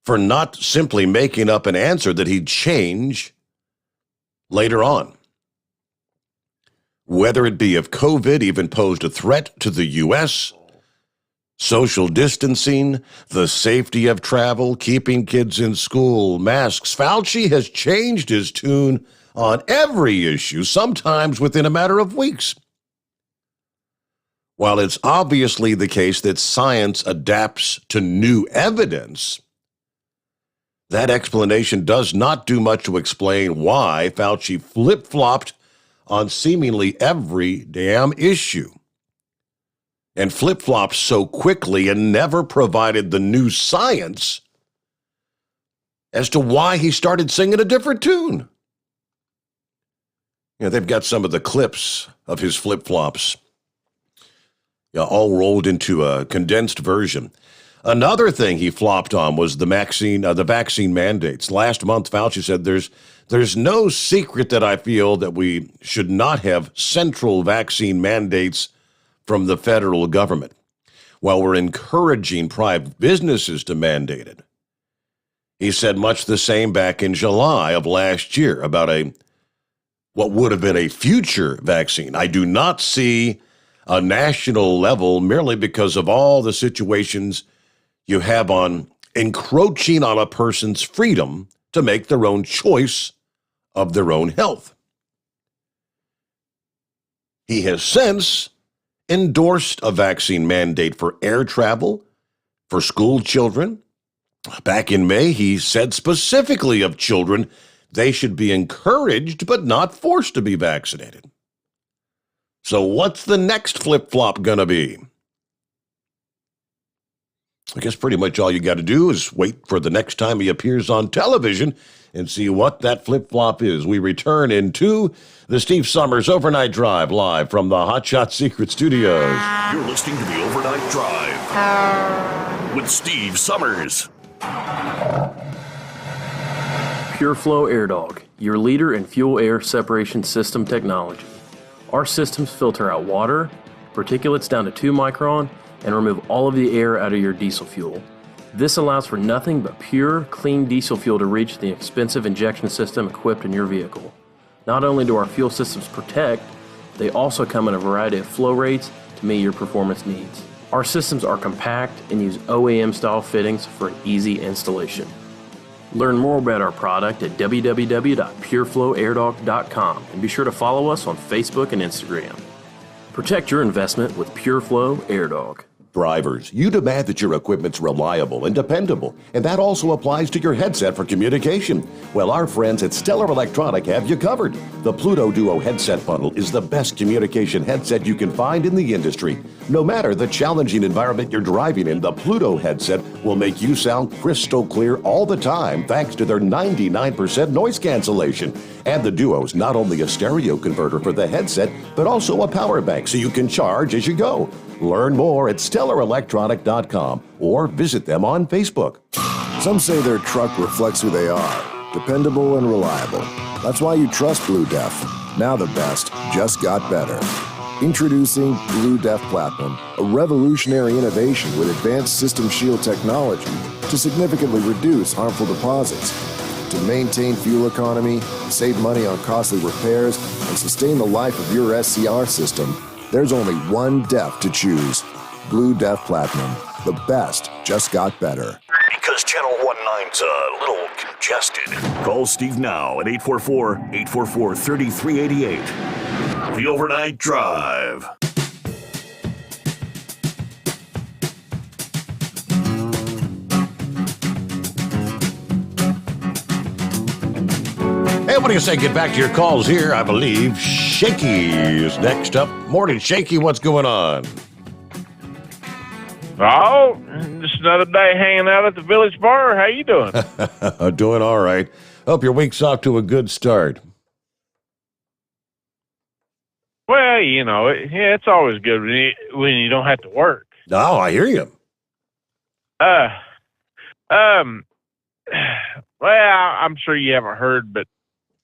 B: for not simply making up an answer that he'd change later on. Whether it be if COVID even posed a threat to the U.S., social distancing, the safety of travel, keeping kids in school, masks, Fauci has changed his tune on every issue, sometimes within a matter of weeks. While it's obviously the case that science adapts to new evidence, that explanation does not do much to explain why Fauci flip-flopped on seemingly every damn issue. And flip-flopped so quickly and never provided the new science as to why he started singing a different tune. they've got some of the clips of his flip-flops all rolled into a condensed version. Another thing he flopped on was the vaccine mandates. Last month, Fauci said there's no secret that I feel that we should not have central vaccine mandates from the federal government, while we're encouraging private businesses to mandate it. He said much the same back in July of last year about what would have been a future vaccine. I do not see a national level merely because of all the situations you have on encroaching on a person's freedom to make their own choice of their own health. He has since endorsed a vaccine mandate for air travel, for school children. Back in May, he said specifically of children, they should be encouraged but not forced to be vaccinated. So what's the next flip-flop going to be? I guess pretty much all you got to do is wait for the next time he appears on television and see what that flip-flop is. We return into the Steve Sommers Overnight Drive live from the Hot Shot Secret Studios.
C: You're listening to the Overnight Drive with Steve Sommers.
M: Pure Flow Air Dog, your leader in fuel air separation system technology. Our systems filter out water, particulates down to 2 micron, and remove all of the air out of your diesel fuel. This allows for nothing but pure, clean diesel fuel to reach the expensive injection system equipped in your vehicle. Not only do our fuel systems protect, they also come in a variety of flow rates to meet your performance needs. Our systems are compact and use OEM-style fittings for easy installation. Learn more about our product at www.pureflowairdog.com and be sure to follow us on Facebook and Instagram. Protect your investment with Pure Flow Air Dog.
B: Drivers, you demand that your equipment's reliable and dependable, and that also applies to your headset for communication. Well, our friends at Stellar Electronic have you covered. The Pluto Duo headset bundle is the best communication headset you can find in the industry. No matter the challenging environment you're driving in, the Pluto headset will make you sound crystal clear all the time thanks to their 99% noise cancellation. And the Duo's not only a stereo converter for the headset, but also a power bank so you can charge as you go. Learn more at StellarElectronic.com or visit them on Facebook.
O: Some say their truck reflects who they are, dependable and reliable. That's why you trust Blue Def. Now the best just got better. Introducing Blue Def Platinum, a revolutionary innovation with advanced system shield technology to significantly reduce harmful deposits. To maintain fuel economy, save money on costly repairs, and sustain the life of your SCR system, there's only one DEF to choose. Blue Def Platinum. The best just got better.
C: Because Channel 19's a little congested. Call Steve now at 844-844-3388. The Overnight Drive.
B: Hey, what do you say? Get back to your calls here. I believe Shaky is next up. Morning, Shaky. What's going on?
F: Oh, just another day hanging out at the Village Bar. How you doing?
B: Doing all right. Hope your week's off to a good start.
F: Well, you know, it's always good when you don't have to work.
B: Oh, I hear you.
F: Well, I'm sure you haven't heard, but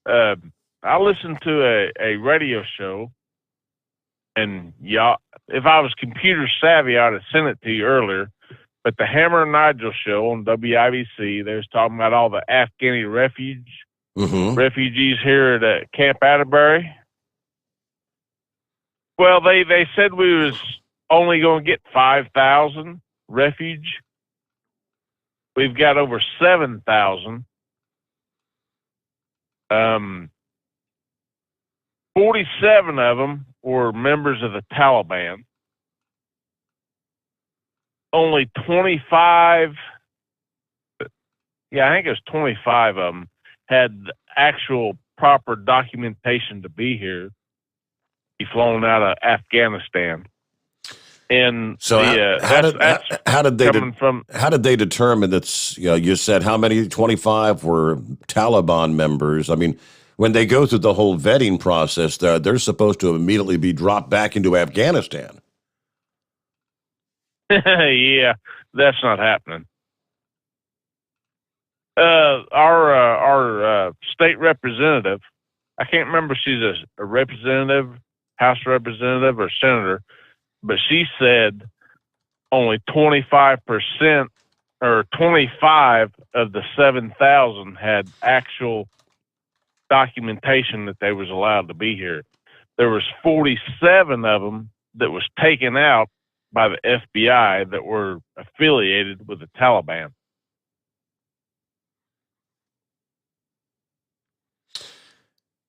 F: I listened to a radio show, and y'all, if I was computer savvy, I'd have sent it to you earlier. But the Hammer and Nigel show on WIBC, they was talking about all the Afghani refugees here at Camp Atterbury. Well, they said we was only going to get 5,000 refuge. We've got over 7,000. 47 of them were members of the Taliban. Only 25, I think it was 25 of them had actual proper documentation to be here, be flown out of Afghanistan. And
B: so how did they determine that's, you said how many? 25 were Taliban members. I mean, when they go through the whole vetting process, they're supposed to immediately be dropped back into Afghanistan.
F: Yeah, that's not happening. Our state representative, I can't remember if she's a representative, House representative, or senator, but she said only 25% or 25 of the 7,000 had actual documentation that they was allowed to be here. There was 47 of them that was taken out by the FBI that were affiliated with the Taliban.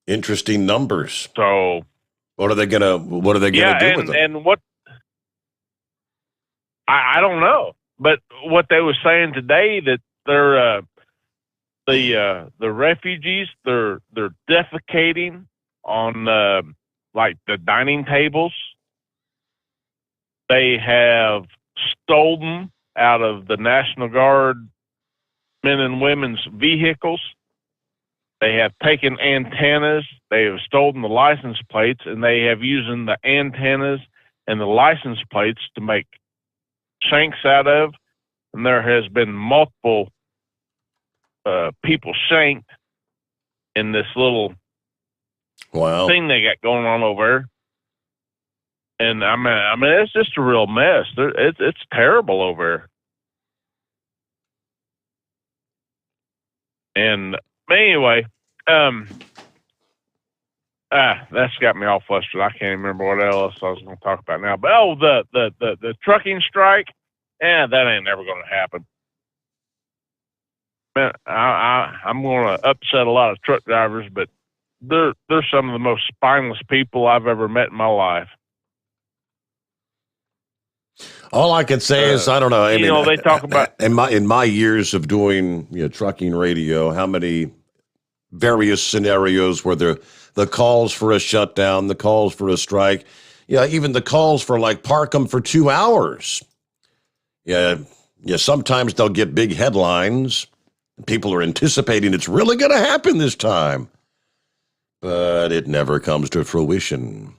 B: Interesting numbers.
F: So
B: what are they gonna do with them?
F: And what I don't know, but what they were saying today that they're the refugees they're defecating on like the dining tables. They have stolen out of the National Guard men and women's vehicles. They have taken antennas. They have stolen the license plates, and they have using the antennas and the license plates to make shanks out of. And there has been multiple people shanked in this little thing they got going on over there. And I mean, it's just a real mess. It's terrible over there. And anyway, that's got me all flustered. I can't even remember what else I was going to talk about now. But the trucking strike, that ain't never going to happen. Man, I'm going to upset a lot of truck drivers, but they're some of the most spineless people I've ever met in my life.
B: All I can say is I don't know. I mean,
F: they talk about
B: in my years of doing trucking radio, how many various scenarios where the calls for a shutdown, the calls for a strike, even the calls for like park them for 2 hours. Sometimes they'll get big headlines. People are anticipating it's really going to happen this time, but it never comes to fruition.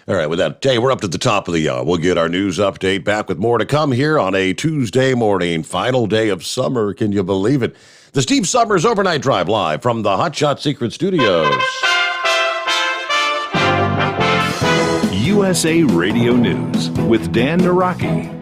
B: All right, with that, we're up to the top of the hour. We'll get our news update back with more to come here on a Tuesday morning, final day of summer. Can you believe it? The Steve Sommers Overnight Drive live from the Hot Shot Secret Studios.
S: USA Radio News with Dan Naraki.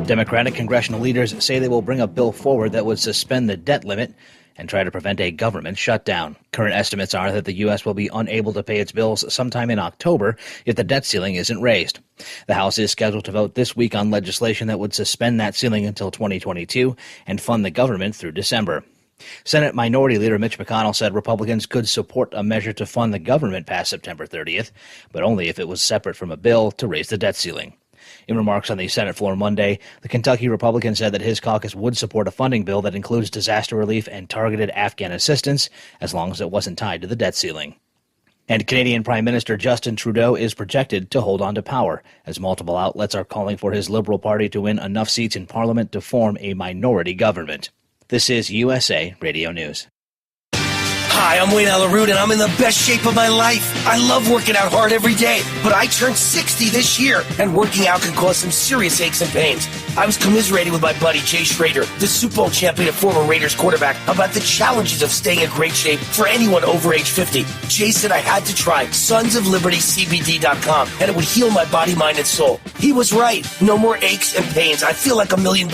J: Democratic congressional leaders say they will bring a bill forward that would suspend the debt limit and try to prevent a government shutdown. Current estimates are that the U.S. will be unable to pay its bills sometime in October if the debt ceiling isn't raised. The House is scheduled to vote this week on legislation that would suspend that ceiling until 2022 and fund the government through December. Senate Minority Leader Mitch McConnell said Republicans could support a measure to fund the government past September 30th, but only if it was separate from a bill to raise the debt ceiling. In remarks on the Senate floor Monday, the Kentucky Republican said that his caucus would support a funding bill that includes disaster relief and targeted Afghan assistance, as long as it wasn't tied to the debt ceiling. And Canadian Prime Minister Justin Trudeau is projected to hold on to power, as multiple outlets are calling for his Liberal Party to win enough seats in Parliament to form a minority government. This is USA Radio News.
Q: Hi, I'm Wayne Alaroot, and I'm in the best shape of my life. I love working out hard every day, but I turned 60 this year, and working out can cause some serious aches and pains. I was commiserating with my buddy Jay Schrader, the Super Bowl champion and former Raiders quarterback, about the challenges of staying in great shape for anyone over age 50. Jay said I had to try sonsoflibertycbd.com, and it would heal my body, mind, and soul. He was right. No more aches and pains. I feel like $1 million.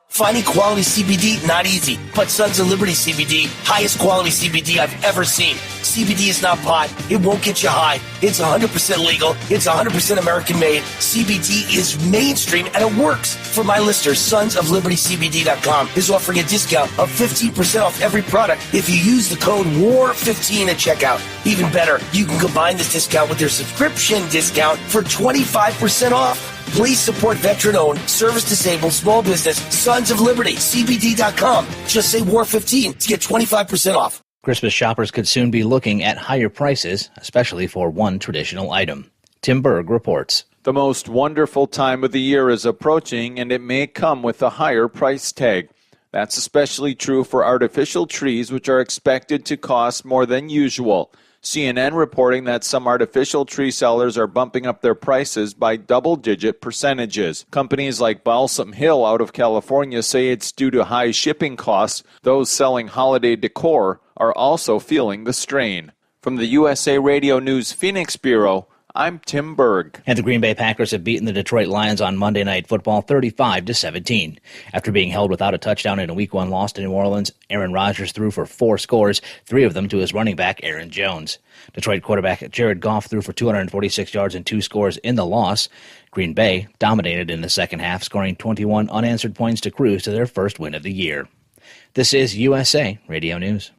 Q: Finding quality CBD, not easy, but Sons of Liberty CBD, highest quality CBD I've ever seen. CBD is not pot. It won't get you high. It's 100% legal. It's 100% American made. CBD is mainstream and it works. For my listeners, sonsoflibertycbd.com is offering a discount of 15% off every product if you use the code WAR15 at checkout. Even better, you can combine this discount with their subscription discount for 25% off. Please support veteran-owned, service-disabled, small business, Sons of Liberty, CBD.com. Just say WAR15 to get 25% off.
J: Christmas shoppers could soon be looking at higher prices, especially for one traditional item. Tim Berg reports.
X: The most wonderful time of the year is approaching, and it may come with a higher price tag. That's especially true for artificial trees, which are expected to cost more than usual. CNN reporting that some artificial tree sellers are bumping up their prices by double-digit percentages. Companies like Balsam Hill out of California say it's due to high shipping costs. Those selling holiday decor are also feeling the strain. From the USA Radio News Phoenix Bureau, I'm Tim Berg.
J: And the Green Bay Packers have beaten the Detroit Lions on Monday Night Football 35-17. After being held without a touchdown in a Week 1 loss to New Orleans, Aaron Rodgers threw for 4 scores, 3 of them to his running back, Aaron Jones. Detroit quarterback Jared Goff threw for 246 yards and 2 scores in the loss. Green Bay dominated in the second half, scoring 21 unanswered points to cruise to their first win of the year. This is USA Radio News.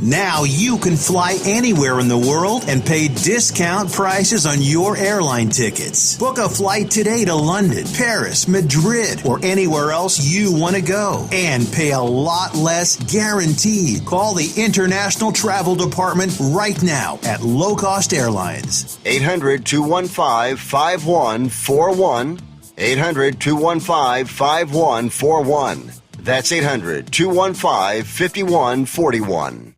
R: Now you can fly anywhere in the world and pay discount prices on your airline tickets. Book a flight today to London, Paris, Madrid, or anywhere else you want to go and pay a lot less guaranteed. Call the International Travel Department right now at Low Cost Airlines.
T: 800-215-5141. 800-215-5141. That's 800-215-5141.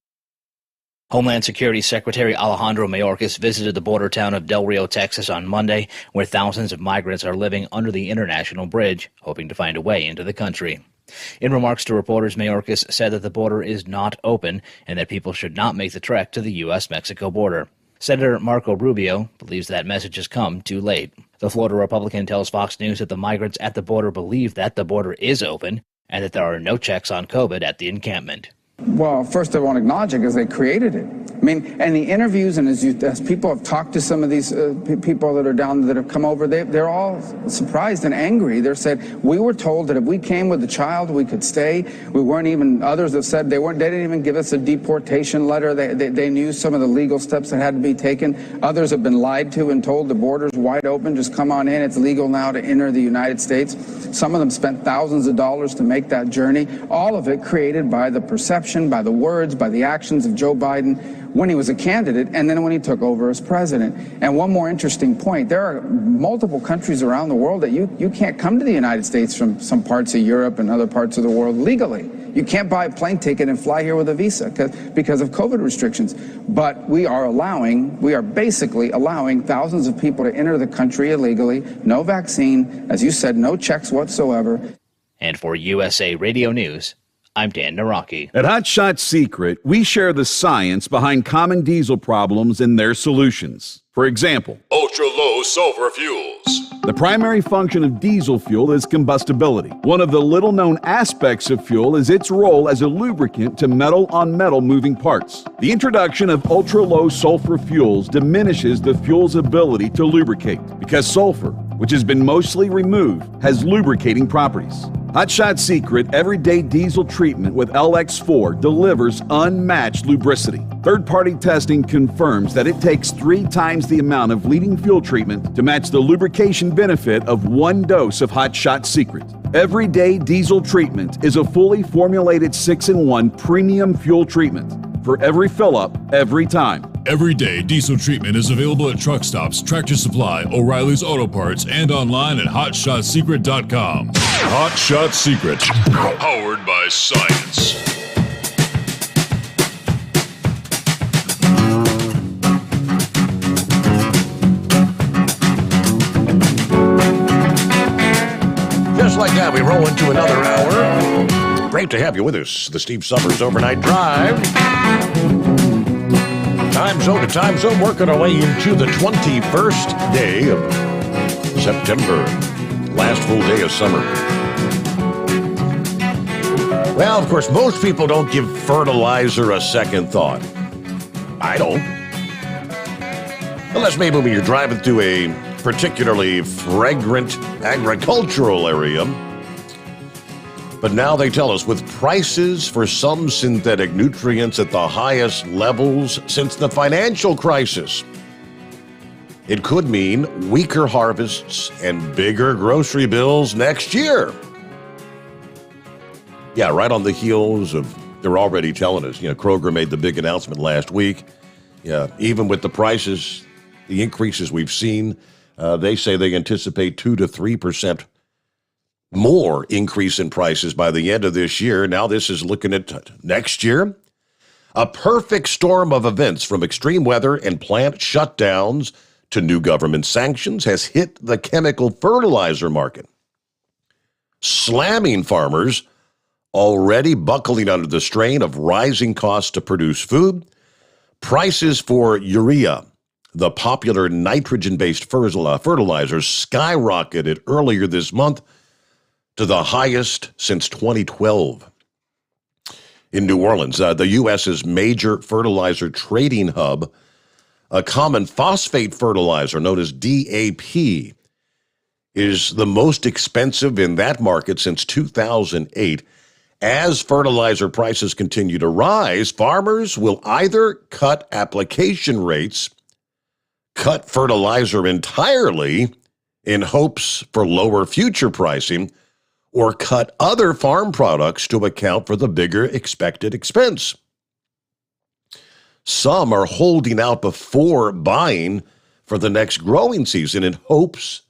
J: Homeland Security Secretary Alejandro Mayorkas visited the border town of Del Rio, Texas on Monday, where thousands of migrants are living under the international bridge, hoping to find a way into the country. In remarks to reporters, Mayorkas said that the border is not open and that people should not make the trek to the U.S.-Mexico border. Senator Marco Rubio believes that message has come too late. The Florida Republican tells Fox News that the migrants at the border believe that the border is open and that there are no checks on COVID at the encampment.
U: Well, first I want to acknowledge it because they created it. I mean, and the interviews, and as people have talked to some of these people that are down that have come over, they're all surprised and angry. They're said, we were told that if we came with a child, we could stay. We weren't even, others have said they didn't even give us a deportation letter. They knew some of the legal steps that had to be taken. Others have been lied to and told the border's wide open, just come on in. It's legal now to enter the United States. Some of them spent thousands of dollars to make that journey. All of it created by the perception, by the words, by the actions of Joe Biden when he was a candidate and then when he took over as president. And one more interesting point, there are multiple countries around the world that you can't come to the United States from some parts of Europe and other parts of the world legally. You can't buy a plane ticket and fly here with a visa because of COVID restrictions. But we are basically allowing thousands of people to enter the country illegally, no vaccine, as you said, no checks whatsoever.
J: And for USA Radio News, I'm Dan Naraki.
D: At Hot Shot Secret, we share the science behind common diesel problems and their solutions. For example,
E: ultra-low sulfur fuels.
D: The primary function of diesel fuel is combustibility. One of the little-known aspects of fuel is its role as a lubricant to metal-on-metal moving parts. The introduction of ultra-low sulfur fuels diminishes the fuel's ability to lubricate because sulfur, which has been mostly removed, has lubricating properties. Hot Shot Secret Everyday Diesel Treatment with LX4 delivers unmatched lubricity. Third-party testing confirms that it takes 3 times the amount of leading fuel treatment to match the lubrication benefit of 1 dose of Hot Shot Secret. Everyday Diesel Treatment is a fully formulated 6-in-1 premium fuel treatment for every fill-up, every time.
E: Everyday Diesel Treatment is available at truck stops, Tractor Supply, O'Reilly's Auto Parts, and online at HotShotSecret.com. Hot Shot Secret, powered by science.
B: Just like that, we roll into another hour. Great to have you with us. The Steve Sommers Overnight Drive. Time zone to time zone, working our way into the 21st day of September. Last full day of summer. Well, of course, most people don't give fertilizer a second thought. I don't. Unless maybe when you're driving through a particularly fragrant agricultural area. But now they tell us, with prices for some synthetic nutrients at the highest levels since the financial crisis, it could mean weaker harvests and bigger grocery bills next year. Yeah, right on the heels of, they're already telling us, Kroger made the big announcement last week. Yeah, even with the prices, the increases we've seen, they say they anticipate 2 to 3% more increase in prices by the end of this year. Now this is looking at next year. A perfect storm of events, from extreme weather and plant shutdowns to new government sanctions, has hit the chemical fertilizer market, slamming farmers already buckling under the strain of rising costs to produce food. Prices for urea, the popular nitrogen-based fertilizer, skyrocketed earlier this month to the highest since 2012. In New Orleans, the U.S.'s major fertilizer trading hub, a common phosphate fertilizer known as DAP is the most expensive in that market since 2008. As fertilizer prices continue to rise, farmers will either cut application rates, cut fertilizer entirely in hopes for lower future pricing, or cut other farm products to account for the bigger expected expense. Some are holding out before buying for the next growing season in hopes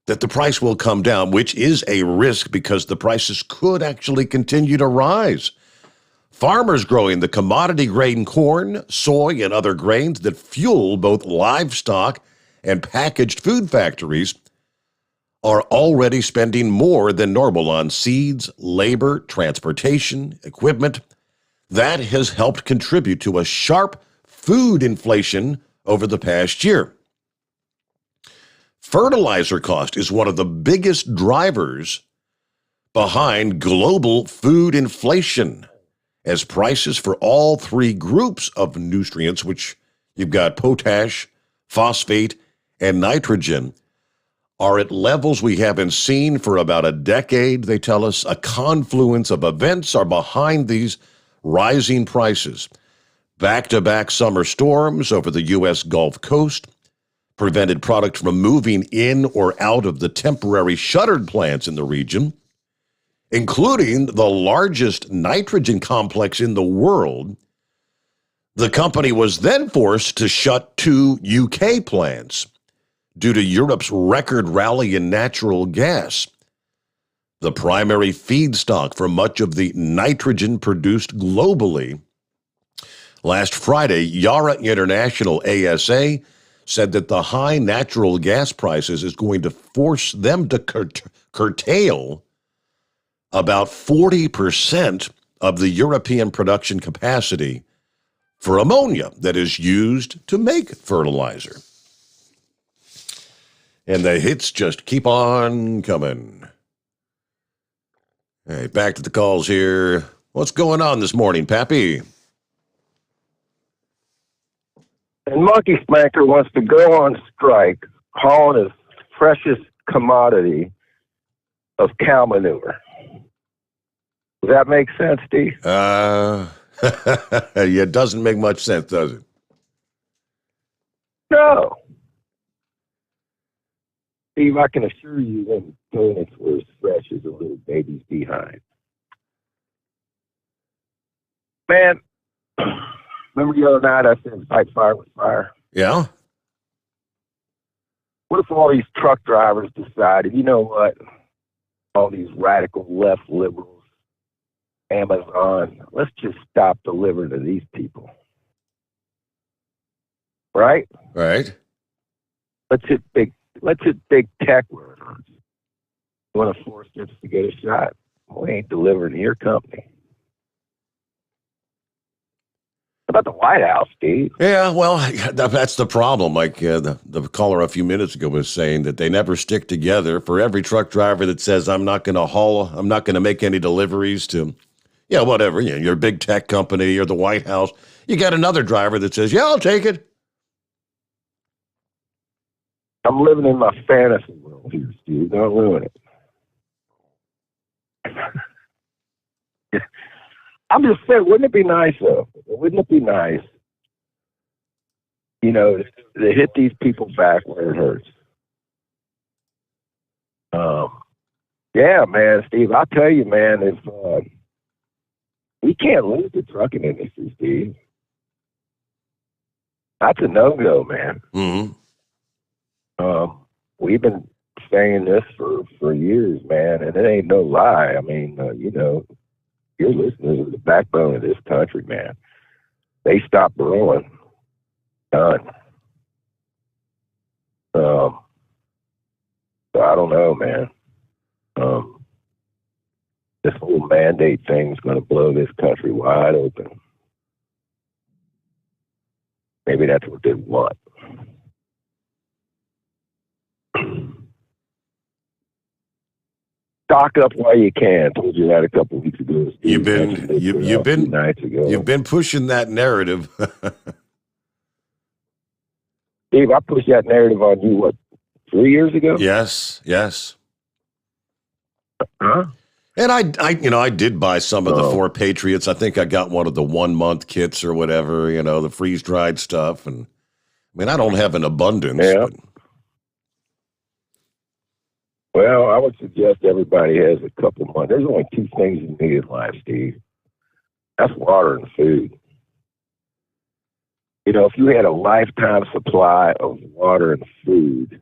B: that the price will come down, which is a risk because the prices could actually continue to rise. Farmers growing the commodity grain corn, soy, and other grains that fuel both livestock and packaged food factories are already spending more than normal on seeds, labor, transportation, equipment. That has helped contribute to a sharp food inflation over the past year. Fertilizer cost is one of the biggest drivers behind global food inflation, as prices for all three groups of nutrients, which you've got potash, phosphate, and nitrogen, are at levels we haven't seen for about a decade. They tell us a confluence of events are behind these rising prices. Back-to-back summer storms over the U.S. Gulf Coast prevented product from moving in or out of the temporary shuttered plants in the region, including the largest nitrogen complex in the world. The company was then forced to shut 2 UK plants due to Europe's record rally in natural gas, the primary feedstock for much of the nitrogen produced globally. Last Friday, Yara International, ASA, said that the high natural gas prices is going to force them to curtail about 40% of the European production capacity for ammonia that is used to make fertilizer. And the hits just keep on coming. All right, back to the calls here. What's going on this morning, Pappy?
A: And Monkey Smacker wants to go on strike, hauling his precious commodity of cow manure. Does that make sense, Steve?
B: It doesn't make much sense, does it?
A: No. Steve, I can assure you that Phoenix were as fresh as a little baby's behind. Man, remember the other night I said fight fire with fire?
B: Yeah.
A: What if all these truck drivers decided, you know what, all these radical left liberals, Amazon, let's just stop delivering to these people. Right?
B: Right.
A: Let's hit big tech where it hurts. You want to force us to get a shot? We ain't delivering to your company. How about the White House, Steve?
B: Yeah, well, that's the problem. Like the caller a few minutes ago was saying that they never stick together. For every truck driver that says, I'm not going to make any deliveries to, whatever, your big tech company or the White House, you got another driver that says, I'll take it.
A: I'm living in my fantasy world here, Steve. Don't ruin it. I'm just saying, wouldn't it be nice, though? Wouldn't it be nice, to hit these people back where it hurts? Yeah, man, Steve, I'll tell you, man, if we can't lose the trucking industry, Steve. That's a no-go, man.
B: Mm-hmm.
A: We've been saying this for years, man, and it ain't no lie. I mean, your listeners are the backbone of this country, man. They stopped growing. Done. So I don't know, man. This whole mandate thing is going to blow this country wide open. Maybe that's what they want. Stock up while you can. Told you that a couple weeks ago.
B: You've been pushing that narrative.
A: Steve, I pushed that narrative on you, what, 3 years ago?
B: Yes.
A: Huh?
B: And I did buy some of the 4 Patriots. I think I got one of the 1 month kits or whatever, the freeze dried stuff. And I mean, I don't have an abundance.
A: Yeah. Well, I would suggest everybody has a couple months. There's only 2 things you need in life, Steve. That's water and food. If you had a lifetime supply of water and food,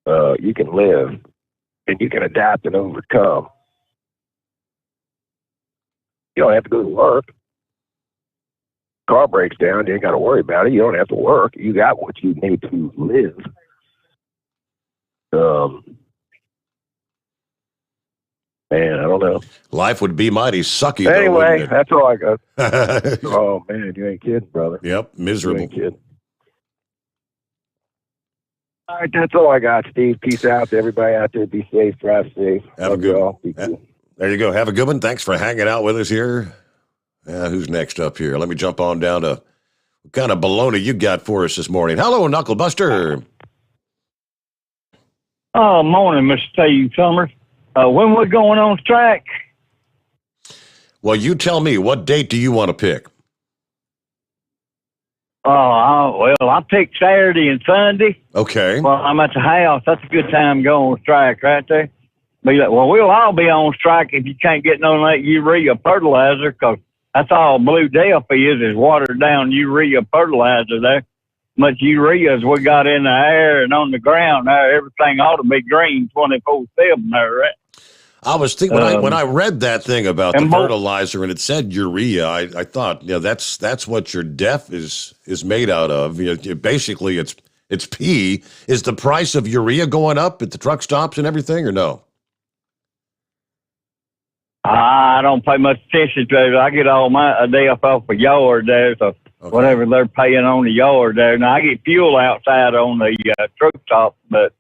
A: you can live and you can adapt and overcome. You don't have to go to work. Car breaks down, you ain't got to worry about it. You don't have to work. You got what you need to live. Man, I don't know.
B: Life would be mighty sucky.
A: Anyway,
B: though,
A: that's all I got. Oh man, you ain't kidding, brother.
B: Yep, miserable.
A: You ain't kidding. All right, that's all I got, Steve. Peace out to everybody out there. Be safe, drive safe.
B: Have a good one. There you go. Have a good one. Thanks for hanging out with us here. Who's next up here? Let me jump on down to what kind of baloney you got for us this morning. Hello, Knucklebuster.
G: Oh, morning, Mr. Steve Sommers. When we're going on strike?
B: Well, you tell me. What date do you want to pick?
G: Well, I picked Saturday and Sunday.
B: Okay.
G: Well, I'm at the house. That's a good time to go on strike right there. Be like, well, we'll all be on strike if you can't get none of that urea fertilizer, because that's all Blue Death is watered down urea fertilizer there. Much urea as we got in the air and on the ground there, everything ought to be green 24/7 there, right?
B: I was thinking when I read that thing about the fertilizer and it said urea, I thought, that's what your DEF is made out of. Basically, it's pee. Is the price of urea going up at the truck stops and everything, or no?
G: I don't pay much attention to it. I get all my DEF off a yard there, so whatever they're paying on the yard there. Now, I get fuel outside on the truck stop, but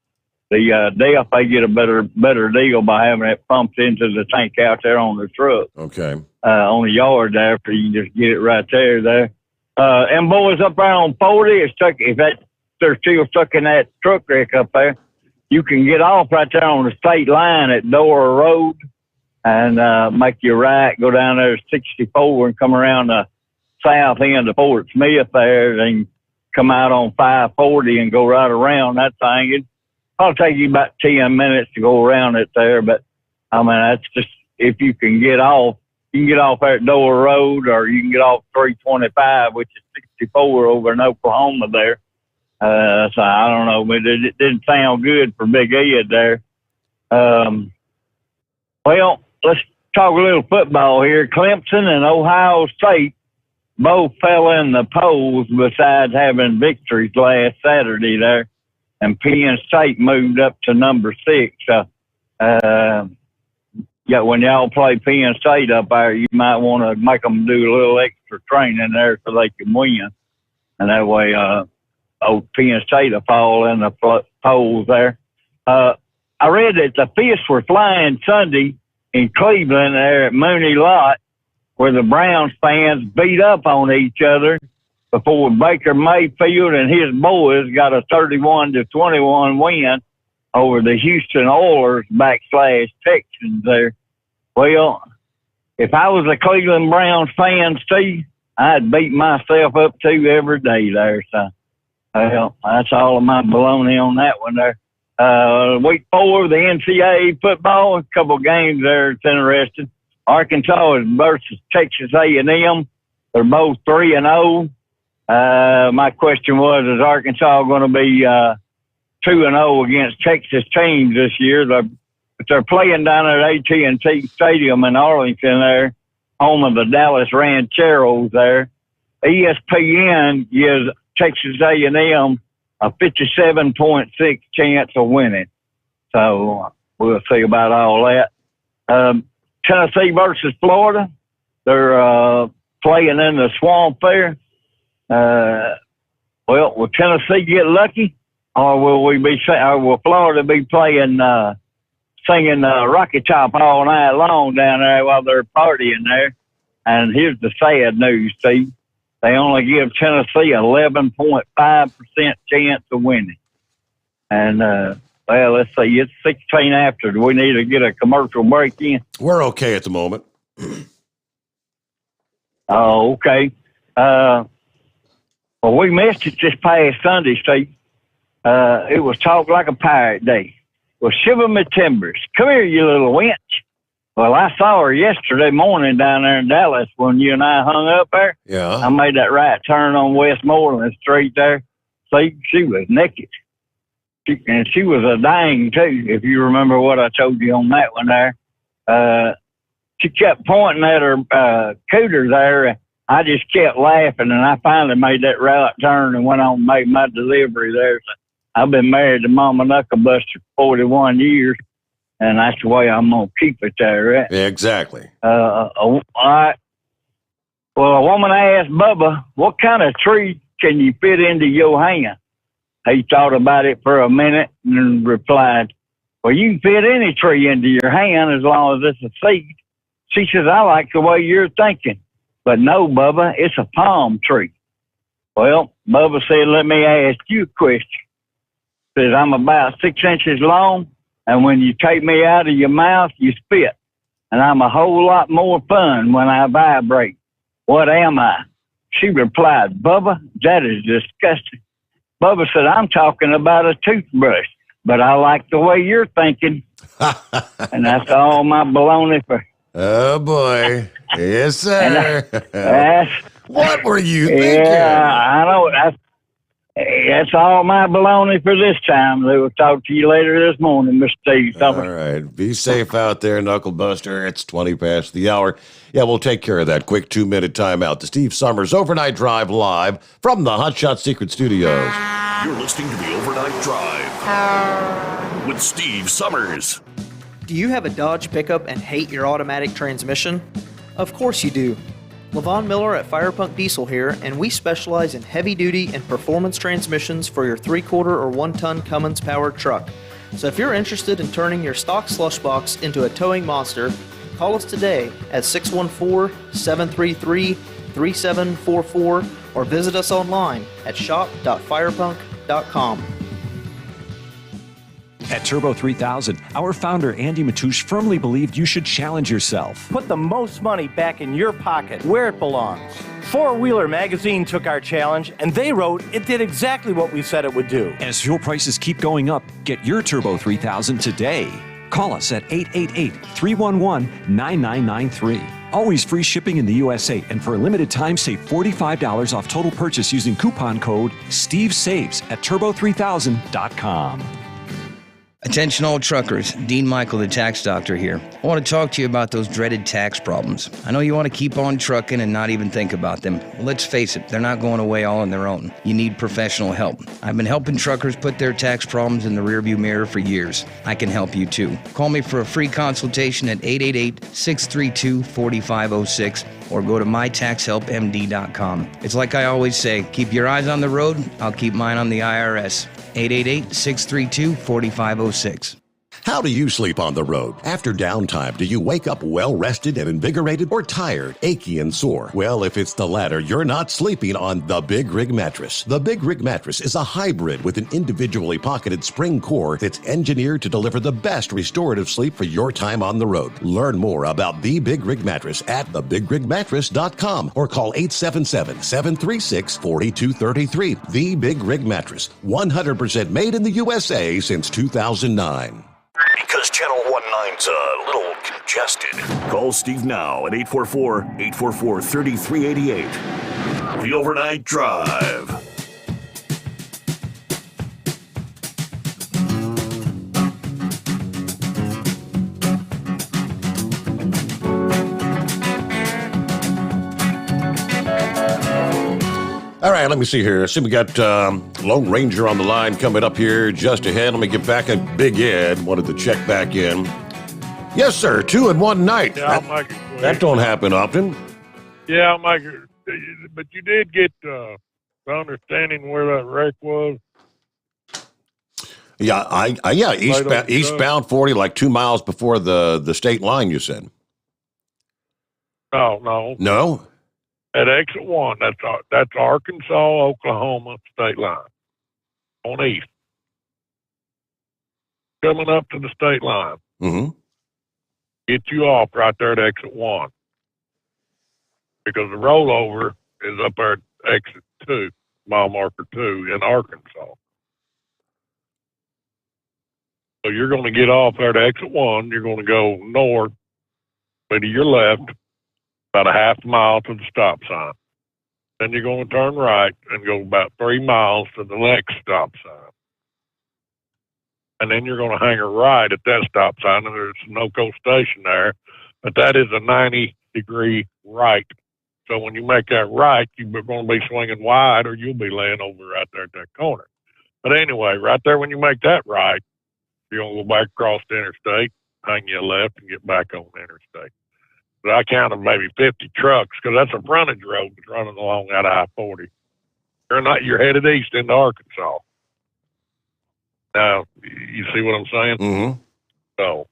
G: the DEF, they get a better deal by having it pumped into the tank out there on the truck.
B: Okay.
G: On the yard there, so you can just get it right there. And boys up there on 40, it's stuck. If they're still stuck in that truck wreck up there, you can get off right there on the state line at Dora Road and make your right, go down there to 64 and come around the south end of Fort Smith there, and come out on 540 and go right around that thing. It'll take you about 10 minutes to go around it there, but I mean, that's just, if you can get off, you can get off there at Dora Road, or you can get off 325, which is 64 over in Oklahoma there. So I don't know, but it didn't sound good for Big Ed there. Well, let's talk a little football here. Clemson and Ohio State both fell in the polls besides having victories last Saturday there. And Penn State moved up to number 6. When y'all play Penn State up there, you might want to make them do a little extra training there so they can win. And that way, Penn State will fall in the polls there. I read that the fists were flying Sunday in Cleveland there at Mooney Lot, where the Browns fans beat up on each other before Baker Mayfield and his boys got a 31-21 win over the Houston Oilers /Texans there. Well, if I was a Cleveland Browns fan, Steve, I'd beat myself up too every day there. So, well, that's all of my baloney on that one there. Week 4 of the NCAA football, a couple games there. It's interesting. Arkansas versus Texas A&M. They're both 3-0. My question was, is Arkansas going to be 2-0 against Texas teams this year. They're playing down at AT&T Stadium in Arlington there, home of the Dallas Rancheros there. ESPN gives Texas A&M a 57.6 chance of winning. So we'll see about all that. Tennessee versus Florida. They're playing in the Swamp there. Well, will Tennessee get lucky, or will Florida be playing singing Rocky Top all night long down there while they're partying there? And here's the sad news, Steve. They only give Tennessee 11.5% chance of winning. And, well, let's see, it's 16 after. Do we need to get a commercial break in?
B: We're okay at the moment.
G: Oh, okay. Well, we missed it this past Sunday, Steve. It was Talk Like a Pirate Day. Well, shiver me timbers. Come here, you little wench. Well, I saw her yesterday morning down there in Dallas when you and I hung up there.
B: Yeah.
G: I made that right turn on Westmoreland Street there. See, she was naked. And she was a dang, too, if you remember what I told you on that one there. She kept pointing at her cooter there. I just kept laughing, and I finally made that right turn and went on and made my delivery there. So I've been married to Mama Knucklebuster for 41 years. And that's the way I'm going to keep it there, right?
B: Yeah, exactly.
G: All right. Well, a woman asked Bubba, what kind of tree can you fit into your hand? He thought about it for a minute and replied, well, you can fit any tree into your hand as long as it's a seed. She says, I like the way you're thinking. But no, Bubba, it's a palm tree. Well, Bubba said, let me ask you a question. Says, I'm about 6 inches long. And when you take me out of your mouth, you spit. And I'm a whole lot more fun when I vibrate. What am I? She replied, Bubba, that is disgusting. Bubba said, I'm talking about a toothbrush, but I like the way you're thinking. And that's all my baloney for.
B: Oh, boy. Yes, sir. What were you thinking?
G: Yeah, I know. That's all my baloney for this time. We'll talk to you later this morning, Mr. Steve.
B: All right. Be safe out there, Knucklebuster. It's 20 past the hour. Yeah, we'll take care of that quick 2-minute timeout. The Steve Sommers Overnight Drive live from the Hot Shot Secret Studios.
C: You're listening to the Overnight Drive with Steve Sommers.
H: Do you have a Dodge pickup and hate your automatic transmission? Of course you do. Levon Miller at Firepunk Diesel here, and we specialize in heavy-duty and performance transmissions for your 3/4 or 1-ton Cummins-powered truck. So if you're interested in turning your stock slush box into a towing monster, call us today at 614-733-3744 or visit us online at shop.firepunk.com.
L: At Turbo 3000, our founder Andy Matoush firmly believed you should challenge yourself.
K: Put the most money back in your pocket, where it belongs. Four Wheeler Magazine took our challenge, and they wrote it did exactly what we said it would do.
L: As fuel prices keep going up, get your Turbo 3000 today. Call us at 888-311-9993. Always free shipping in the USA, and for a limited time, save $45 off total purchase using coupon code STEVESAVES at turbo3000.com.
I: Attention all truckers, Dean Michael, the tax doctor here. I want to talk to you about those dreaded tax problems. I know you want to keep on trucking and not even think about them. Well, let's face it, they're not going away all on their own. You need professional help. I've been helping truckers put their tax problems in the rearview mirror for years. I can help you too. Call me for a free consultation at 888-632-4506 or go to mytaxhelpmd.com. It's like I always say, keep your eyes on the road, I'll keep mine on the IRS. 888-632-4506.
B: How do you sleep on the road? After downtime, do you wake up well-rested and invigorated or tired, achy, and sore? Well, if it's the latter, you're not sleeping on the Big Rig Mattress. The Big Rig Mattress is a hybrid with an individually pocketed spring core that's engineered to deliver the best restorative sleep for your time on the road. Learn more about the Big Rig Mattress at thebigrigmattress.com or call 877-736-4233. The Big Rig Mattress, 100% made in the USA since 2009.
C: Because Channel 19's a little congested. Call Steve now at 844-844-3388. The Overnight Drive.
B: All right, let me see here. I see we got Lone Ranger on the line coming up here just ahead. Let me get back at Big Ed. Wanted to check back in. Yes, sir. 2 in one night.
F: Yeah, I'll make it quick.
B: That don't happen often.
F: Yeah, I'll make it. But you did get the understanding where that wreck was.
B: Yeah, eastbound 40, like 2 miles before the state line, you said.
F: No.
B: No?
F: At exit 1, that's Arkansas, Oklahoma state line. On east. Coming up to the state line.
B: Mm-hmm.
F: Get you off right there at exit 1. Because the rollover is up there at exit 2, mile marker 2 in Arkansas. So you're going to get off there at exit 1. You're going to go north, but to your left, about a half mile to the stop sign. Then you're going to turn right and go about 3 miles to the next stop sign. And then you're going to hang a right at that stop sign, and there's no NOCO station there. But that is a 90-degree right. So when you make that right, you're going to be swinging wide, or you'll be laying over right there at that corner. But anyway, right there when you make that right, you're going to go back across the interstate, hang you a left, and get back on the interstate. But I counted maybe 50 trucks, because that's a frontage road that's running along that I-40. You're headed east into Arkansas. Now, you see what I'm saying?
B: Mm-hmm.
F: So,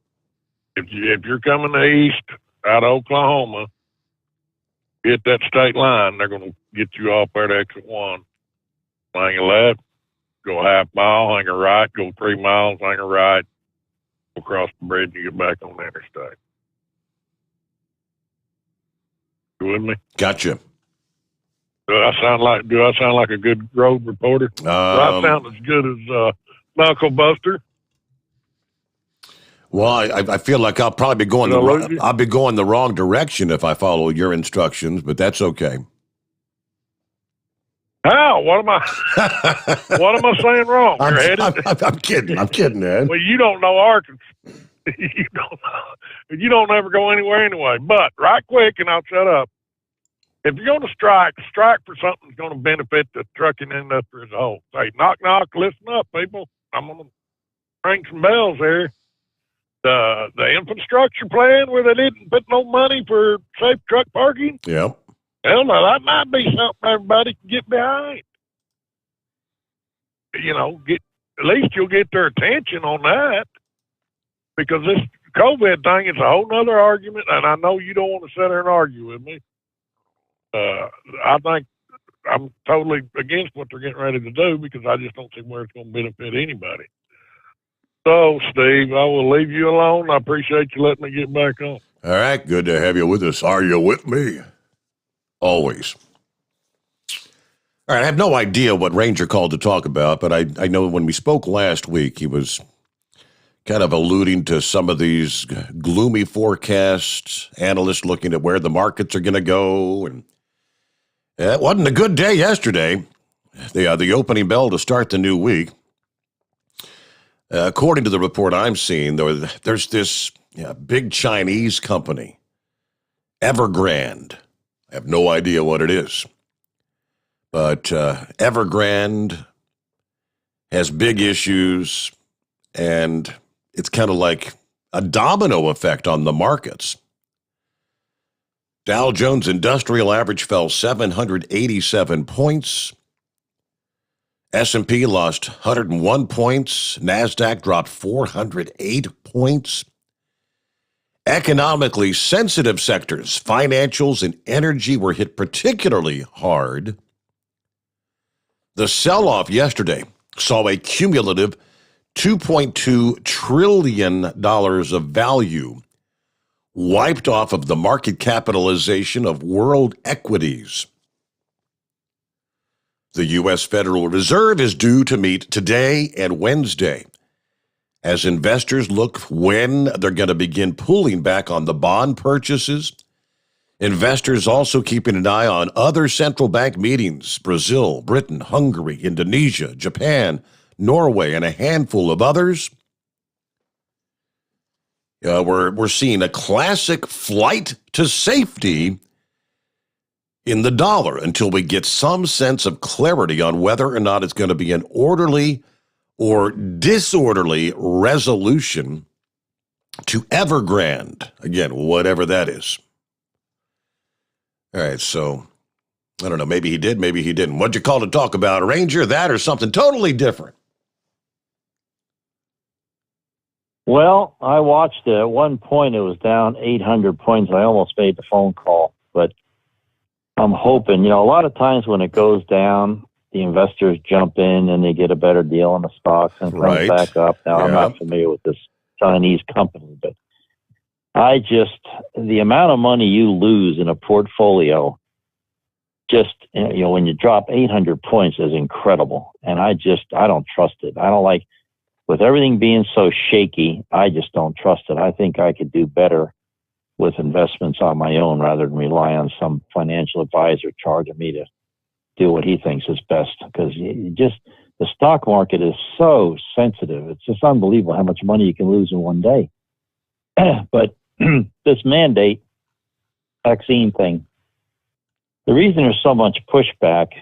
F: if you're coming east out of Oklahoma, hit that state line, they're going to get you off there at exit 1. Hang a left, go a half mile, hang a right, go 3 miles, hang a right, go across the bridge and get back on the interstate. You with me?
B: Gotcha.
F: Do I sound like a good road reporter? Do I sound as good as Knuckle Buster?
B: Well, I feel like I'll probably be going the wrong direction if I follow your instructions, but that's okay.
F: How? What am I saying wrong? You're headed?
B: I'm kidding, man.
F: Well, you don't know Arkansas. You don't ever go anywhere anyway. But right quick, and I'll shut up. If you're going to strike for something that's going to benefit the trucking industry as a whole. Say, knock, knock, listen up, people. I'm going to ring some bells here. The infrastructure plan where they didn't put no money for safe truck parking.
B: Yep.
F: Hell no, that might be something everybody can get behind. You know, at least you'll get their attention on that. Because this COVID thing is a whole nother argument, and I know you don't want to sit there and argue with me. I think I'm totally against what they're getting ready to do because I just don't see where it's going to benefit anybody. So, Steve, I will leave you alone. I appreciate you letting me get back on.
B: All right, good to have you with us. Are you with me? Always. All right, I have no idea what Ranger called to talk about, but I know when we spoke last week, he was kind of alluding to some of these gloomy forecasts, analysts looking at where the markets are going to go. And it wasn't a good day yesterday, the opening bell to start the new week. According to the report I'm seeing, there's this big Chinese company, Evergrande. I have no idea what it is. But Evergrande has big issues, and it's kind of like a domino effect on the markets. Dow Jones Industrial Average fell 787 points. S&P lost 101 points. NASDAQ dropped 408 points. Economically sensitive sectors, financials and energy, were hit particularly hard. The sell-off yesterday saw a cumulative $2.2 trillion of value wiped off of the market capitalization of world equities. The U.S. Federal Reserve is due to meet today and Wednesday as investors look when they're going to begin pulling back on the bond purchases. Investors also keeping an eye on other central bank meetings: Brazil, Britain, Hungary, Indonesia, Japan, Norway, and a handful of others. We're seeing a classic flight to safety in the dollar until we get some sense of clarity on whether or not it's going to be an orderly or disorderly resolution to Evergrande. Again, whatever that is. All right, so I don't know. Maybe he did, maybe he didn't. What'd you call to talk about? Ranger, that, or something totally different?
N: Well, I watched it. At one point, it was down 800 points. I almost made the phone call, but I'm hoping, a lot of times when it goes down, the investors jump in and they get a better deal on the stocks and comes back up. Now, I'm not familiar with this Chinese company, but the amount of money you lose in a portfolio, when you drop 800 points is incredible. And I don't trust it. I don't like, with everything being so shaky, I just don't trust it. I think I could do better with investments on my own rather than rely on some financial advisor charging me to do what he thinks is best. Because the stock market is so sensitive. It's just unbelievable how much money you can lose in one day. But this mandate vaccine thing, the reason there's so much pushback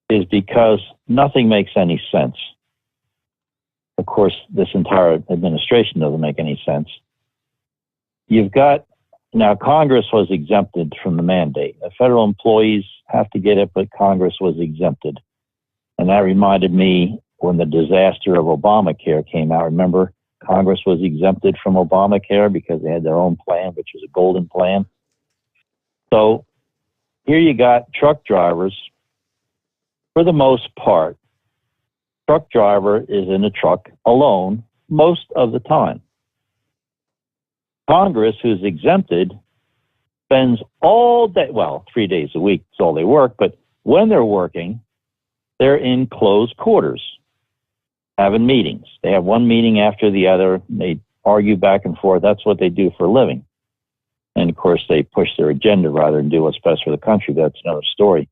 N: is because nothing makes any sense. Of course, this entire administration doesn't make any sense. Now Congress was exempted from the mandate. The federal employees have to get it, but Congress was exempted. And that reminded me when the disaster of Obamacare came out. Remember, Congress was exempted from Obamacare because they had their own plan, which was a golden plan. So here you got truck drivers. For the most part, truck driver is in a truck alone most of the time. Congress, who's exempted, spends all day, 3 days a week is all they work, but when they're working, they're in closed quarters, having meetings. They have one meeting after the other. They argue back and forth. That's what they do for a living. And, of course, they push their agenda rather than do what's best for the country. That's another story.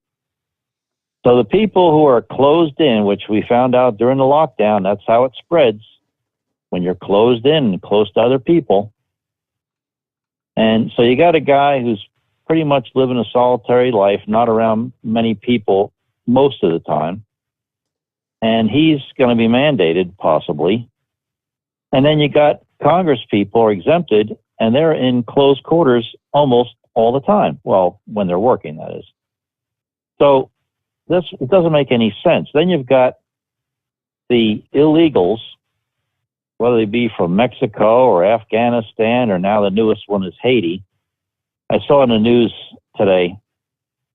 N: So the people who are closed in, which we found out during the lockdown, that's how it spreads. When you're closed in and close to other people. And so you got a guy who's pretty much living a solitary life, not around many people most of the time. And he's going to be mandated, possibly. And then you got Congress people are exempted, and they're in closed quarters almost all the time. Well, when they're working, that is. So it doesn't make any sense. Then you've got the illegals, whether they be from Mexico or Afghanistan, or now the newest one is Haiti. I saw in the news today,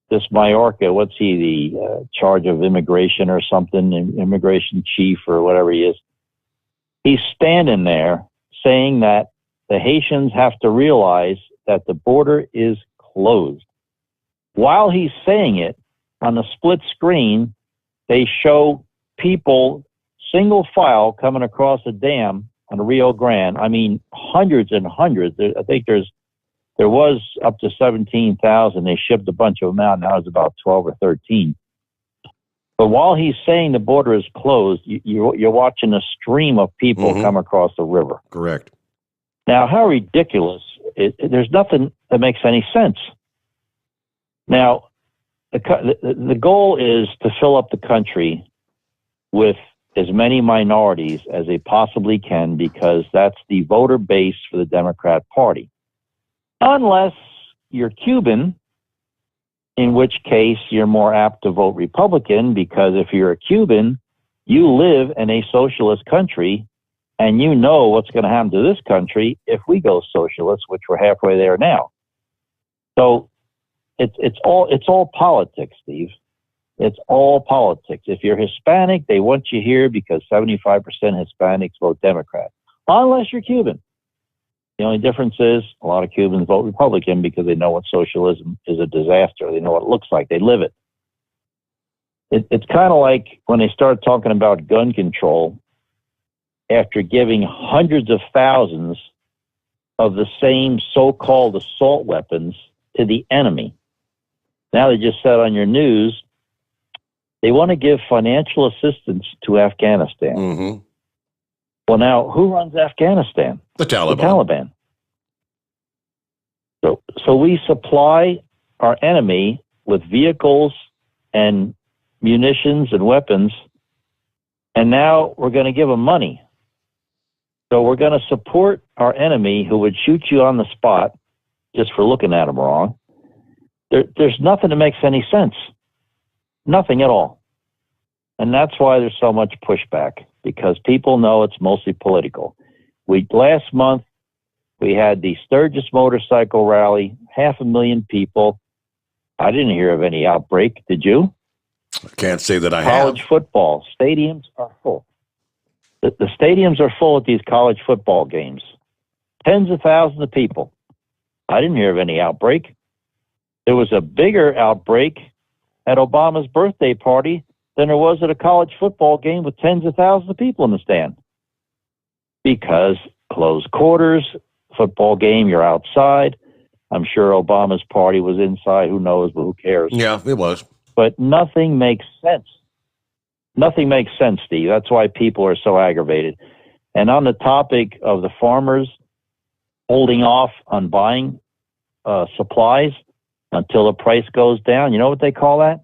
N: this Mayorkas, what's he, the charge of immigration or something, immigration chief or whatever he is. He's standing there saying that the Haitians have to realize that the border is closed. While he's saying it, on the split screen, they show people single file coming across a dam on the Rio Grande. I mean, hundreds and hundreds. I think there was up to 17,000. They shipped a bunch of them out. Now it's about 12 or 13. But while he's saying the border is closed, you're watching a stream of people come across the river.
B: Correct.
N: Now, how ridiculous. There's nothing that makes any sense. Now, the goal is to fill up the country with as many minorities as they possibly can, because that's the voter base for the Democrat Party. Unless you're Cuban, in which case you're more apt to vote Republican, because if you're a Cuban, you live in a socialist country, and you know what's going to happen to this country if we go socialist, which we're halfway there now. So it's all politics, Steve. It's all politics. If you're Hispanic, they want you here because 75% Hispanics vote Democrat, unless you're Cuban. The only difference is a lot of Cubans vote Republican because they know what socialism is a disaster. They know what it looks like. They live it. It's kind of like when they start talking about gun control after giving hundreds of thousands of the same so-called assault weapons to the enemy. Now they just said on your news, they want to give financial assistance to Afghanistan. Well, now, who runs Afghanistan?
B: The Taliban.
N: The Taliban. So we supply our enemy with vehicles and munitions and weapons, and now we're going to give them money. So we're going to support our enemy who would shoot you on the spot just for looking at them wrong. There's nothing that makes any sense. Nothing at all. And that's why there's so much pushback, because people know it's mostly political. Last month, we had the Sturgis motorcycle rally, 500,000 people. I didn't hear of any outbreak. Did you?
B: I can't say that I
N: College
B: have.
N: football. Stadiums are full. The stadiums are full at these college football games. Tens of thousands of people. I didn't hear of any outbreak. There was a bigger outbreak at Obama's birthday party than there was at a college football game with tens of thousands of people in the stand. Because closed quarters, football game, you're outside. I'm sure Obama's party was inside. Who knows, but who cares?
B: Yeah, it was.
N: But nothing makes sense. Nothing makes sense, Steve. That's why people are so aggravated. And on the topic of the farmers holding off on buying supplies until the price goes down, you know what they call that?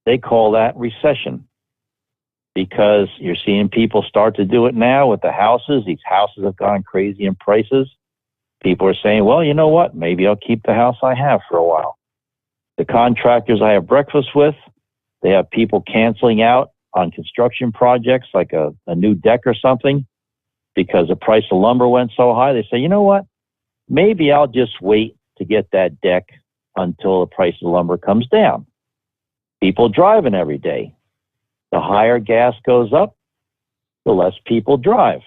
N: They call that recession. Because you're seeing people start to do it now with the houses. These houses have gone crazy in prices. People are saying, well, you know what? Maybe I'll keep the house I have for a while. The contractors I have breakfast with, they have people canceling out on construction projects like a new deck or something because the price of lumber went so high. They say, you know what? Maybe I'll just wait to get that deck until the price of lumber comes down. People driving every day. The higher gas goes up, the less people drive.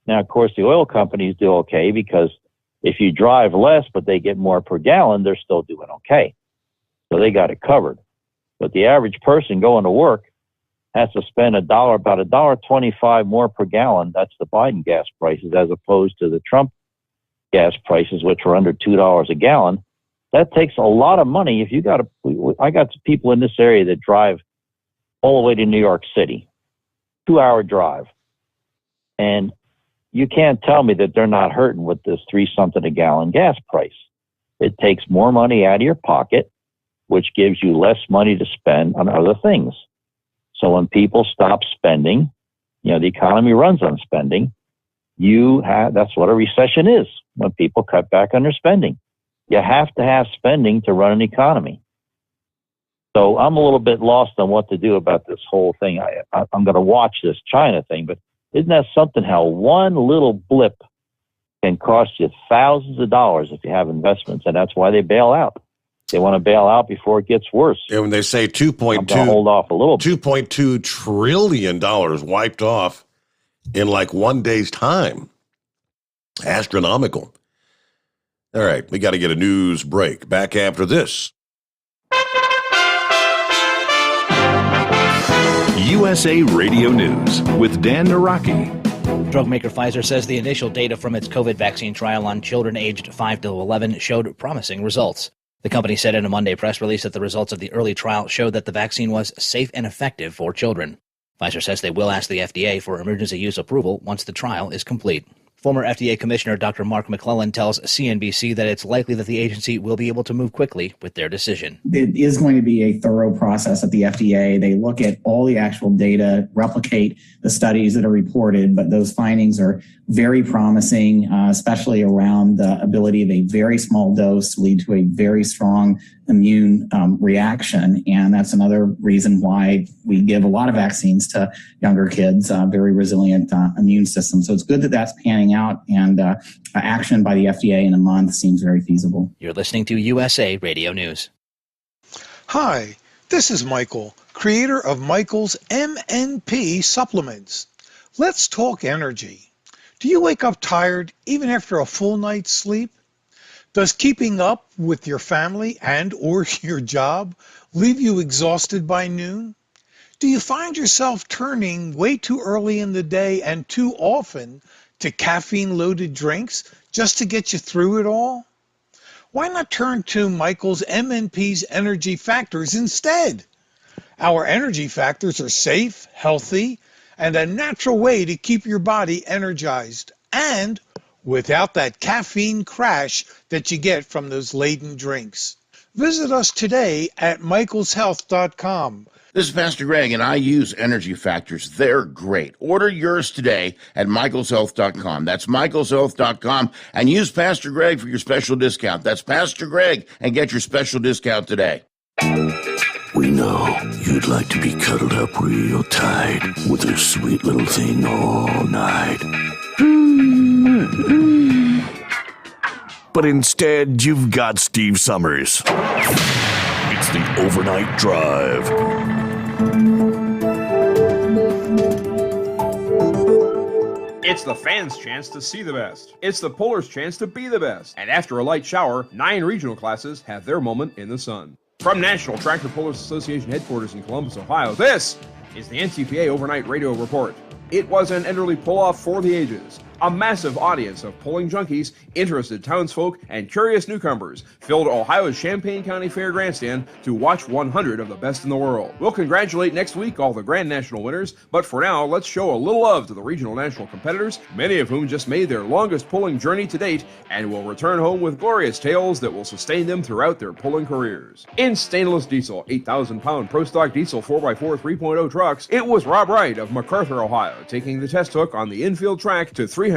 N: Now, of course, the oil companies do okay because if you drive less but they get more per gallon, they're still doing okay. So they got it covered. But the average person going to work has to spend about $1.25 more per gallon. That's the Biden gas prices as opposed to the Trump gas prices, which are under $2 a gallon. That takes a lot of money. I got people in this area that drive all the way to New York City, 2-hour drive. And you can't tell me that they're not hurting with this $3-something a gallon gas price. It takes more money out of your pocket, which gives you less money to spend on other things. So when people stop spending, the economy runs on spending. That's what a recession is, when people cut back on their spending. You have to have spending to run an economy. So I'm a little bit lost on what to do about this whole thing. I'm going to watch this China thing, but isn't that something how one little blip can cost you thousands of dollars if you have investments, and that's why they bail out. They want to bail out before it gets worse.
B: And when they say
N: hold off a little bit.
B: $2.2 trillion wiped off in like 1 day's time. Astronomical. All right, we got to get a news break. Back after this.
S: USA Radio News with Dan Naraki.
J: Drug maker Pfizer says the initial data from its COVID vaccine trial on children aged 5 to 11 showed promising results. The company said in a Monday press release that the results of the early trial showed that the vaccine was safe and effective for children. Pfizer says they will ask the FDA for emergency use approval once the trial is complete. Former FDA Commissioner Dr. Mark McClellan tells CNBC that it's likely that the agency will be able to move quickly with their decision.
M: It is going to be a thorough process at the FDA. They look at all the actual data, replicate the studies that are reported, but those findings are very promising, especially around the ability of a very small dose to lead to a very strong immune reaction. And that's another reason why we give a lot of vaccines to younger kids, very resilient immune system. So it's good that that's panning out, and action by the FDA in a month seems very feasible.
J: You're listening to USA Radio News.
P: Hi, this is Michael, creator of Michael's MNP supplements. Let's talk energy. Do you wake up tired even after a full night's sleep? Does keeping up with your family and or your job leave you exhausted by noon? Do you find yourself turning way too early in the day and too often to caffeine-loaded drinks just to get you through it all? Why not turn to Michael's MNP's Energy Factors instead? Our Energy Factors are safe, healthy, and a natural way to keep your body energized, and without that caffeine crash that you get from those laden drinks. Visit us today at michaelshealth.com.
O: This is Pastor Greg, and I use Energy Factors. They're great. Order yours today at michaelshealth.com. That's michaelshealth.com, and use Pastor Greg for your special discount. That's Pastor Greg, and get your special discount today.
C: We know you'd like to be cuddled up real tight with a sweet little thing all night. But instead, you've got Steve Sommers. It's the Overnight Drive.
Q: It's the fans' chance to see the best. It's the pullers' chance to be the best. And after a light shower, 9 regional classes have their moment in the sun. From National Tractor Pullers Association headquarters in Columbus, Ohio, this is the NTPA Overnight Radio Report. It was an Enderley pull-off for the ages. A massive audience of pulling junkies, interested townsfolk, and curious newcomers filled Ohio's Champaign County Fair grandstand to watch 100 of the best in the world. We'll congratulate next week all the Grand National winners, but for now, let's show a little love to the regional national competitors, many of whom just made their longest pulling journey to date and will return home with glorious tales that will sustain them throughout their pulling careers. In stainless diesel, 8,000-pound Pro Stock diesel 4x4 3.0 trucks, it was Rob Wright of MacArthur, Ohio, taking the test hook on the infield track to 359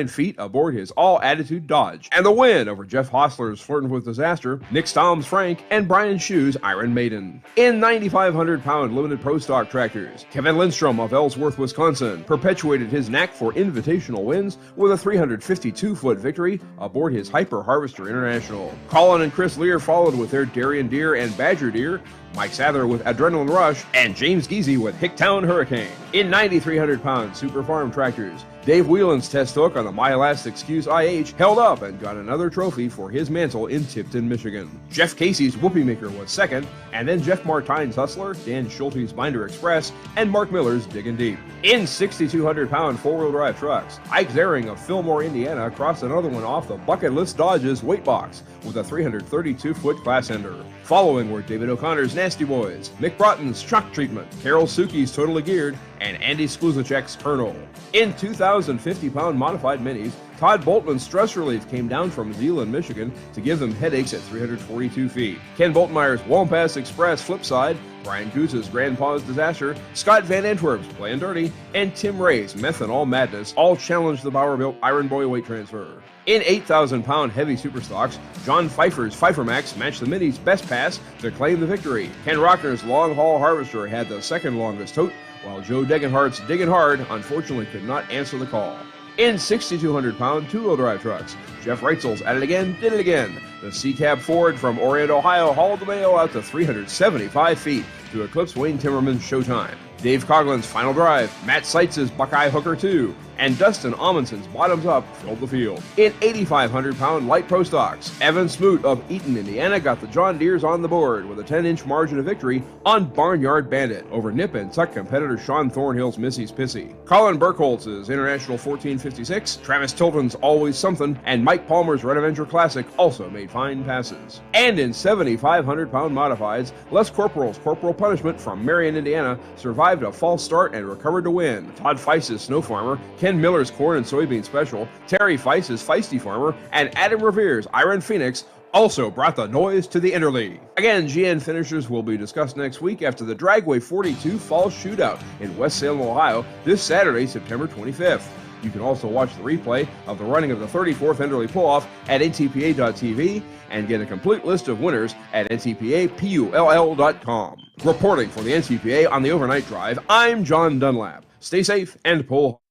Q: feet aboard his all-attitude Dodge, and the win over Jeff Hostler's Flirting with Disaster, Nick Stom's Frank, and Brian Shue's Iron Maiden. In 9,500-pound limited Pro Stock tractors, Kevin Lindstrom of Ellsworth, Wisconsin, perpetuated his knack for invitational wins with a 352-foot victory aboard his Hyper Harvester International. Colin and Chris Lear followed with their Darien Deer and Badger Deer, Mike Sather with Adrenaline Rush, and James Geezy with Hicktown Hurricane. In 9,300-pound Super Farm tractors, Dave Whelan's test hook on the My Last Excuse IH held up and got another trophy for his mantle in Tipton, Michigan. Jeff Casey's Whoopie Maker was second, and then Jeff Martine's Hustler, Dan Schulte's Binder Express, and Mark Miller's Diggin' Deep. In 6,200-pound four-wheel drive trucks, Ike Zering of Fillmore, Indiana crossed another one off the Bucket List Dodge's weight box with a 332-foot class ender. Following were David O'Connor's Nasty Boys, Mick Broughton's Shock Treatment, Carol Suki's Totally Geared, and Andy Skluzicek's Colonel. In 2,050-pound modified minis, Todd Boltman's Stress Relief came down from Zeeland, Michigan to give them headaches at 342 feet. Ken Boltmeyer's Wampas Express Flipside, Brian Goose's Grandpa's Disaster, Scott Van Antwerp's Playin' Dirty, and Tim Ray's Methanol Madness all challenged the Bowerbilt Iron Boy weight transfer. In 8,000-pound heavy superstocks, John Pfeiffer's Pfeiffer Max matched the Mini's best pass to claim the victory. Ken Rockner's Long Haul Harvester had the second longest tote, while Joe Degenhardt's Diggin' Hard unfortunately could not answer the call. In 6,200-pound two-wheel drive trucks, Jeff Reitzel's At It Again, Did It Again. The C-Cab Ford from Orient, Ohio hauled the mail out to 375 feet to eclipse Wayne Timmerman's Showtime. Dave Coughlin's Final Drive, Matt Seitz's Buckeye Hooker 2, and Dustin Amundsen's Bottoms Up filled the field. In 8,500-pound light pro stocks, Evan Smoot of Eaton, Indiana got the John Deeres on the board with a 10-inch margin of victory on Barnyard Bandit over Nip and Tuck competitor Sean Thornhill's Missy's Pissy. Colin Burkholtz's International 1456, Travis Tilton's Always Something, and Mike Palmer's Red Avenger Classic also made fine passes. And in 7,500-pound modifieds, Les Corporal's Corporal Punishment from Marion, Indiana survived a false start and recovered to win. Todd Feist's Snow Farmer, Ken Miller's Corn and Soybean Special, Terry Feist's Feisty Farmer, and Adam Revere's Iron Phoenix also brought the noise to the Enderley. Again, GN finishers will be discussed next week after the Dragway 42 Fall Shootout in West Salem, Ohio, this Saturday, September 25th. You can also watch the replay of the running of the 34th Enderley Pull-Off at ntpa.tv and get a complete list of winners at ntpapull.com. Reporting for the NTPA on the Overnight Drive, I'm John Dunlap. Stay safe and pull.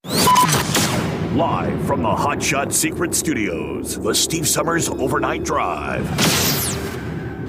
C: Live from the Hot Shot Secret Studios, the Steve Sommers Overnight Drive.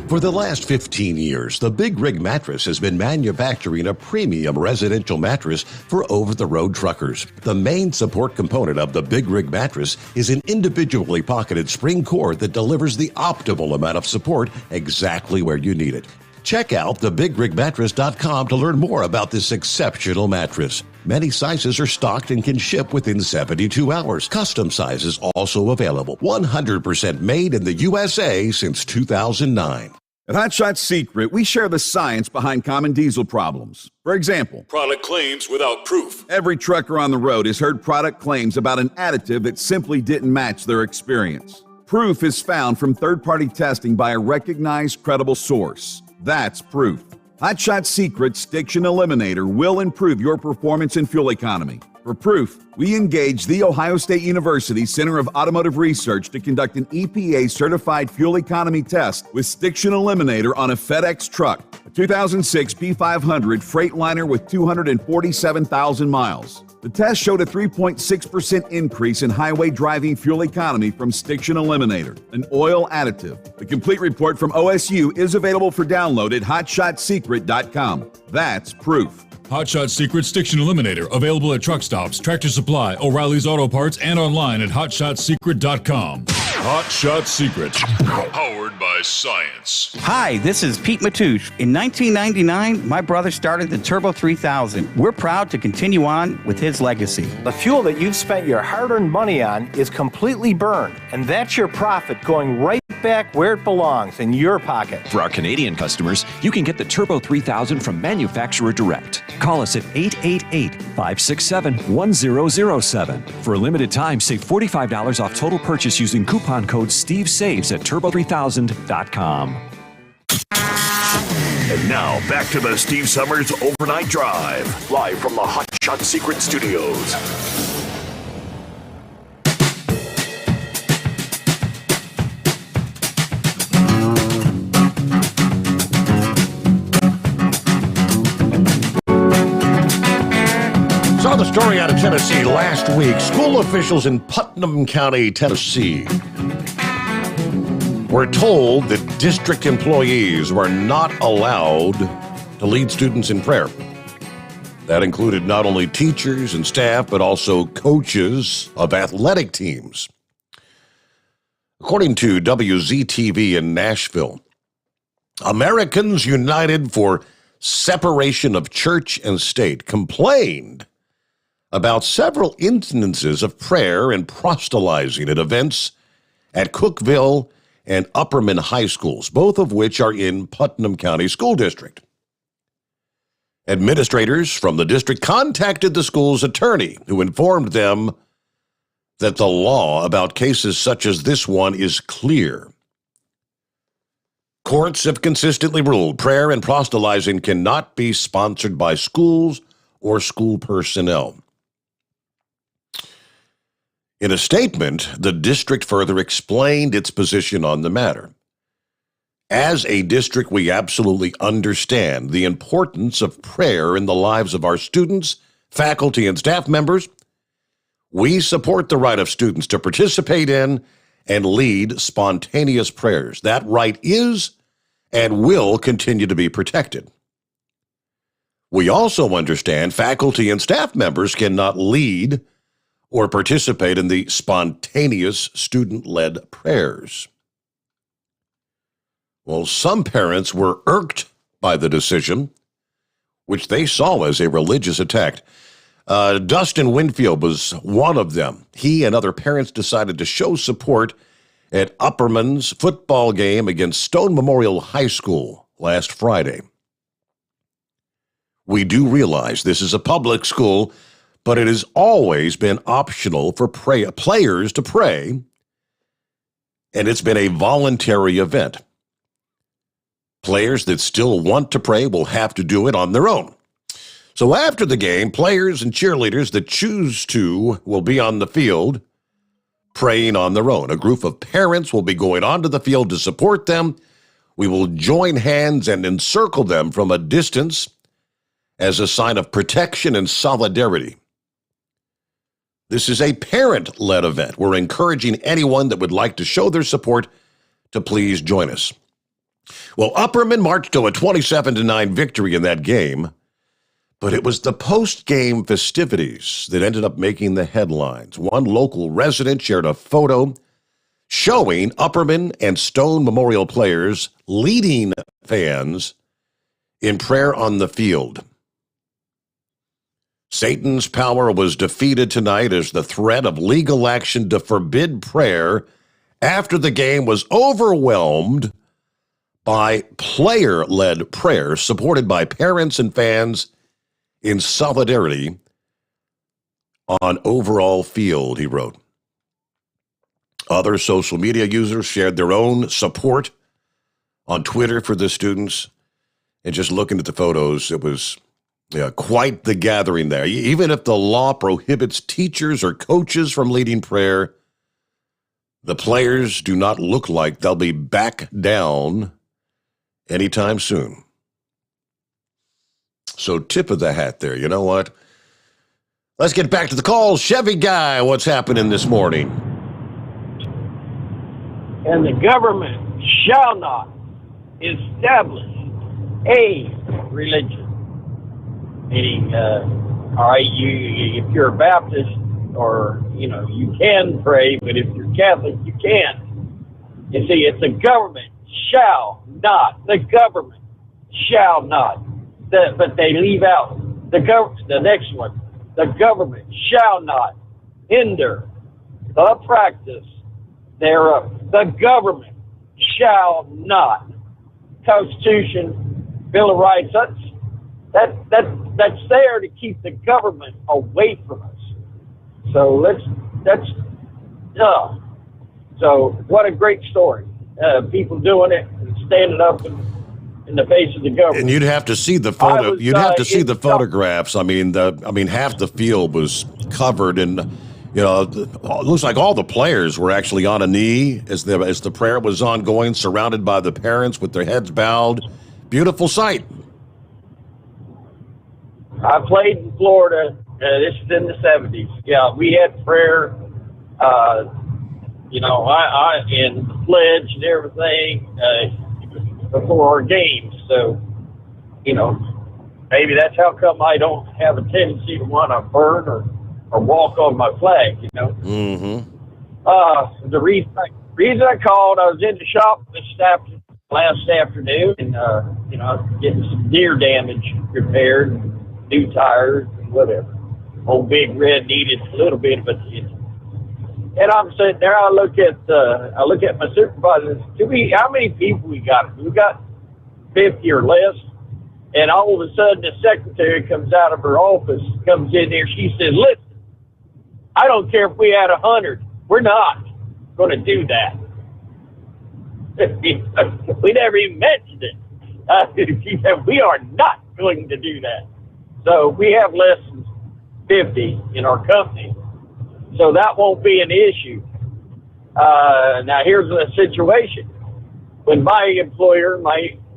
B: For the last 15 years, the Big Rig Mattress has been manufacturing a premium residential mattress for over-the-road truckers. The main support component of the Big Rig Mattress is an individually pocketed spring cord that delivers the optimal amount of support exactly where you need it. Check out thebigrigmattress.com to learn more about this exceptional mattress. Many sizes are stocked and can ship within 72 hours. Custom sizes also available. 100% made in the USA since 2009.
D: At Hot Shot Secret, we share the science behind common diesel problems. For example,
E: product claims without proof.
D: Every trucker on the road has heard product claims about an additive that simply didn't match their experience. Proof is found from third-party testing by a recognized credible source. That's proof. Hotshot Secret's Stiction Eliminator will improve your performance and fuel economy. For proof, we engaged the Ohio State University Center of Automotive Research to conduct an EPA-certified fuel economy test with Stiction Eliminator on a FedEx truck, a 2006 P500 Freightliner with 247,000 miles. The test showed a 3.6% increase in highway driving fuel economy from Stiction Eliminator, an oil additive. The complete report from OSU is available for download at hotshotsecret.com. That's proof.
E: Hotshot Secret Stiction Eliminator, available at truck stops, Tractor Supply, O'Reilly's Auto Parts, and online at hotshotsecret.com. Hotshot Secret, powered by science.
R: Hi, this is Pete Matouche. In 1999, my brother started the Turbo 3000. We're proud to continue on with his legacy.
K: The fuel that you've spent your hard-earned money on is completely burned, and that's your profit going right back where it belongs, in your pocket.
L: For our Canadian customers, you can get the Turbo 3000 from manufacturer direct. Call us at 888-567-1007. For a limited time, save $45 off total purchase using coupon code SteveSaves at turbo3000.com.
C: And now, back to the Steve Sommers Overnight Drive, live from the Hot Shot Secret Studios.
B: Saw the story out of Tennessee last week. School officials in Putnam County, Tennessee, were told that district employees were not allowed to lead students in prayer. That included not only teachers and staff, but also coaches of athletic teams. According to WZTV in Nashville, Americans United for Separation of Church and State complained about several instances of prayer and proselytizing at events at Cookeville and Upperman High Schools, both of which are in Putnam County School District. Administrators from the district contacted the school's attorney, who informed them that the law about cases such as this one is clear. Courts have consistently ruled prayer and proselytizing cannot be sponsored by schools or school personnel. In a statement, the district further explained its position on the matter. As a district, we absolutely understand the importance of prayer in the lives of our students, faculty, and staff members. We support the right of students to participate in and lead spontaneous prayers. That right is and will continue to be protected. We also understand faculty and staff members cannot lead or participate in the spontaneous student-led prayers. Well, some parents were irked by the decision, which they saw as a religious attack. Dustin Winfield was one of them. He and other parents decided to show support at Upperman's football game against Stone Memorial High School last Friday. We do realize this is a public school, but it has always been optional for players to pray, and it's been a voluntary event. Players that still want to pray will have to do it on their own. So after the game, players and cheerleaders that choose to will be on the field praying on their own. A group of parents will be going onto the field to support them. We will join hands and encircle them from a distance as a sign of protection and solidarity. This is a parent-led event. We're encouraging anyone that would like to show their support to please join us. Well, Upperman marched to a 27-9 victory in that game, but it was the post-game festivities that ended up making the headlines. One local resident shared a photo showing Upperman and Stone Memorial players leading fans in prayer on the field. Satan's power was defeated tonight as the threat of legal action to forbid prayer after the game was overwhelmed by player-led prayer supported by parents and fans in solidarity on overall field, he wrote. Other social media users shared their own support on Twitter for the students. And just looking at the photos, it was quite the gathering there. Even if the law prohibits teachers or coaches from leading prayer, the players do not look like they'll be back down anytime soon. So tip of the hat there. You know what? Let's get back to the calls. Chevy Guy, what's happening this morning?
T: And the government shall not establish a religion. Meaning, all right, if you're a Baptist, or, you can pray, but if you're Catholic, you can't. You see, it's the government shall not. The government shall not. But they leave out the next one. The government shall not hinder the practice thereof. The government shall not. Constitution, Bill of Rights, that's there to keep the government away from us. So so what a great story. People doing it and standing up in the face of the government.
B: And you'd have to see the photo. You'd have to see the photographs. I mean, half the field was covered, and it looks like all the players were actually on a knee as the prayer was ongoing, surrounded by the parents with their heads bowed. Beautiful sight.
T: I played in Florida. This is in the 70s. Yeah, we had prayer. I in the pledge and everything before our games. So, maybe that's how come I don't have a tendency to want to burn or walk on my flag. The reason I called, I was in the shop last afternoon, and getting some deer damage repaired, and new tires and whatever. Old Big Red needed a little bit of attention. And I'm sitting there, I look at my supervisor, how many people we got? We got 50 or less. And all of a sudden the secretary comes out of her office, comes in there, she says, listen, I don't care if we had 100, we're not going to do that. We never even mentioned it. She said, we are not going to do that. So we have less than 50 in our company. So that won't be an issue. Now here's the situation. When my employer,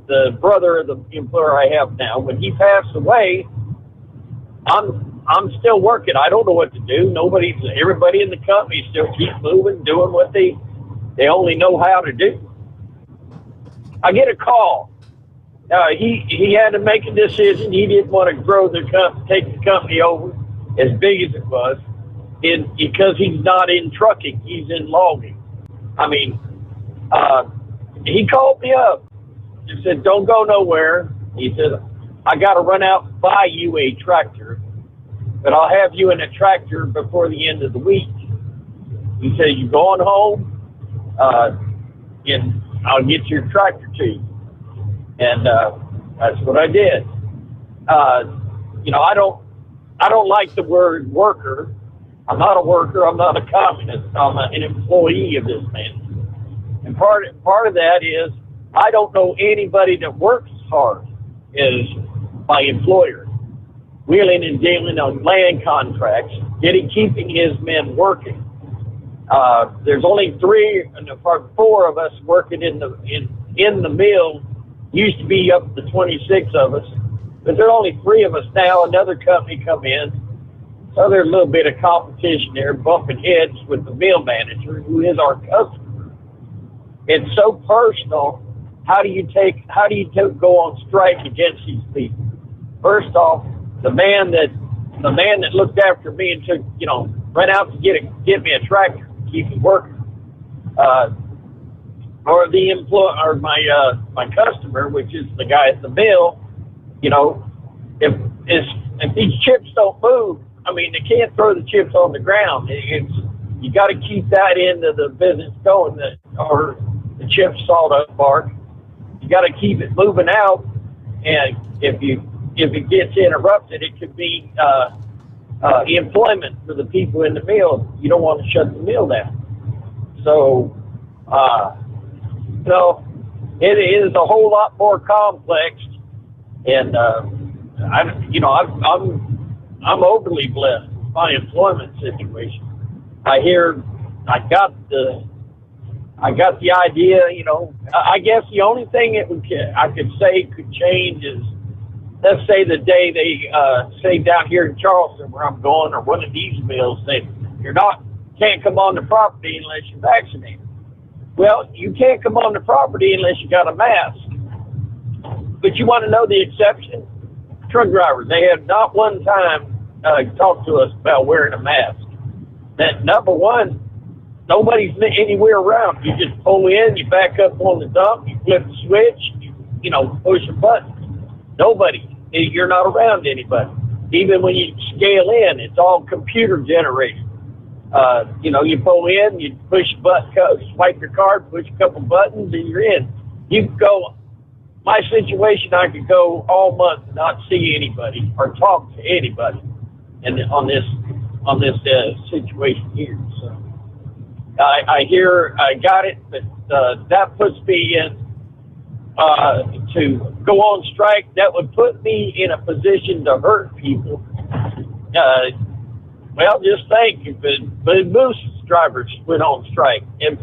T: the brother of the employer I have now, when he passed away, I'm still working. I don't know what to do. Everybody in the company still keeps moving, doing what they only know how to do. I get a call. He had to make a decision. He didn't want to grow the company, take the company over as big as it was, because he's not in trucking. He's in logging. He called me up. He said, don't go nowhere. He said, I got to run out and buy you a tractor, but I'll have you in a tractor before the end of the week. He said, you going home? And I'll get your tractor to you. And that's what I did. I don't like the word worker. I'm not a worker. I'm not a communist. I'm an employee of this man. And part of that is I don't know anybody that works as hard as my employer, wheeling and dealing on land contracts, keeping his men working. There's only 4 of us working in the mill. Used to be up to 26 of us, but there are only 3 of us now. Another company come in, so there's a little bit of competition there, bumping heads with the mill manager, who is our customer. It's so personal. How do you go on strike against these people? First off, the man that looked after me and went out to get me a tractor, keep me working. Or the or my customer, which is the guy at the mill, if these chips don't move, they can't throw the chips on the ground. You got to keep that end of the business going, or the chips sawdust bark. You got to keep it moving out, and if it gets interrupted, it could be employment for the people in the mill. You don't want to shut the mill down. So, no, it is a whole lot more complex, and I'm overly blessed with my employment situation. I got the idea. I guess the only thing I could say could change is, let's say the day they say down here in Charleston where I'm going, or one of these mills, say can't come on the property unless you're vaccinated. Well, you can't come on the property unless you got a mask. But you want to know the exception? Truck drivers, they have not one time talked to us about wearing a mask. That, number one, nobody's anywhere around. You just pull in, you back up on the dump, you flip the switch, you push a button. Nobody. You're not around anybody. Even when you scale in, it's all computer generated. You pull in, you push a button, swipe your card, push a couple buttons, and you're in. You can go. My situation, I could go all month and not see anybody or talk to anybody, and on this situation here. So I hear I got it, but that puts me in to go on strike. That would put me in a position to hurt people. Well, just think if Moose drivers went on strike and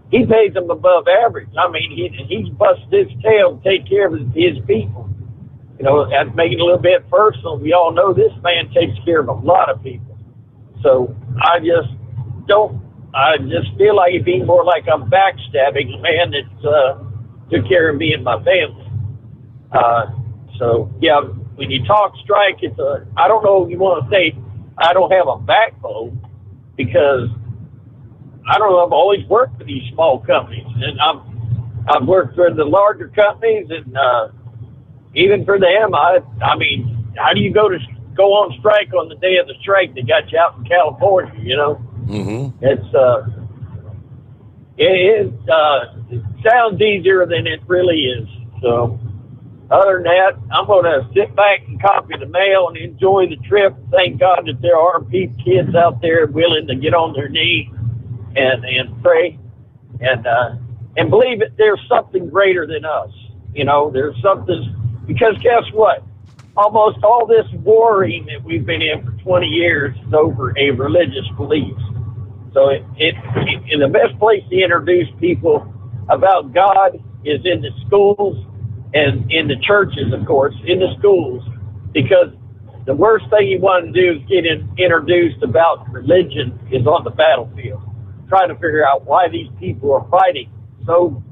T: he pays them above average. I mean, he's busted his tail to take care of his people. That's making it a little bit personal. We all know this man takes care of a lot of people. So I just feel like it'd be more like I'm backstabbing a man that took care of me and my family. So yeah, when you talk strike, I don't know if you want to say I don't have a backbone, because I don't know, I've always worked for these small companies, and I've worked for the larger companies, and even for them, I mean, how do you go on strike on the day of the strike? They got you out in California,
B: Mm-hmm.
T: It sounds easier than it really is. So other than that, I'm going to sit back and copy the mail and enjoy the trip. Thank God that there are kids out there willing to get on their knees and pray and believe that there's something greater than us. There's something, because guess what? Almost all this warring that we've been in for 20 years is over a religious belief. So the best place to introduce people about God is in the schools and in the churches, of course, in the schools, because the worst thing you want to do is get introduced about religion is on the battlefield, trying to figure out why these people are fighting so,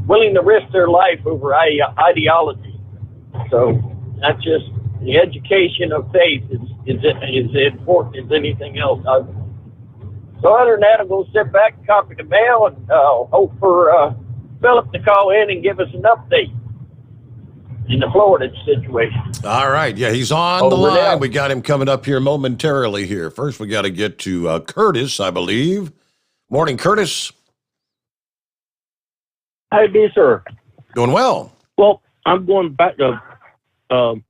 T: willing to risk their life over ideology. So that's just, the education of faith is important as anything else. So other than that, I'm going to sit back and copy the mail and hope for Philip to call in and give us an update in the Florida situation.
B: All right. Yeah, he's on the line. Now. We got him coming up here momentarily here. First, we got to get to Curtis, I believe. Morning, Curtis.
U: Hi, B, sir.
B: Doing well.
U: Well, I'm going back to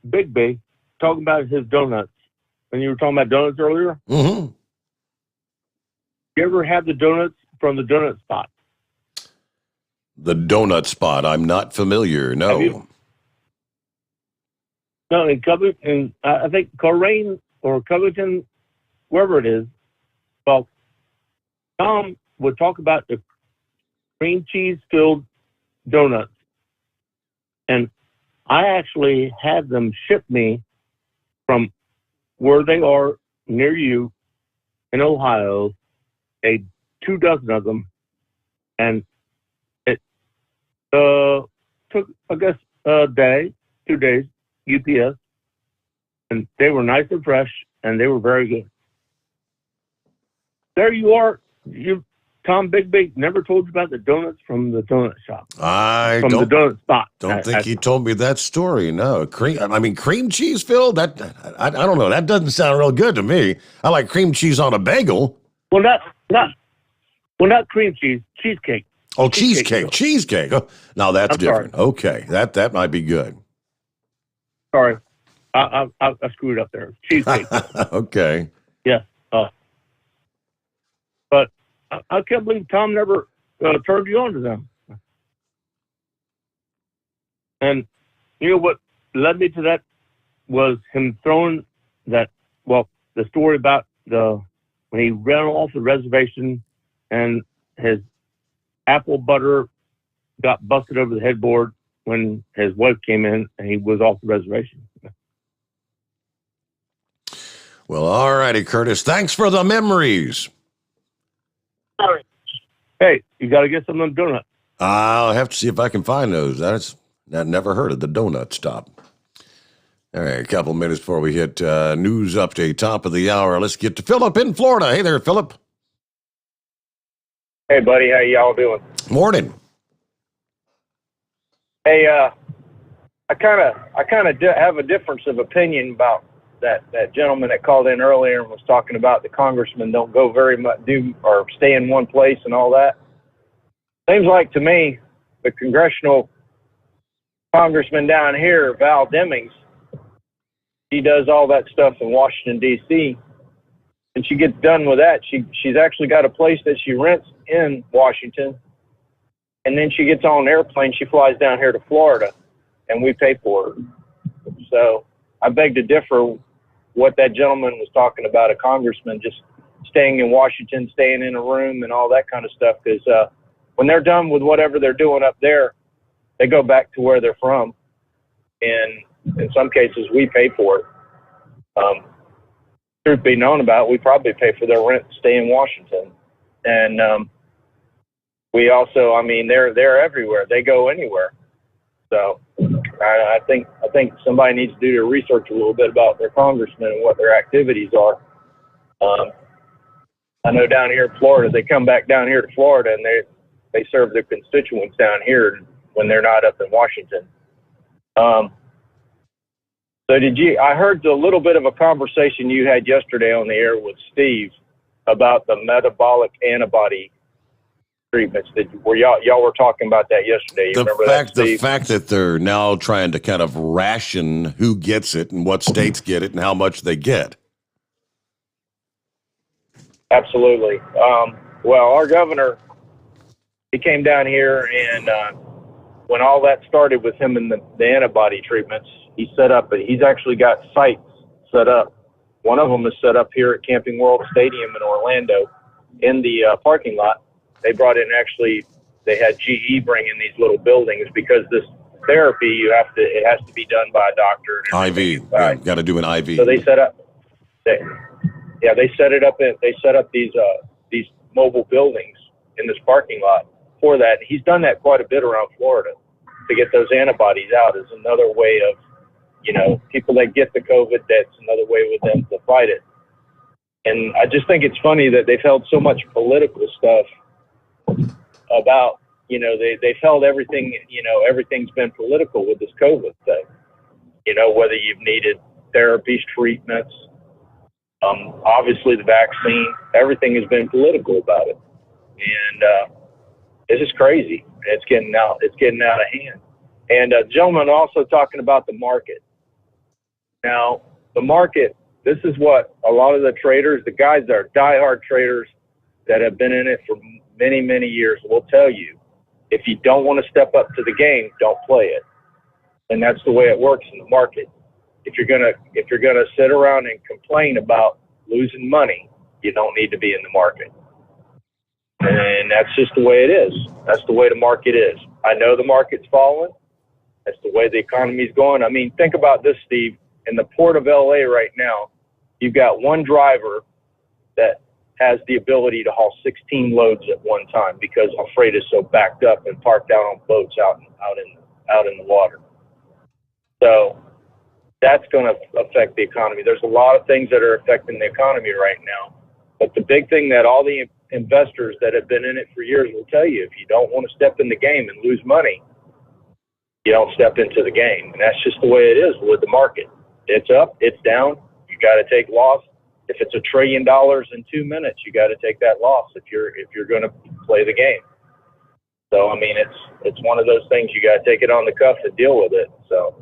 U: Big B, talking about his donuts. When you were talking about donuts earlier?
B: Mm-hmm.
U: You ever have the donuts from the donut spot?
B: The donut spot. I'm not familiar. No.
U: No, in Covington, I think Coleraine or Covington, wherever it is. Well, Tom would talk about the cream cheese filled donuts, and I actually had them ship me from where they are near you in Ohio, 24 of them, and it took, I guess, a day, 2 days, UPS, and they were nice and fresh, and they were very good. There you are. Tom Big never told you about the donuts from the donut shop.
B: The
U: donut spot.
B: Don't think he told me that story. No, cream cheese filled. I don't know. That doesn't sound real good to me. I like cream cheese on a bagel.
U: Well, not cream cheese. Cheesecake.
B: Oh, cheesecake. Oh, now that's different.
U: Sorry.
B: Okay, that might be good.
U: Sorry, I screwed up there. Cheesecake.
B: Okay.
U: Yeah. But I can't believe Tom never turned you on to them. And you know what led me to that was him throwing that, well, the story about when he ran off the reservation and his apple butter got busted over the headboard when his wife came in and he was off the reservation.
B: Well, all righty, Curtis. Thanks for the memories.
U: Hey, you got to get some of them donuts.
B: I'll have to see if I can find those. I've never heard of the donut stop. All right, a couple minutes before we hit news update, top of the hour. Let's get to Philip in Florida. Hey there, Philip.
A: Hey, buddy. How y'all doing?
B: Morning.
A: Hey, I kind of have a difference of opinion about that gentleman that called in earlier and was talking about the congressmen don't go very much or stay in one place and all that. Seems like to me the congressional congressman down here, Val Demings, she does all that stuff in Washington, D.C. And she gets done with that. She's actually got a place that she rents in Washington. And then she gets on an airplane. She flies down here to Florida, and we pay for her. So I beg to differ what that gentleman was talking about, a congressman just staying in Washington, staying in a room and all that kind of stuff. Because when they're done with whatever they're doing up there, they go back to where they're from. And in some cases, we pay for it. Truth be known about, we probably pay for their rent to stay in Washington. And we also, I mean, they're everywhere. They go anywhere. So I think somebody needs to do their research a little bit about their congressmen and what their activities are. I know down here in Florida, they come back down here to Florida and they serve their constituents down here when they're not up in Washington. So I heard a little bit of a conversation you had yesterday on the air with Steve about the metabolic antibody treatments where y'all were talking about that yesterday. You remember that, Steve?
B: The fact that they're now trying to kind of ration who gets it and what states get it and how much they get.
A: Absolutely. Well, our governor, he came down here and when all that started with him and the antibody treatments, he's actually got sites set up. One of them is set up here at Camping World Stadium in Orlando in the parking lot. They brought in they had GE bring in these little buildings because this therapy, it has to be done by a doctor. And
B: IV. Yeah, got to do an IV.
A: So they set up, they set up these mobile buildings in this parking lot for that. He's done that quite a bit around Florida to get those antibodies out as another way of, people that get the COVID, that's another way with them to fight it. And I just think it's funny that they've held so much political stuff about, they've held everything, everything's been political with this COVID thing. Whether you've needed therapies, treatments, obviously the vaccine, everything has been political about it. And it's just crazy. It's getting out of hand. And gentlemen also talking about the market. Now, the market, this is what a lot of the traders, the guys that are diehard traders that have been in it for many, many years will tell you, if you don't want to step up to the game, don't play it. And that's the way it works in the market. If you're gonna sit around and complain about losing money, you don't need to be in the market. And that's just the way it is. That's the way the market is. I know the market's falling. That's the way the economy's going. I mean, think about this, Steve. In the port of LA right now, you've got one driver that has the ability to haul 16 loads at one time because our freight is so backed up and parked out on boats out in the water. So that's going to affect the economy. There's a lot of things that are affecting the economy right now. But the big thing that all the investors that have been in it for years will tell you, if you don't want to step in the game and lose money, you don't step into the game. And that's just the way it is with the market. It's up, it's down. You got to take loss. If it's $1 trillion in 2 minutes, you got to take that loss if you're going to play the game. So I mean, it's one of those things you got to take it on the cuff to deal with it. So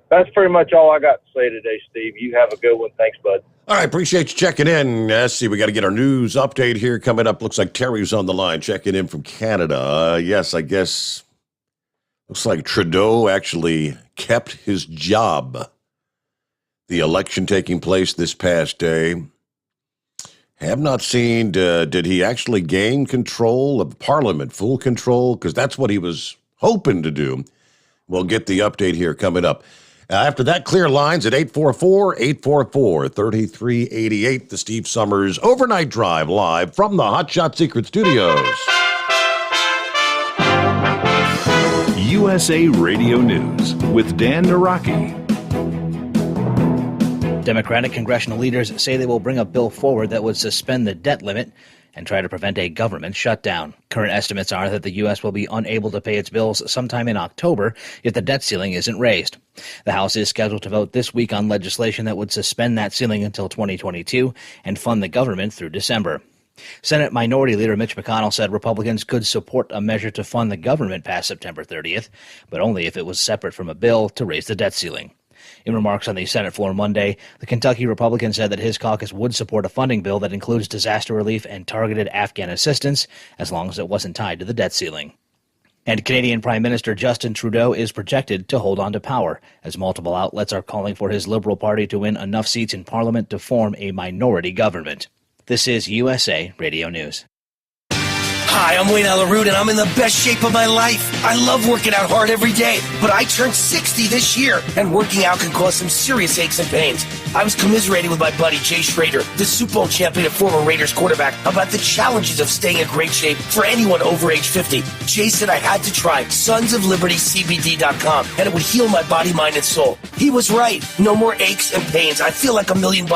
A: That's pretty much all I got to say today, Steve. You have a good one. Thanks, bud.
B: All right, appreciate you checking in. Let's see, we got to get our news update here coming up. Looks like Terry's on the line, checking in from Canada. Yes, I guess looks like Trudeau actually kept his job. The election taking place this past day. Have not seen, did he actually gain control of Parliament, full control? Because that's what he was hoping to do. We'll get the update here coming up. After that, clear lines at 844-844-3388. The Steve Sommers Overnight Drive live from the Hot Shot Secret Studios.
S: USA Radio News with Dan Naraki.
J: Democratic congressional leaders say they will bring a bill forward that would suspend the debt limit and try to prevent a government shutdown. Current estimates are that the U.S. will be unable to pay its bills sometime in October if the debt ceiling isn't raised. The House is scheduled to vote this week on legislation that would suspend that ceiling until 2022 and fund the government through December. Senate Minority Leader Mitch McConnell said Republicans could support a measure to fund the government past September 30th, but only if it was separate from a bill to raise the debt ceiling. In remarks on the Senate floor Monday, the Kentucky Republican said that his caucus would support a funding bill that includes disaster relief and targeted Afghan assistance, as long as it wasn't tied to the debt ceiling. And Canadian Prime Minister Justin Trudeau is projected to hold on to power, as multiple outlets are calling for his Liberal Party to win enough seats in Parliament to form a minority government. This is USA Radio News.
G: Hi, I'm Wayne Alaroot, and I'm in the best shape of my life. I love working out hard every day, but I turned 60 this year, and working out can cause some serious aches and pains. I was commiserating with my buddy Jay Schrader, the Super Bowl champion and former Raiders quarterback, about the challenges of staying in great shape for anyone over age 50. Jay said I had to try sonsoflibertycbd.com, and it would heal my body, mind, and soul. He was right. No more aches and pains. I feel like $1 million.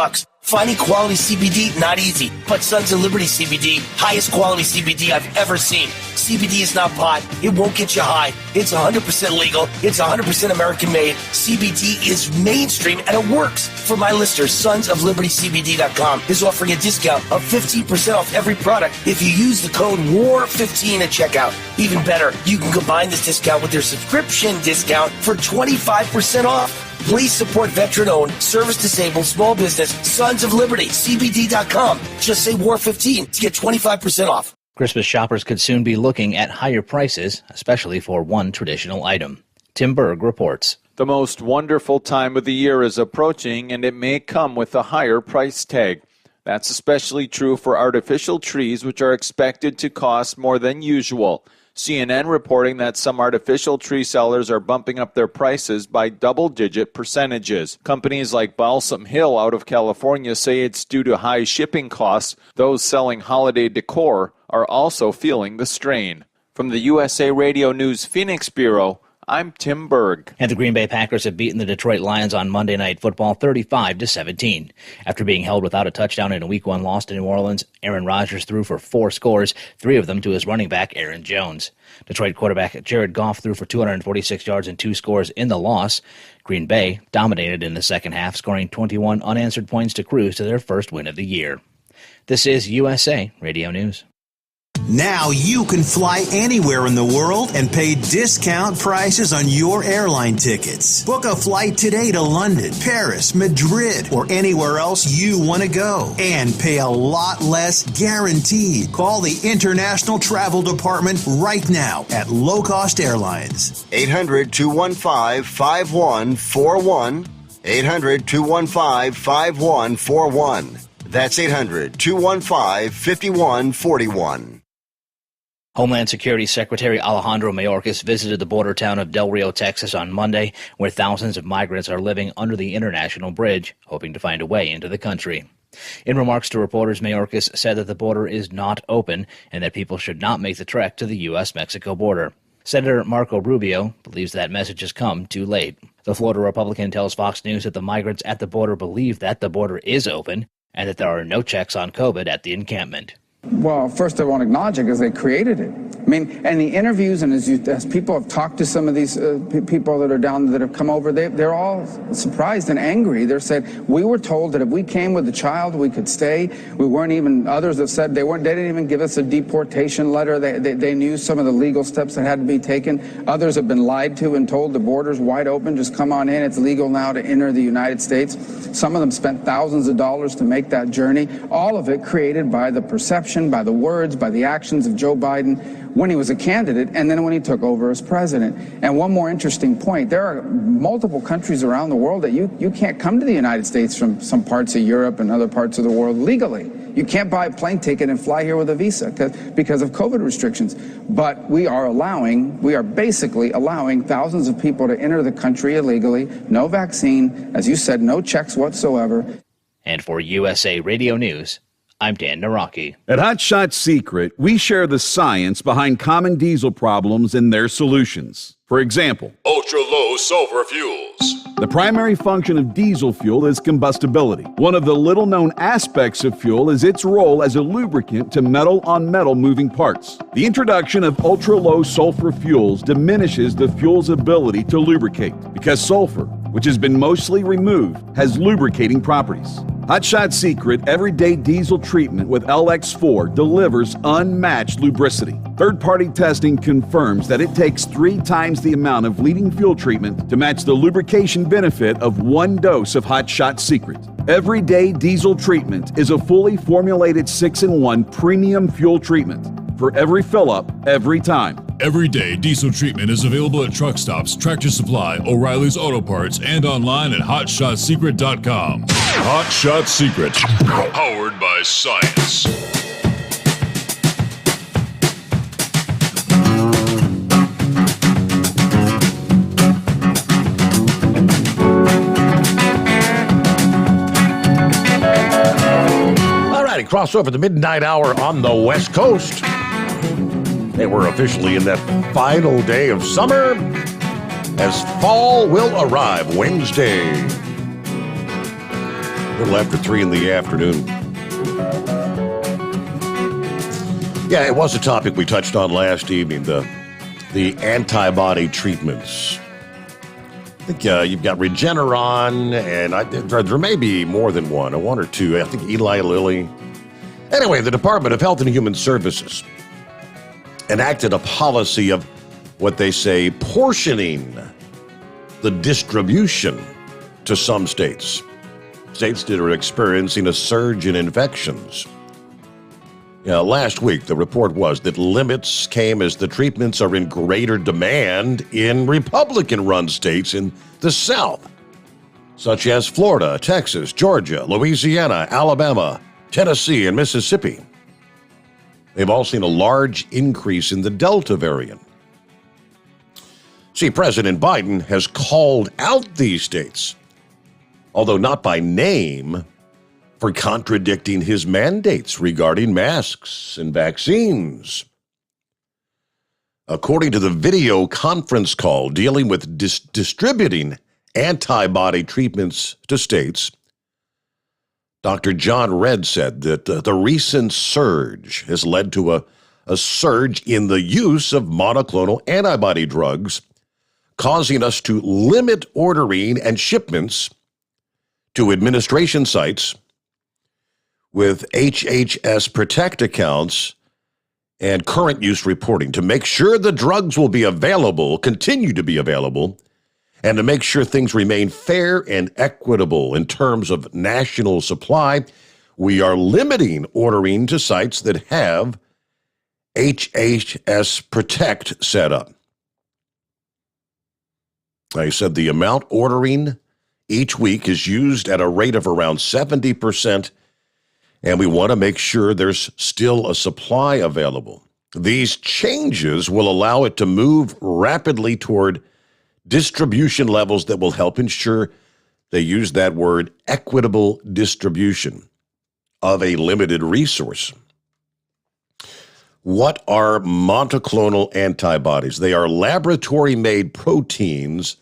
G: Finding quality CBD, not easy, but Sons of Liberty CBD, highest quality CBD I've ever seen. CBD is not pot. It won't get you high. It's 100% legal. It's 100% American made. CBD is mainstream and it works. For my listeners, sonsoflibertycbd.com is offering a discount of 15% off every product if you use the code WAR15 at checkout. Even better, you can combine this discount with their subscription discount for 25% off. Please support veteran-owned, service-disabled, small business, Sons of Liberty, CBD.com. Just say WAR15 to get 25% off.
J: Christmas shoppers could soon be looking at higher prices, especially for one traditional item. Tim Berg reports.
V: The most wonderful time of the year is approaching, and it may come with a higher price tag. That's especially true for artificial trees, which are expected to cost more than usual. CNN reporting that some artificial tree sellers are bumping up their prices by double-digit percentages. Companies like Balsam Hill out of California say it's due to high shipping costs. Those selling holiday decor are also feeling the strain. From the USA Radio News Phoenix Bureau, I'm Tim Berg.
J: And the Green Bay Packers have beaten the Detroit Lions on Monday Night Football 35-17. After being held without a touchdown in a Week 1 loss to New Orleans, Aaron Rodgers threw for 4 scores, 3 of them to his running back, Aaron Jones. Detroit quarterback Jared Goff threw for 246 yards and 2 scores in the loss. Green Bay dominated in the second half, scoring 21 unanswered points to cruise to their first win of the year. This is USA Radio News.
W: Now you can fly anywhere in the world and pay discount prices on your airline tickets. Book a flight today to London, Paris, Madrid, or anywhere else you want to go. And pay a lot less guaranteed. Call the International Travel Department right now at Low Cost Airlines.
X: 800-215-5141. 800-215-5141. That's 800-215-5141.
J: Homeland Security Secretary Alejandro Mayorkas visited the border town of Del Rio, Texas on Monday, where thousands of migrants are living under the international bridge, hoping to find a way into the country. In remarks to reporters, Mayorkas said that the border is not open and that people should not make the trek to the U.S.-Mexico border. Senator Marco Rubio believes that message has come too late. The Florida Republican tells Fox News that the migrants at the border believe that the border is open and that there are no checks on COVID at the encampment.
F: Well, first I want to acknowledge it because they created it. I mean, and the interviews, and as people have talked to some of these people that are down that have come over, they're all surprised and angry. They're saying, we were told that if we came with a child, we could stay. We weren't even, others have said they didn't even give us a deportation letter. They knew some of the legal steps that had to be taken. Others have been lied to and told the border's wide open, just come on in. It's legal now to enter the United States. Some of them spent thousands of dollars to make that journey. All of it created by the perception, by the words, by the actions of Joe Biden when he was a candidate and then when he took over as president. And one more interesting point, there are multiple countries around the world that you can't come to the United States from some parts of Europe and other parts of the world legally. You can't buy a plane ticket and fly here with a visa because of COVID restrictions. But we are basically allowing thousands of people to enter the country illegally, no vaccine, as you said, no checks whatsoever.
J: And for USA Radio News, I'm Dan Naraki.
D: At Hot Shot Secret, we share the science behind common diesel problems and their solutions. For example,
E: ultra-low sulfur fuels.
D: The primary function of diesel fuel is combustibility. One of the little-known aspects of fuel is its role as a lubricant to metal-on-metal moving parts. The introduction of ultra-low sulfur fuels diminishes the fuel's ability to lubricate because sulfur, which has been mostly removed, has lubricating properties. Hot Shot Secret Everyday Diesel Treatment with LX4 delivers unmatched lubricity. Third-party testing confirms that it takes 3 times the amount of leading fuel treatment to match the lubrication benefit of 1 dose of Hot Shot Secret. Everyday Diesel Treatment is a fully formulated 6-in-1 premium fuel treatment for every fill-up, every time.
E: Everyday Diesel Treatment is available at truck stops, Tractor Supply, O'Reilly's Auto Parts, and online at HotShotSecret.com. Hot Shot Secret, powered by science.
B: All right, cross over the midnight hour on the West Coast. And we're officially in that final day of summer as fall will arrive Wednesday. A little after 3 in the afternoon. Yeah, it was a topic we touched on last evening, the antibody treatments. I think you've got Regeneron, and there may be more than one or two. I think Eli Lilly. Anyway, the Department of Health and Human Services enacted a policy of what they say portioning the distribution to some states that are experiencing a surge in infections. Last week, the report was that limits came as the treatments are in greater demand in Republican-run states in the South, such as Florida, Texas, Georgia, Louisiana, Alabama, Tennessee, and Mississippi. They've all seen a large increase in the Delta variant. See, President Biden has called out these states, although not by name, for contradicting his mandates regarding masks and vaccines. According to the video conference call dealing with distributing antibody treatments to states, Dr. John Redd said that the recent surge has led to a surge in the use of monoclonal antibody drugs, causing us to limit ordering and shipments to administration sites with HHS Protect accounts and current use reporting to make sure the drugs will be available, continue to be available, and to make sure things remain fair and equitable in terms of national supply. We are limiting ordering to sites that have HHS Protect set up. I said the amount ordering each week is used at a rate of around 70%, and we want to make sure there's still a supply available. These changes will allow it to move rapidly toward distribution levels that will help ensure, they use that word, equitable distribution of a limited resource. What are monoclonal antibodies? They are laboratory-made proteins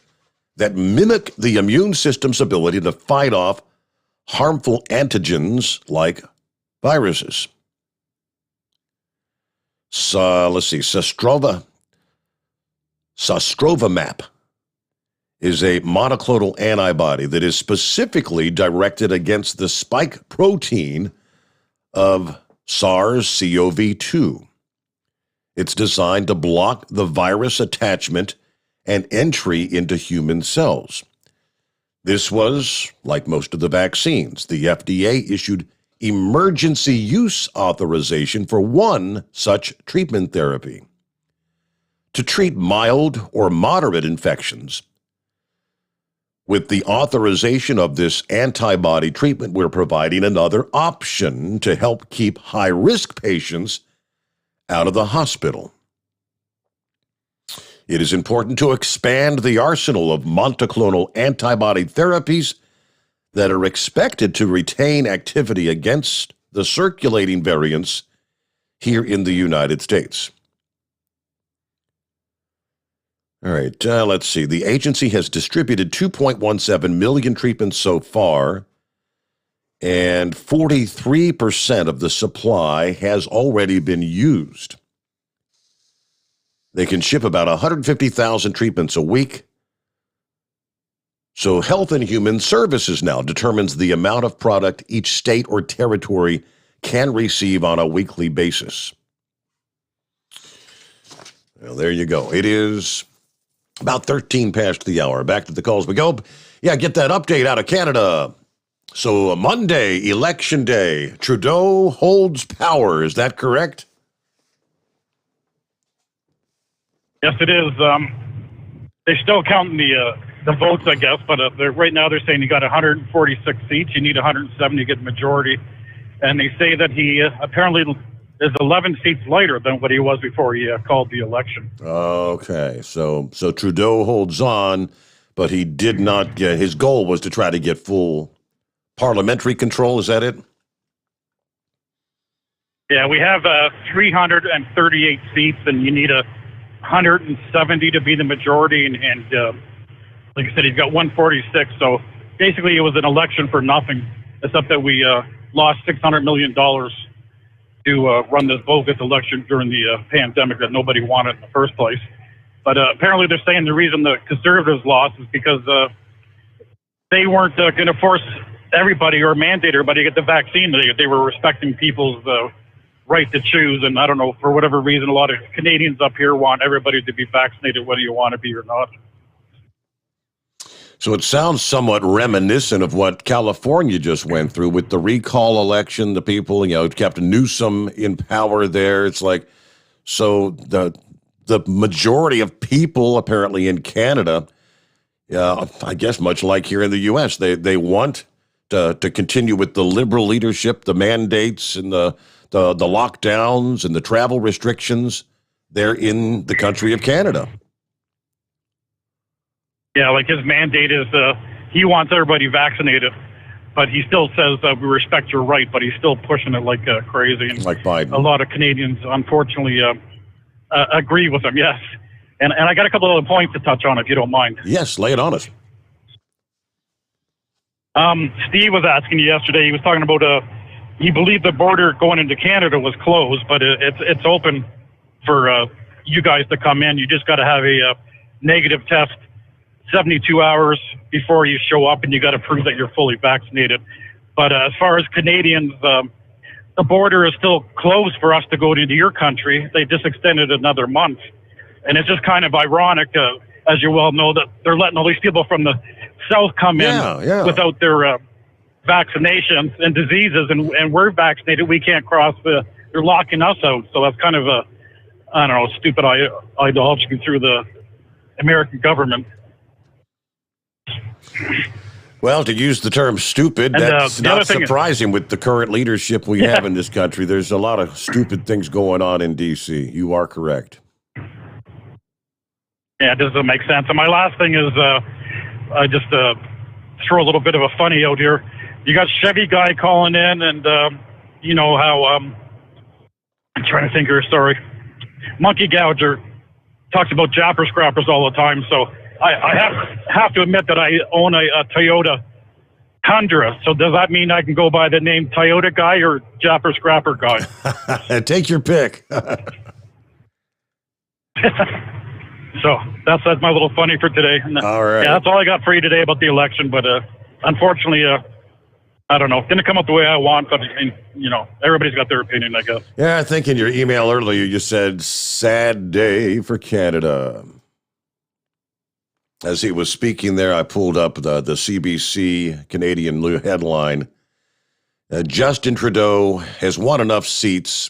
B: that mimic the immune system's ability to fight off harmful antigens like viruses. Sastrovimab is a monoclonal antibody that is specifically directed against the spike protein of SARS-CoV-2. It's designed to block the virus attachment and entry into human cells. This was, like most of the vaccines, the FDA issued emergency use authorization for one such treatment therapy. To treat mild or moderate infections, with the authorization of this antibody treatment, we're providing another option to help keep high-risk patients out of the hospital. It is important to expand the arsenal of monoclonal antibody therapies that are expected to retain activity against the circulating variants here in the United States. All right, let's see. The agency has distributed 2.17 million treatments so far, and 43% of the supply has already been used. They can ship about 150,000 treatments a week. So Health and Human Services now determines the amount of product each state or territory can receive on a weekly basis. Well, there you go. It is about 13 past the hour. Back to the calls we go. Yeah, get that update out of Canada. So Monday, Election Day, Trudeau holds power. Is that correct?
H: Yes, it is. They're still counting the votes, I guess, but right now they're saying you got 146 seats. You need 170 to get the majority. And they say that he apparently is 11 seats lighter than what he was before he called the election.
B: Okay, so Trudeau holds on, but he did not get, his goal was to try to get full parliamentary control. Is that it?
H: Yeah, we have 338 seats, and you need 170 to be the majority, and like I said, he's got 146. So basically, it was an election for nothing, except that we lost $600 million to run this bogus election during the pandemic that nobody wanted in the first place. But apparently, they're saying the reason the Conservatives lost is because they weren't going to force everybody or mandate everybody to get the vaccine. They were respecting people's right to choose, and I don't know, for whatever reason, a lot of Canadians up here want everybody to be vaccinated, whether you want to be or not.
B: So it sounds somewhat reminiscent of what California just went through with the recall election, the people, Captain Newsom in power there. It's like, so the majority of people apparently in Canada, I guess much like here in the U.S., they want to continue with the liberal leadership, the mandates and the lockdowns and the travel restrictions there in the country of Canada.
H: Yeah, like his mandate is he wants everybody vaccinated, but he still says we respect your right, but he's still pushing it like crazy. And
B: like Biden.
H: A lot of Canadians, unfortunately, agree with him, yes. And I got a couple other points to touch on, if you don't mind.
B: Yes, lay it on us.
H: Steve was asking you yesterday, he was talking about he believed the border going into Canada was closed, but it's open for you guys to come in. You just got to have a negative test 72 hours before you show up, and you got to prove that you're fully vaccinated. But as far as Canadians, the border is still closed for us to go into your country. They just extended another month. And it's just kind of ironic, as you well know, that they're letting all these people from the South come in without their vaccinations and diseases, and we're vaccinated. We can't cross they're locking us out. So that's kind of stupid ideology through the American government.
B: Well, to use the term stupid, that's not surprising with the current leadership we have in this country. There's a lot of stupid things going on in D.C. You are correct.
H: Yeah, it doesn't make sense. And my last thing is I just throw a little bit of a funny out here. You got Chevy guy calling in, and you know how I'm trying to think of her story. Monkey Gouger talks about japper scrappers all the time, so I have to admit that I own a Toyota Tundra. So does that mean I can go by the name Toyota guy or Japper Scrapper guy?
B: Take your pick.
H: So that's my little funny for today.
B: All right.
H: Yeah, that's all I got for you today about the election. But unfortunately, I don't know. Didn't come out the way I want, but I mean, everybody's got their opinion, I guess.
B: Yeah, I think in your email earlier you said, sad day for Canada. As he was speaking there, I pulled up the CBC Canadian headline. Justin Trudeau has won enough seats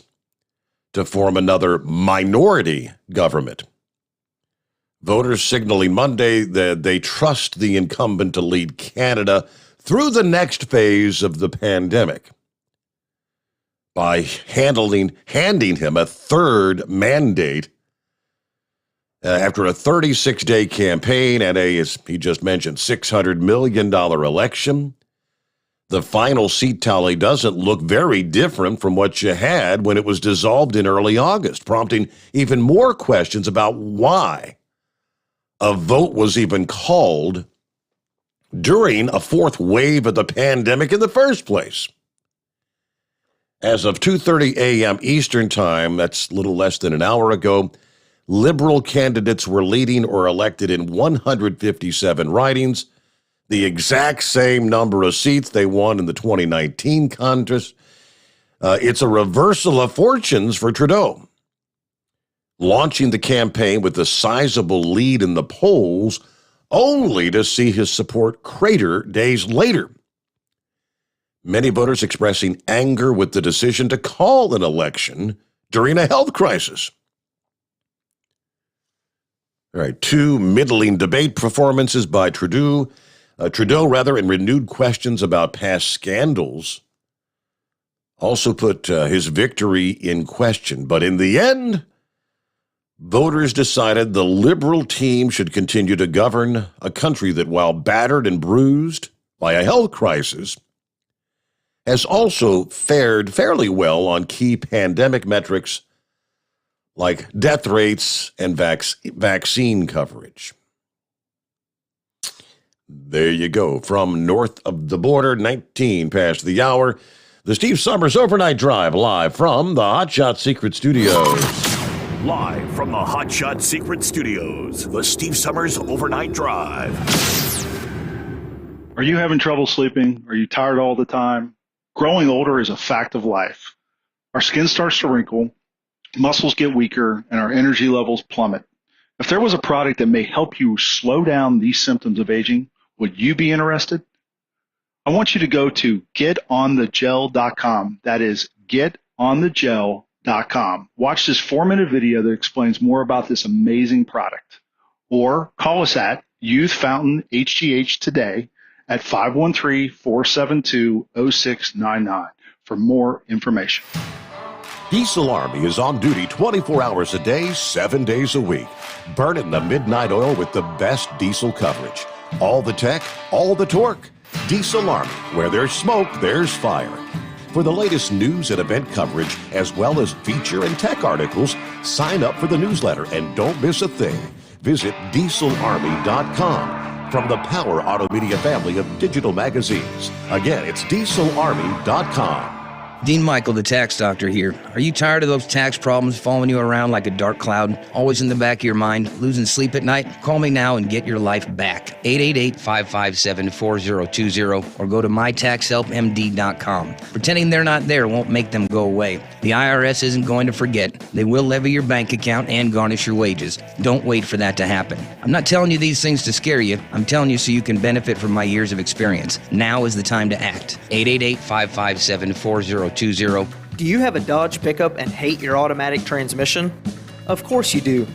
B: to form another minority government. Voters signaling Monday that they trust the incumbent to lead Canada through the next phase of the pandemic by handing him a third mandate after a 36-day campaign and as he just mentioned, $600 million election. The final seat tally doesn't look very different from what you had when it was dissolved in early August, prompting even more questions about why a vote was even called during a fourth wave of the pandemic in the first place. As of 2:30 a.m. Eastern Time, that's a little less than an hour ago, Liberal candidates were leading or elected in 157 ridings, the exact same number of seats they won in the 2019 contest. It's a reversal of fortunes for Trudeau, launching the campaign with a sizable lead in the polls, only to see his support crater days later. Many voters expressing anger with the decision to call an election during a health crisis. All right, two middling debate performances by Trudeau, and renewed questions about past scandals also put his victory in question. But in the end, voters decided the Liberal team should continue to govern a country that, while battered and bruised by a health crisis, has also fared fairly well on key pandemic metrics like death rates and vaccine coverage. There you go. From north of the border, 19 past the hour, the Steve Sommers Overnight Drive, live from the Hot Shot Secret Studios.
C: Live from the Hot Shot Secret Studios, the Steve Sommers Overnight Drive.
I: Are you having trouble sleeping? Are you tired all the time? Growing older is a fact of life. Our skin starts to wrinkle, muscles get weaker, and our energy levels plummet. If there was a product that may help you slow down these symptoms of aging, would you be interested? I want you to go to getonthegel.com. That is getonthegel.com. Watch this 4-minute video that explains more about this amazing product. Or call us at Youth Fountain HGH today at 513-472-0699 for more information.
B: Diesel Army is on duty 24 hours a day, 7 days a week. Burning the midnight oil with the best diesel coverage. All the tech, all the torque. Diesel Army, where there's smoke, there's fire. For the latest news and event coverage, as well as feature and tech articles, sign up for the newsletter and don't miss a thing. Visit dieselarmy.com from the Power Auto Media family of digital magazines. Again, it's dieselarmy.com.
M: Dean Michael, the tax doctor here. Are you tired of those tax problems following you around like a dark cloud, always in the back of your mind, losing sleep at night? Call me now and get your life back. 888-557-4020 or go to mytaxhelpmd.com. Pretending they're not there won't make them go away. The IRS isn't going to forget. They will levy your bank account and garnish your wages. Don't wait for that to happen. I'm not telling you these things to scare you. I'm telling you so you can benefit from my years of experience. Now is the time to act. 888-557-4020.
N: Do you have a Dodge pickup and hate your automatic transmission? Of course you do.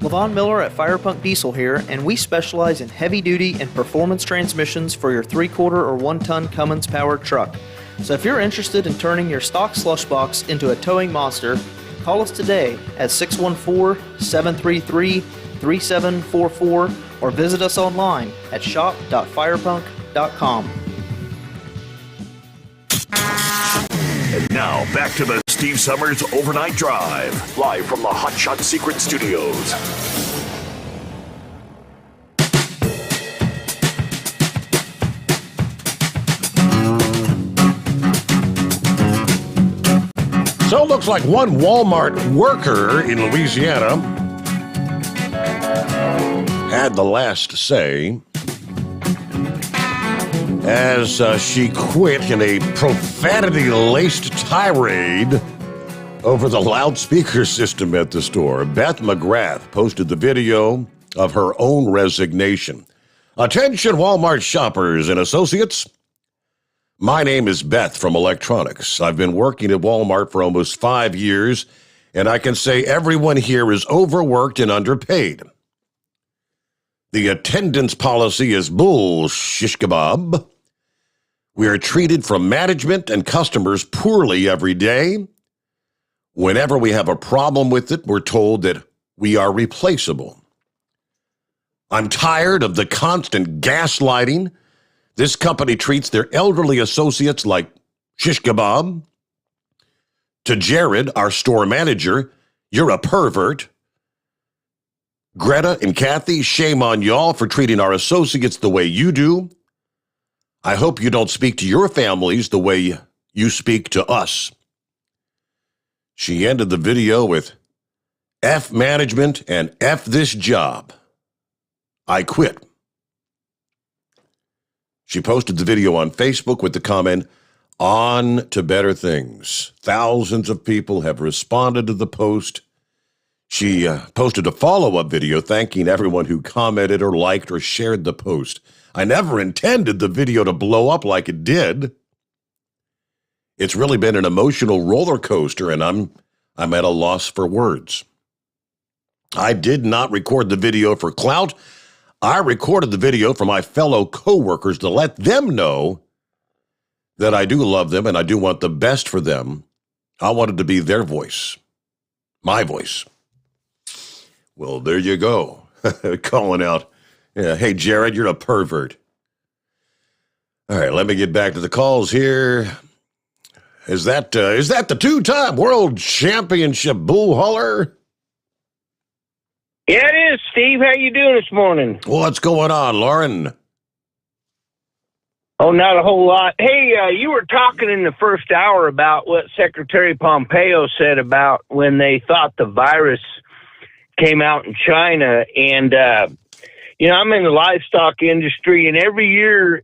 N: LaVon Miller at Firepunk Diesel here, and we specialize in heavy-duty and performance transmissions for your 3/4 or 1-ton Cummins-powered truck. So if you're interested in turning your stock slush box into a towing monster, call us today at 614-733-3744 or visit us online at shop.firepunk.com.
C: And now, back to the Steve Sommers Overnight Drive, live from the Hot Shot Secret Studios.
B: So it looks like one Walmart worker in Louisiana had the last say as she quit in a profanity-laced tirade over the loudspeaker system at the store. Beth McGrath posted the video of her own resignation. Attention, Walmart shoppers and associates. My name is Beth from Electronics. I've been working at Walmart for almost 5 years, and I can say everyone here is overworked and underpaid. The attendance policy is bull shish kebab. We are treated from management and customers poorly every day. Whenever we have a problem with it, we're told that we are replaceable. I'm tired of the constant gaslighting. This company treats their elderly associates like shish kebab. To Jared, our store manager, you're a pervert. Greta and Kathy, shame on y'all for treating our associates the way you do. I hope you don't speak to your families the way you speak to us. She ended the video with, F management and F this job. I quit. She posted the video on Facebook with the comment, on to better things. Thousands of people have responded to the post. She posted a follow-up video thanking everyone who commented or liked or shared the post. I never intended the video to blow up like it did. It's really been an emotional roller coaster, and I'm at a loss for words. I did not record the video for clout. I recorded the video for my fellow coworkers to let them know that I do love them and I do want the best for them. I wanted to be their voice, my voice. Well, there you go. Calling out, hey, Jared, you're a pervert. All right, let me get back to the calls here. Is that the two-time world championship bull hauler?
U: Yeah, it is, Steve. How you doing this morning?
B: What's going on, Lauren?
U: Oh, not a whole lot. Hey, you were talking in the first hour about what Secretary Pompeo said about when they thought the virus came out in China. And, I'm in the livestock industry, and every year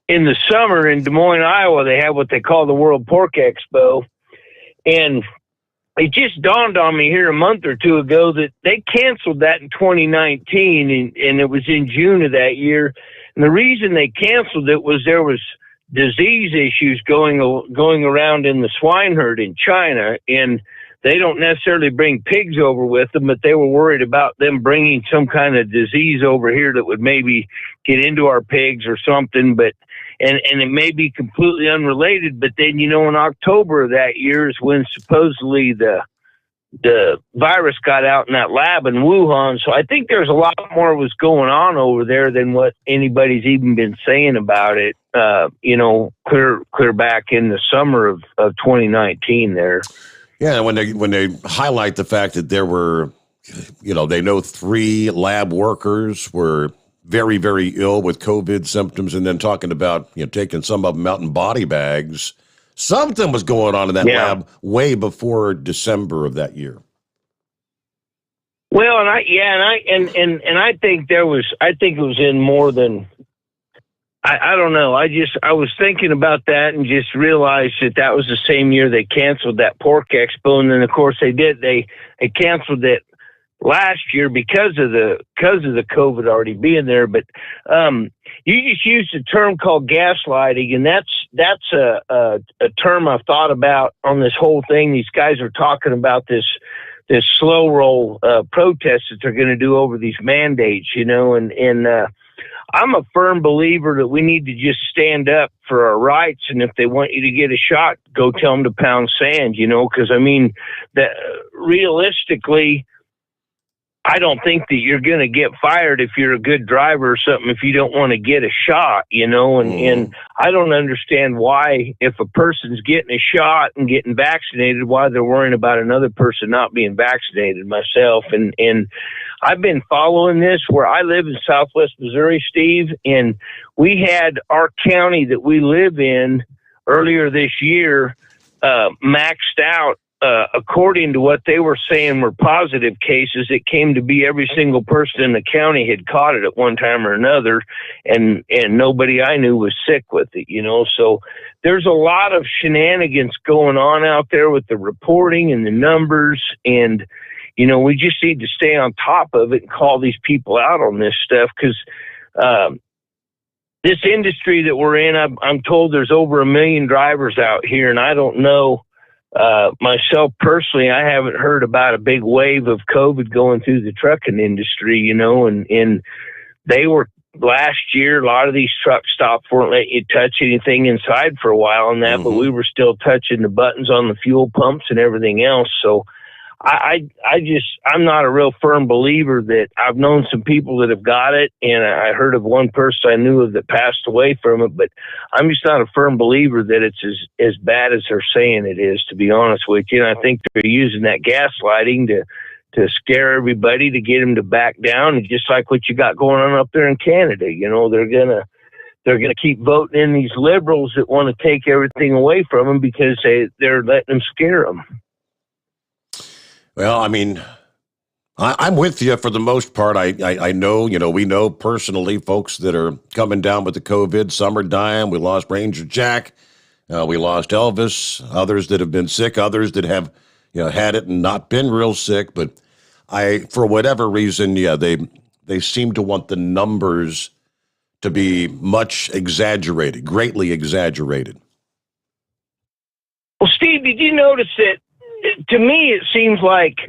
U: in the summer in Des Moines, Iowa, they have what they call the World Pork Expo. And it just dawned on me here a month or two ago that they canceled that in 2019, and it was in June of that year. And the reason they canceled it was there was disease issues going around in the swine herd in China, and they don't necessarily bring pigs over with them, but they were worried about them bringing some kind of disease over here that would maybe get into our pigs or something. But and it may be completely unrelated. But then, in October of that year is when supposedly the virus got out in that lab in Wuhan. So I think there's a lot more was going on over there than what anybody's even been saying about it, clear back in the summer of 2019 there.
B: Yeah, when they highlight the fact that there were, they know 3 lab workers were very, very ill with COVID symptoms, and then talking about, taking some of them out in body bags. Something was going on in that lab way before December of that year.
U: Well, I think it was in more than, I don't know. I was thinking about that and just realized that was the same year they canceled that pork expo. And then of course they canceled it last year because of the COVID already being there. But, you just used a term called gaslighting, and that's a term I've thought about on this whole thing. These guys are talking about this slow roll protest that they're going to do over these mandates, and I'm a firm believer that we need to just stand up for our rights. And if they want you to get a shot, go tell them to pound sand, because that realistically, I don't think that you're going to get fired if you're a good driver or something, if you don't want to get a shot, and I don't understand why, if a person's getting a shot and getting vaccinated, why they're worrying about another person not being vaccinated myself. And I've been following this where I live in Southwest Missouri, Steve, and we had our county that we live in earlier this year maxed out
O: according to what they were saying were positive cases, it came to be every single person in the county had caught it at one time or another, and nobody I knew was sick with it, So there's a lot of shenanigans going on out there with the reporting and the numbers, and, we just need to stay on top of it and call these people out on this stuff, because this industry that we're in, I'm told there's over 1 million drivers out here, and I don't know. Myself personally, I haven't heard about a big wave of COVID going through the trucking industry, and they were last year, a lot of these truck stops weren't letting you touch anything inside for a while and that, but we were still touching the buttons on the fuel pumps and everything else. So I'm not a real firm believer that I've known some people that have got it, and I heard of one person I knew of that passed away from it, but I'm just not a firm believer that it's as bad as they're saying it is, to be honest with you. And I think they're using that gaslighting to scare everybody, to get them to back down. And just like what you got going on up there in Canada, they're gonna keep voting in these liberals that want to take everything away from them because they're letting them scare them.
B: Well, I mean, I'm with you for the most part. I know, we know personally folks that are coming down with the COVID. Some are dying. We lost Ranger Jack. We lost Elvis. Others that have been sick. Others that have, had it and not been real sick. But for whatever reason, they seem to want the numbers to be much exaggerated, greatly exaggerated.
O: Well, Steve, did you notice that? To me, it seems like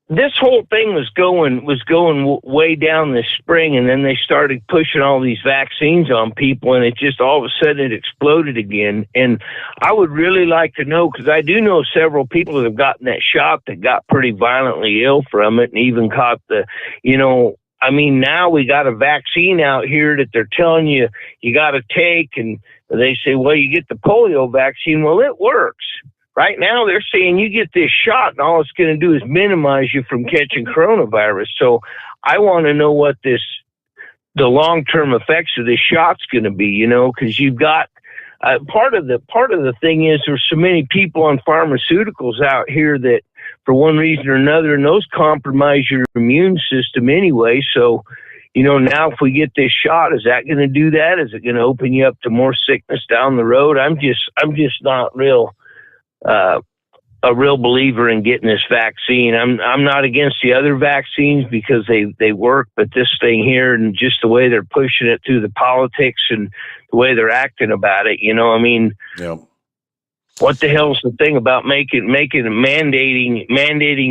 O: this whole thing was going way down this spring, and then they started pushing all these vaccines on people, and it just all of a sudden it exploded again. And I would really like to know, because I do know several people that have gotten that shot that got pretty violently ill from it, and even caught now we got a vaccine out here that they're telling you got to take, and they say, well, you get the polio vaccine. Well, it works. Right now, they're saying you get this shot, and all it's going to do is minimize you from catching coronavirus. So I want to know what the long-term effects of this shot's going to be, because you've got part of the thing is there's so many people on pharmaceuticals out here that, for one reason or another, and those compromise your immune system anyway. So, now if we get this shot, is that going to do that? Is it going to open you up to more sickness down the road? I'm just not a real believer in getting this vaccine. I'm not against the other vaccines because they work, but this thing here, and just the way they're pushing it through the politics and the way they're acting about it,
B: Yeah.
O: What the hell's the thing about mandating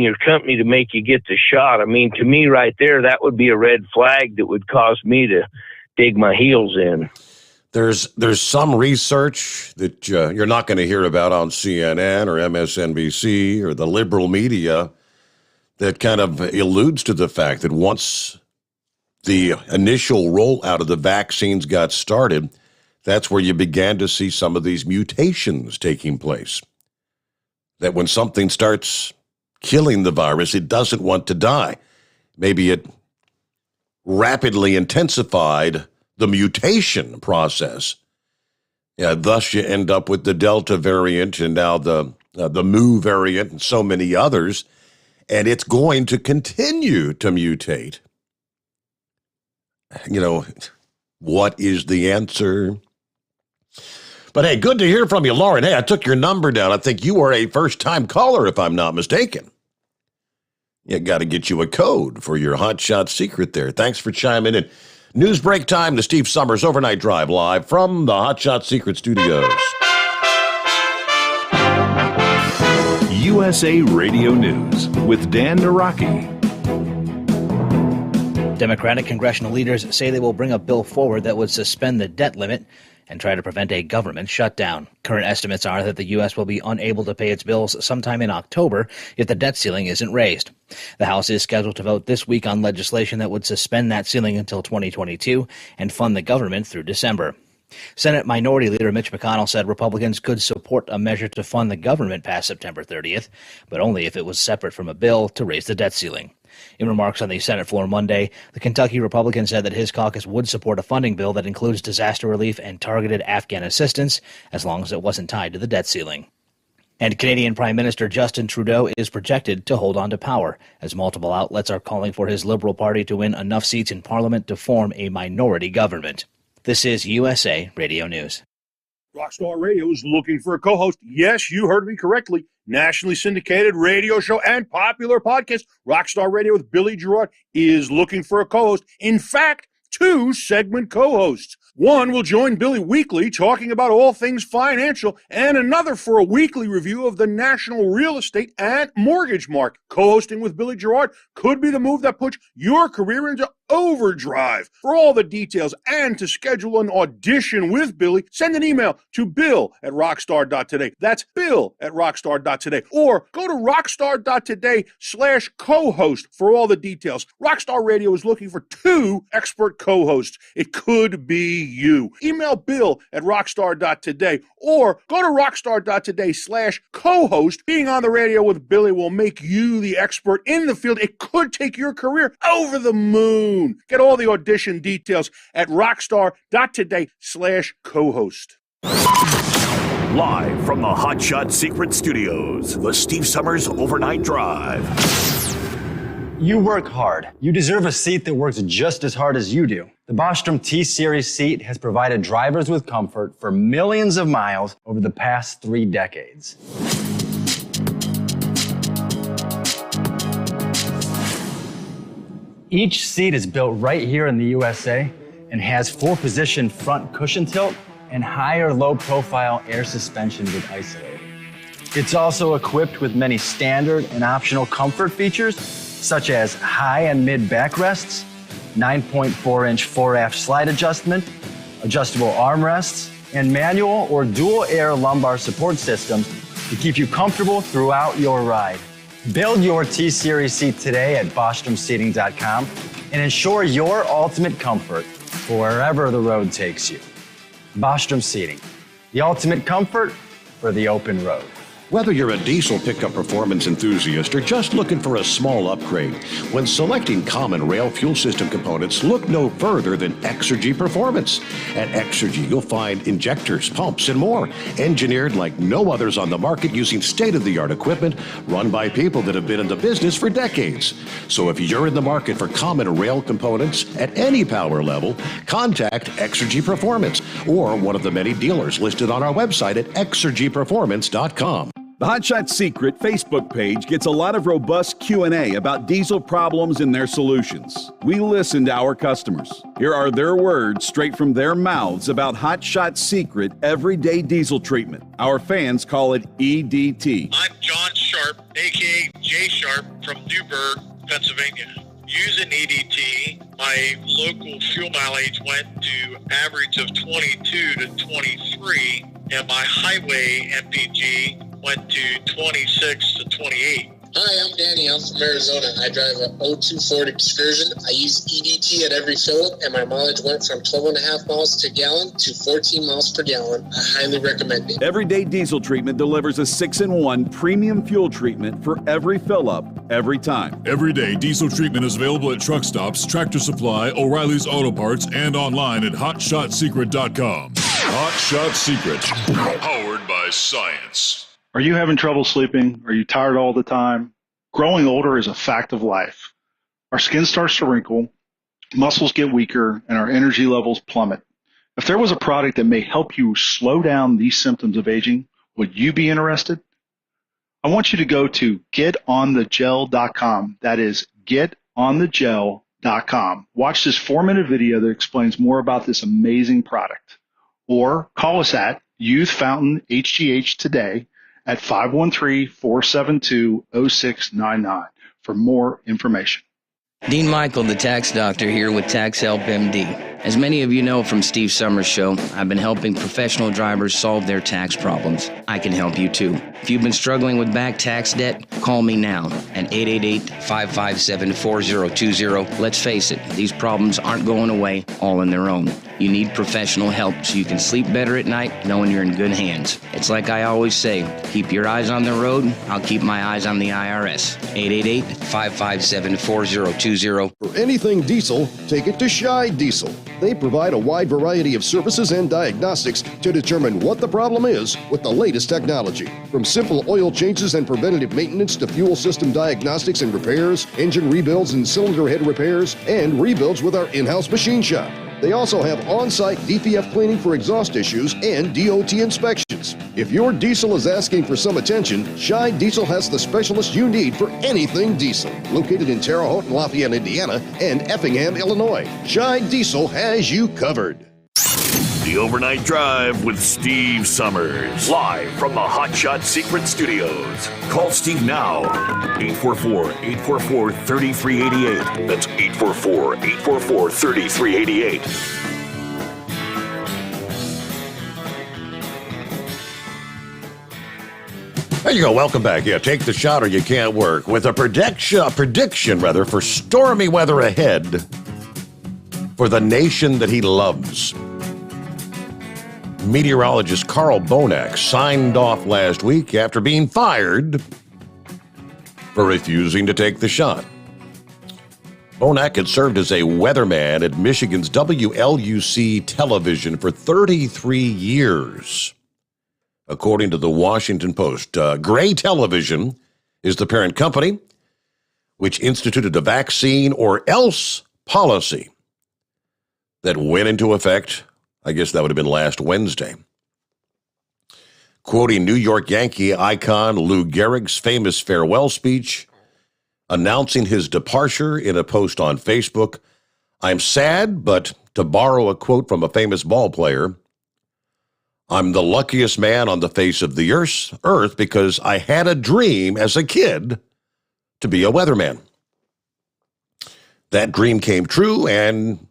O: your company to make you get the shot? I mean, to me right there, that would be a red flag that would cause me to dig my heels in.
B: There's some research that you're not going to hear about on CNN or MSNBC or the liberal media that kind of alludes to the fact that once the initial rollout of the vaccines got started, that's where you began to see some of these mutations taking place. That when something starts killing the virus, it doesn't want to die. Maybe it rapidly intensified the mutation process. Thus you end up with the Delta variant and now the Mu variant and so many others, and it's going to continue to mutate. What is the answer? But hey, good to hear from you, Lauren. Hey, I took your number down. I think you are a first-time caller, if I'm not mistaken. You got to get you a code for your hotshot secret there. Thanks for chiming in. News break time, the Steve Sommers Overnight Drive, live from the Hotshot Secret Studios.
S: USA Radio News with Dan Naraki.
J: Democratic congressional leaders say they will bring a bill forward that would suspend the debt limit and try to prevent a government shutdown. Current estimates are that the U.S. will be unable to pay its bills sometime in October if the debt ceiling isn't raised. The House is scheduled to vote this week on legislation that would suspend that ceiling until 2022 and fund the government through December. Senate Minority Leader Mitch McConnell said Republicans could support a measure to fund the government past September 30th, but only if it was separate from a bill to raise the debt ceiling. In remarks on the Senate floor Monday, the Kentucky Republican said that his caucus would support a funding bill that includes disaster relief and targeted Afghan assistance, as long as it wasn't tied to the debt ceiling. And Canadian Prime Minister Justin Trudeau is projected to hold on to power, as multiple outlets are calling for his Liberal Party to win enough seats in Parliament to form a minority government. This is USA Radio News.
K: Rockstar Radio is looking for a co-host. Yes, you heard me correctly. Nationally syndicated radio show and popular podcast, Rockstar Radio with Billy Gerard, is looking for a co-host. In fact, 2 segment co-hosts. One will join Billy weekly talking about all things financial, and another for a weekly review of the national real estate and mortgage market. Co-hosting with Billy Gerard could be the move that puts your career into overdrive. For all the details and to schedule an audition with Billy, send an email to bill@rockstar.today. That's bill@rockstar.today. Or go to rockstar.today/co-host for all the details. Rockstar Radio is looking for 2 expert co-hosts. It could be you. Email bill@rockstar.today or go to rockstar.today/co-host. Being on the radio with Billy will make you the expert in the field. It could take your career over the moon. Get all the audition details at rockstar.today/co-host.
C: Live from the Hot Shot Secret Studios, the Steve Sommers Overnight Drive.
P: You work hard. You deserve a seat that works just as hard as you do. The Bostrom T-Series seat has provided drivers with comfort for millions of miles over the past 3 decades. Each seat is built right here in the USA and has 4-position front cushion tilt and higher low-profile air suspension with Isolate. It's also equipped with many standard and optional comfort features, such as high and mid backrests, 9.4-inch fore-aft slide adjustment, adjustable armrests, and manual or dual air lumbar support systems to keep you comfortable throughout your ride. Build your T-Series seat today at BostromSeating.com and ensure your ultimate comfort for wherever the road takes you. Bostrom Seating, the ultimate comfort for the open road.
B: Whether you're a diesel pickup performance enthusiast or just looking for a small upgrade, when selecting common rail fuel system components, look no further than Exergy Performance. At Exergy, you'll find injectors, pumps, and more, engineered like no others on the market using state-of-the-art equipment run by people that have been in the business for decades. So if you're in the market for common rail components at any power level, contact Exergy Performance or one of the many dealers listed on our website at exergyperformance.com.
D: The Hot Shot Secret Facebook page gets a lot of robust Q&A about diesel problems and their solutions. We listen to our customers. Here are their words straight from their mouths about Hot Shot Secret Everyday Diesel Treatment. Our fans call it EDT.
Q: I'm John Sharp, a.k.a. Jay Sharp from Newburgh, Pennsylvania. Using EDT, my local fuel mileage went to average of 22 to 23, and my highway MPG went to 26 to 28.
R: Hi, I'm Danny. I'm from Arizona. I drive a 02 Ford Excursion. I use EDT at every fill-up, and my mileage went from 12.5 miles to gallon to 14 miles per gallon. I highly recommend it.
D: Everyday Diesel Treatment delivers a 6-in-1 premium fuel treatment for every fill-up, every time.
E: Everyday Diesel Treatment is available at truck stops, Tractor Supply, O'Reilly's Auto Parts, and online at HotShotSecret.com. Hot Shot Secret, powered by science.
I: Are you having trouble sleeping? Are you tired all the time? Growing older is a fact of life. Our skin starts to wrinkle, muscles get weaker, and our energy levels plummet. If there was a product that may help you slow down these symptoms of aging, would you be interested? I want you to go to getonthegel.com. That is getonthegel.com. Watch this 4-minute video that explains more about this amazing product. Or call us at Youth Fountain HGH today at 513-472-0699 for more information.
M: Dean Michael, the tax doctor, here with Tax Help MD. As many of you know from Steve Sommers' show, I've been helping professional drivers solve their tax problems. I can help you too. If you've been struggling with back tax debt, call me now at 888-557-4020. Let's face it, these problems aren't going away all on their own. You need professional help so you can sleep better at night knowing you're in good hands. It's like I always say, keep your eyes on the road, I'll keep my eyes on the IRS. 888-557-4020.
A: For anything diesel, take it to Shy Diesel. They provide a wide variety of services and diagnostics to determine what the problem is with the latest technology. From simple oil changes and preventative maintenance to fuel system diagnostics and repairs, engine rebuilds and cylinder head repairs, and rebuilds with our in-house machine shop. They also have on-site DPF cleaning for exhaust issues and DOT inspections. If your diesel is asking for some attention, Shy Diesel has the specialist you need for anything diesel. Located in Terre Haute and Lafayette, Indiana, and Effingham, Illinois, Shy Diesel has you covered.
C: The Overnight Drive with Steve Sommers. Live from the Hot Shot Secret Studios. Call Steve now. 844-844-3388. That's 844-844-3388.
B: There you go. Welcome back. Yeah, take the shot or you can't work. With a prediction for stormy weather ahead for the nation that he loves. Meteorologist Carl Bonak signed off last week after being fired for refusing to take the shot. Bonak had served as a weatherman at Michigan's WLUC television for 33 years. According to the Washington Post, Gray Television is the parent company, which instituted a vaccine or else policy that went into effect, I guess that would have been last Wednesday. Quoting New York Yankee icon Lou Gehrig's famous farewell speech, announcing his departure in a post on Facebook, "I'm sad, but to borrow a quote from a famous ball player, I'm the luckiest man on the face of the earth because I had a dream as a kid to be a weatherman. That dream came true, and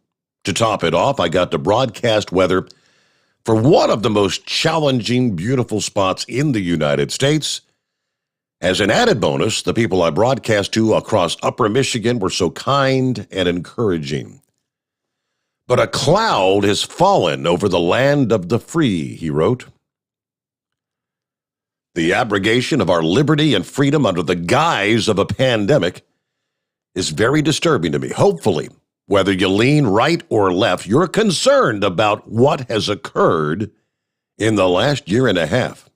B: to top it off, I got to broadcast weather for one of the most challenging, beautiful spots in the United States. As an added bonus, the people I broadcast to across Upper Michigan were so kind and encouraging. But a cloud has fallen over the land of the free," he wrote. "The abrogation of our liberty and freedom under the guise of a pandemic is very disturbing to me. Hopefully, whether you lean right or left, you're concerned about what has occurred in the last year and a half.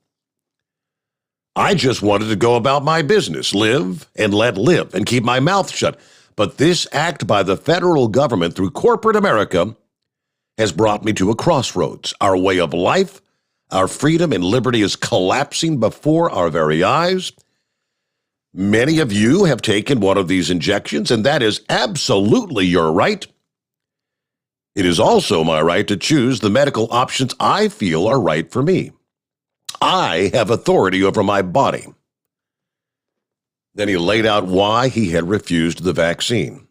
B: I just wanted to go about my business, live and let live, and keep my mouth shut. But this act by the federal government through corporate America has brought me to a crossroads. Our way of life, our freedom and liberty is collapsing before our very eyes. Many of you have taken one of these injections, and that is absolutely your right. It is also my right to choose the medical options I feel are right for me. I have authority over my body." Then he laid out why he had refused the vaccine.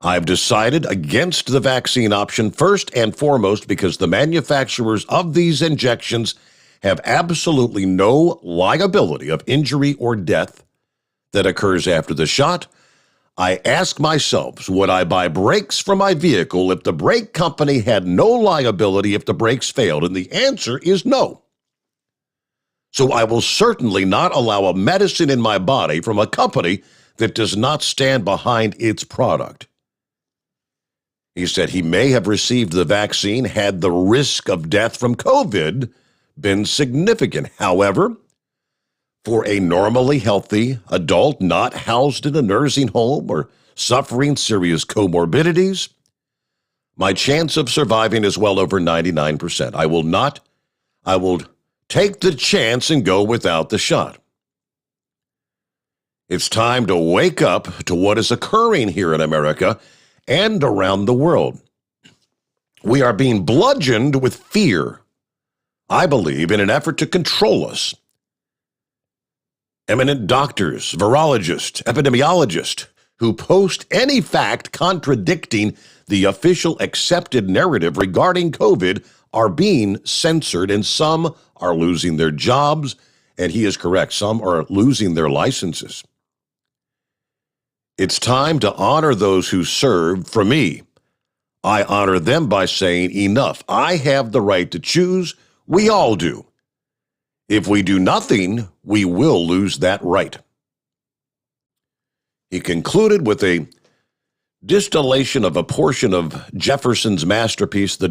B: "I've decided against the vaccine option first and foremost because the manufacturers of these injections have absolutely no liability of injury or death that occurs after the shot. I ask myself, would I buy brakes for my vehicle if the brake company had no liability if the brakes failed? And the answer is no. So I will certainly not allow a medicine in my body from a company that does not stand behind its product." He said he may have received the vaccine had the risk of death from COVID been significant. However, for a normally healthy adult not housed in a nursing home or suffering serious comorbidities, my chance of surviving is well over 99%. I will take the chance and go without the shot. It's time to wake up to what is occurring here in America and around the world. We are being bludgeoned with fear, I believe, in an effort to control us. Eminent doctors, virologists, epidemiologists who post any fact contradicting the official accepted narrative regarding COVID are being censored, and some are losing their jobs, and he is correct, some are losing their licenses. It's time to honor those who served for me I honor them by saying, enough. I have the right to choose. We all do. If we do nothing, we will lose that right. He concluded with a distillation of a portion of Jefferson's masterpiece, The